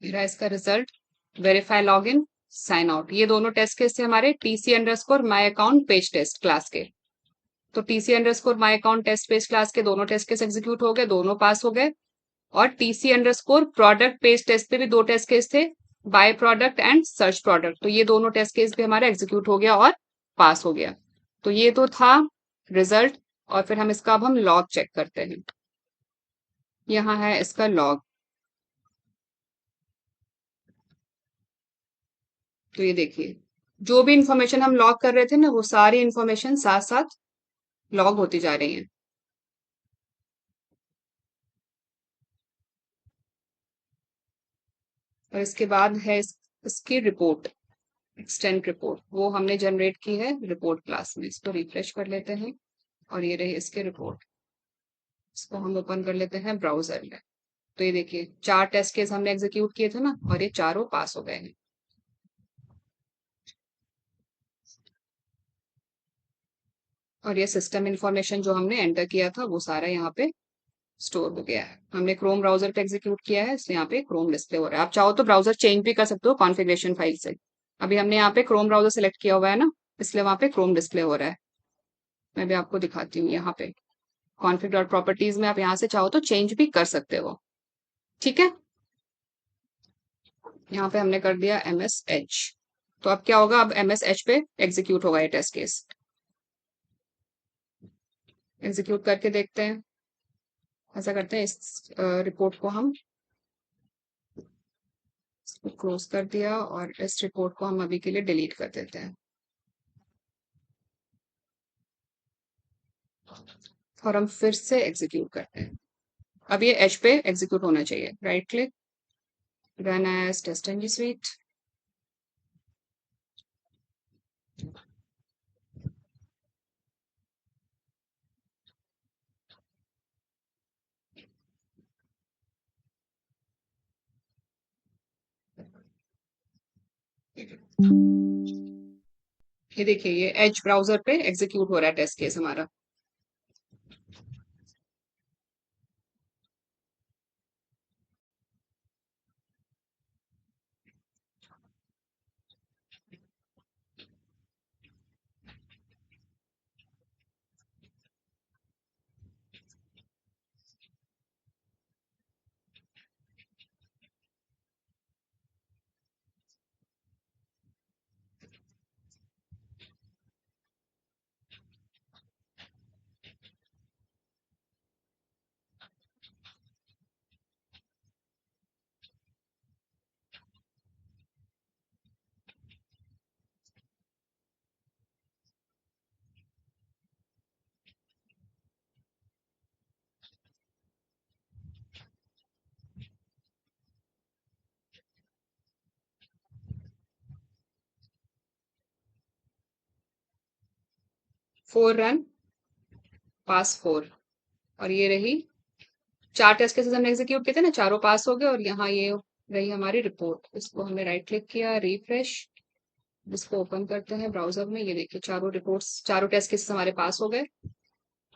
ये रहा इसका result. Verify login, sign out, ये दोनों टेस्ट केस थे हमारे TC underscore my account page test class के। तो TC underscore my account test page class के दोनों टेस्ट केस एग्जीक्यूट हो गए, दोनों पास हो गए। और TC underscore product page test पे भी दो टेस्ट केस थे, buy product and search product. तो ये दोनों टेस्ट केस भी हमारा एग्जीक्यूट हो गया और पास हो गया। तो ये तो था रिजल्ट। और फिर हम इसका अब हम लॉग चेक करते हैं। यहाँ है इसका लॉग। तो ये देखिए, जो भी इंफॉर्मेशन हम लॉग कर रहे थे ना, वो सारी इंफॉर्मेशन साथ साथ लॉग होती जा रही है। और इसके बाद है इसकी रिपोर्ट, एक्सटेंट रिपोर्ट, वो हमने जनरेट की है रिपोर्ट क्लास में। इसको रिफ्रेश कर लेते हैं और ये रही इसकी रिपोर्ट। इसको हम ओपन कर लेते हैं ब्राउजर में। तो ये देखिए, 4 टेस्ट केस हमने एग्जीक्यूट किए थे ना, और ये चारों पास हो गए हैं। और ये सिस्टम इंफॉर्मेशन जो हमने एंटर किया था वो सारा यहाँ पे स्टोर हो गया है। हमने क्रोम ब्राउजर पे एग्जीक्यूट किया है, इसलिए यहाँ पे क्रोम डिस्प्ले हो रहा है। आप चाहो तो ब्राउजर चेंज भी कर सकते हो कॉन्फ़िगरेशन फाइल से। अभी हमने यहाँ पे क्रोम ब्राउजर सेलेक्ट किया हुआ है ना, इसलिए वहां पे क्रोम डिस्प्ले हो रहा है। मैं भी आपको दिखाती हूँ यहाँ पे कॉन्फ़िग डॉट प्रॉपर्टीज में। आप यहाँ से चाहो तो चेंज भी कर सकते हो। ठीक है, यहाँ पे हमने कर दिया MSH। तो अब क्या होगा, अब MSH पे एग्जीक्यूट होगा ये टेस्ट केस। एग्जीक्यूट करके देखते हैं। ऐसा करते हैं, इस रिपोर्ट को हम क्लोज कर दिया और इस रिपोर्ट को हम अभी के लिए डिलीट कर देते हैं। और हम फिर से एग्जीक्यूट करते हैं। अब ये एच पे एग्जीक्यूट होना चाहिए। Right click, run as test NG suite. ये देखिए, ये एज ब्राउजर पे एग्जीक्यूट हो रहा है टेस्ट केस हमारा। फोर रन, पास 4। और ये रही 4 टेस्ट केसेस हमने एग्जीक्यूट किए थे ना, चारों पास हो गए। और यहाँ ये रही हमारी रिपोर्ट। इसको हमने राइट क्लिक किया, रिफ्रेश, इसको ओपन करते हैं ब्राउजर में। ये देखिए, चारों रिपोर्ट्स, चारों टेस्ट केसेस हमारे पास हो गए।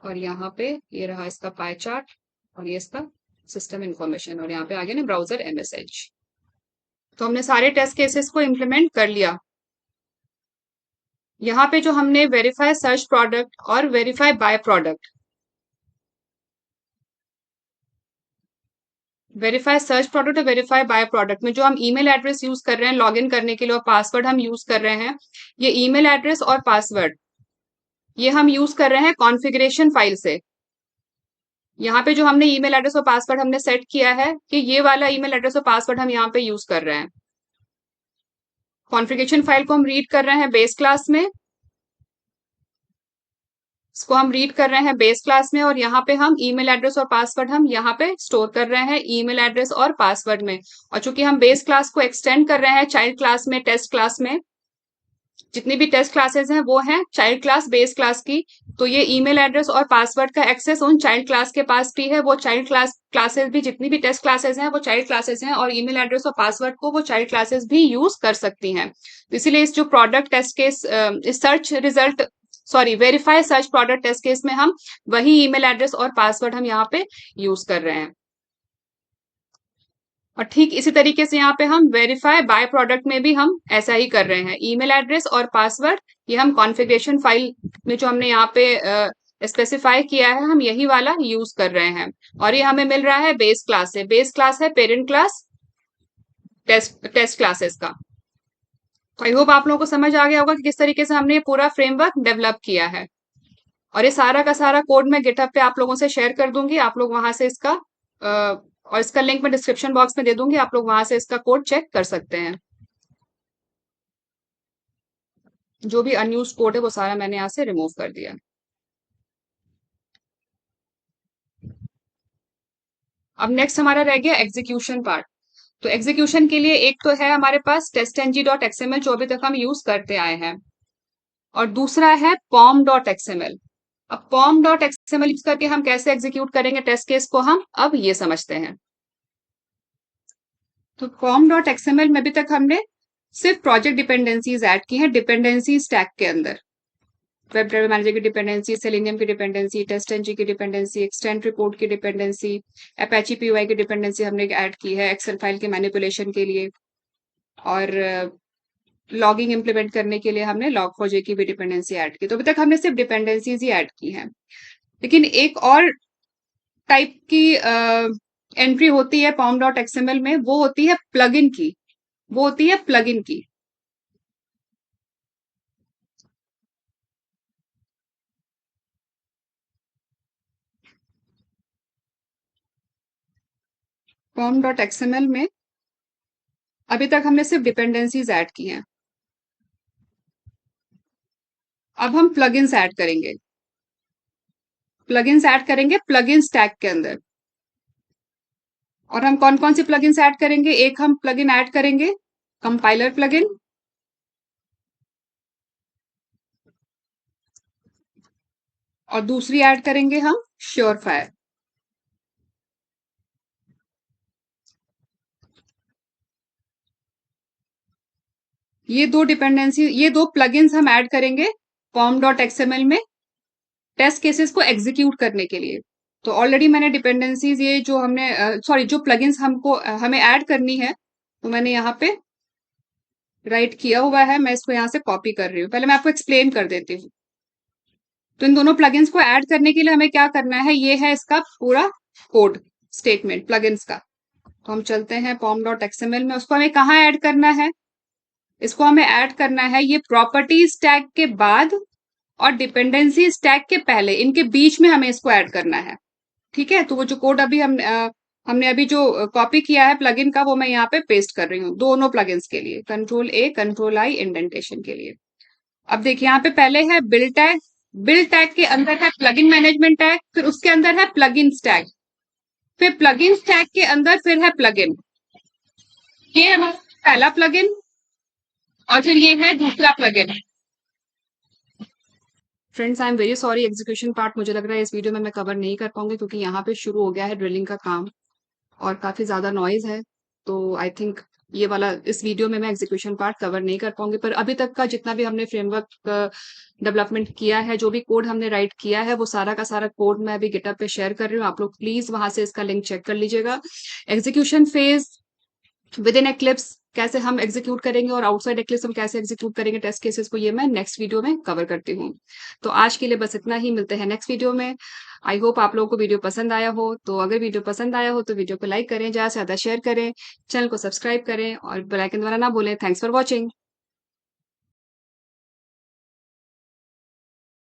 और यहाँ पे ये रहा इसका पाई चार्ट और ये इसका सिस्टम इंफॉर्मेशन, और यहाँ पे आ गया ना ब्राउजर MSH। तो हमने सारे टेस्ट केसेस को इम्प्लीमेंट कर लिया। यहाँ पे जो हमने वेरीफाई सर्च प्रोडक्ट और verify buy product, verify search product और वेरीफाई बाय प्रोडक्ट में जो हम ईमेल एड्रेस यूज कर रहे हैं लॉगिन करने के लिए और पासवर्ड हम यूज कर रहे हैं, ये ईमेल एड्रेस और पासवर्ड ये हम यूज कर रहे हैं कॉन्फ़िगरेशन फाइल से। यहाँ पे जो हमने ईमेल एड्रेस और पासवर्ड हमने सेट किया है कि ये वाला ईमेल एड्रेस और पासवर्ड हम यहाँ पे यूज कर रहे हैं। कॉन्फ़िगरेशन फाइल को हम रीड कर रहे हैं बेस क्लास में, इसको हम रीड कर रहे हैं बेस क्लास में, और यहाँ पे हम ईमेल एड्रेस और पासवर्ड हम यहाँ पे स्टोर कर रहे हैं ईमेल एड्रेस और पासवर्ड में। और चूंकि हम बेस क्लास को एक्सटेंड कर रहे हैं चाइल्ड क्लास में, टेस्ट क्लास में, जितनी भी टेस्ट क्लासेस हैं वो हैं चाइल्ड क्लास बेस क्लास की, तो ये ईमेल एड्रेस और पासवर्ड का एक्सेस उन चाइल्ड क्लास के पास भी है। वो चाइल्ड क्लासेस भी, जितनी भी टेस्ट क्लासेस हैं वो चाइल्ड क्लासेस हैं, और ईमेल एड्रेस और पासवर्ड को वो चाइल्ड क्लासेस भी यूज कर सकती हैं। तो इसीलिए इस जो प्रोडक्ट टेस्ट केस, इस search result, sorry verify search product test case में हम वही ईमेल एड्रेस और पासवर्ड हम यहाँ पे यूज कर रहे हैं। और ठीक इसी तरीके से यहाँ पे हम वेरीफाई बाय प्रोडक्ट में भी हम ऐसा ही कर रहे हैं। ईमेल एड्रेस और पासवर्ड ये हम कॉन्फ़िगरेशन फाइल में जो हमने यहाँ पे स्पेसिफाई किया है हम यही वाला यूज कर रहे हैं, और ये हमें मिल रहा है बेस क्लास से। बेस क्लास है पेरेंट क्लास टेस्ट क्लासेस का। तो आई होप आप लोगों को समझ आ गया होगा कि किस तरीके से हमने ये पूरा फ्रेमवर्क डेवलप किया है। और ये सारा का सारा कोड मैं गिटहब पे आप लोगों से शेयर कर दूंगी, आप लोग वहां से इसका और इसका लिंक मैं डिस्क्रिप्शन बॉक्स में दे दूंगी, आप लोग वहां से इसका कोड चेक कर सकते हैं। जो भी अनयूज कोड है वो सारा मैंने यहाँ से रिमूव कर दिया। अब नेक्स्ट हमारा रह गया एग्जीक्यूशन पार्ट। तो एग्जीक्यूशन के लिए एक तो है हमारे पास testng.xml जो अभी तक हम यूज करते आए हैं, और दूसरा है pom.xml। अब pom.xml यूज करके हम कैसे एग्जीक्यूट करेंगे टेस्ट केस को, हम अब ये समझते हैं। तो pom.xml में अभी तक हमने सिर्फ प्रोजेक्ट डिपेंडेंसीज ऐड की हैं डिपेंडेंसी स्टैक के अंदर। वेब ड्राइवर मैनेजर की डिपेंडेंसी, सेलेनियम की डिपेंडेंसी, टेस्टएनजी की डिपेंडेंसी, एक्सटेंड रिपोर्ट की डिपेंडेंसी, अपेची पीवाई की डिपेंडेंसी हमने ऐड की है एक्सेल फाइल के मैनिपुलेशन के लिए, और लॉगिंग इंप्लीमेंट करने के लिए हमने log4j की भी डिपेंडेंसी ऐड की। तो अभी तक हमने सिर्फ डिपेंडेंसीज ही ऐड की हैं। लेकिन एक और टाइप की एंट्री होती है pom.xml में, वो होती है प्लगइन की, वो होती है प्लगइन की। pom.xml में अभी तक हमने सिर्फ डिपेंडेंसीज ऐड की हैं, अब हम प्लगइन्स ऐड करेंगे। प्लगइन्स ऐड करेंगे प्लगइन स्टैक के अंदर। और हम कौन कौन सी प्लगइन्स ऐड करेंगे, एक हम प्लगइन ऐड करेंगे कंपाइलर प्लगइन, और दूसरी ऐड करेंगे हम श्योरफायर। ये दो डिपेंडेंसी, ये दो प्लगइन्स हम ऐड करेंगे pom.xml में टेस्ट केसेस को एग्जीक्यूट करने के लिए। तो ऑलरेडी मैंने डिपेंडेंसीज ये जो हमने सॉरी जो प्लगइन्स हमको हमें ऐड करनी है तो मैंने यहाँ पे राइट किया हुआ है, मैं इसको यहाँ से कॉपी कर रही हूँ। पहले मैं आपको एक्सप्लेन कर देती हूँ। तो इन दोनों प्लगइन्स को ऐड करने के लिए हमें क्या करना है, ये है इसका पूरा कोड स्टेटमेंट प्लगइन्स का। तो हम चलते हैं pom.xml में, उसको हमें कहाँ ऐड करना है, इसको हमें ऐड करना है ये प्रॉपर्टीज टैग के बाद और डिपेंडेंसी टैग के पहले, इनके बीच में हमें इसको ऐड करना है। ठीक है, तो वो जो कोड अभी हमने अभी जो कॉपी किया है प्लगइन का वो मैं यहाँ पे पेस्ट कर रही हूँ दोनों प्लगइन्स के लिए, Ctrl+A Ctrl+I इंडेंटेशन के लिए। अब देखिए यहाँ पे पहले है बिल्ड टैग, बिल्ड टैग के अंदर है प्लगइन मैनेजमेंट टैग, फिर उसके अंदर है प्लगइन टैग, फिर प्लगइन टैग के अंदर फिर है प्लगइन। ये है हमारा पहला प्लगइन और फिर ये है दूसरा plugin. Friends I am very sorry, execution part मुझे लग रहा है इस वीडियो में मैं कवर नहीं कर पाऊंगी क्योंकि यहाँ पे शुरू हो गया है ड्रिलिंग का काम और काफी ज्यादा नॉइज है। तो आई थिंक ये वाला इस वीडियो में मैं एग्जीक्यूशन पार्ट कवर नहीं कर पाऊंगी, पर अभी तक का जितना भी हमने फ्रेमवर्क डेवलपमेंट किया है, जो भी कोड हमने राइट किया है, वो सारा का सारा कोड मैं अभी गिटहब पे शेयर कर रही हूँ। आप लोग प्लीज वहां से इसका लिंक चेक कर लीजिएगा। Execution phase with in eclipse कैसे हम एग्जीक्यूट करेंगे और आउटसाइड एक्लिप्स हम कैसे एग्जीक्यूट करेंगे टेस्ट केसेस को, ये मैं नेक्स्ट वीडियो में कवर करती हूँ। तो आज के लिए बस इतना ही, मिलते हैं नेक्स्ट वीडियो में। आई होप आप लोगों को वीडियो पसंद आया हो। तो अगर वीडियो पसंद आया हो तो वीडियो को लाइक करें, ज्यादा से ज्यादा शेयर करें, चैनल को सब्सक्राइब करें और बेल आइकन दबाना ना भूलें। Thanks for watching.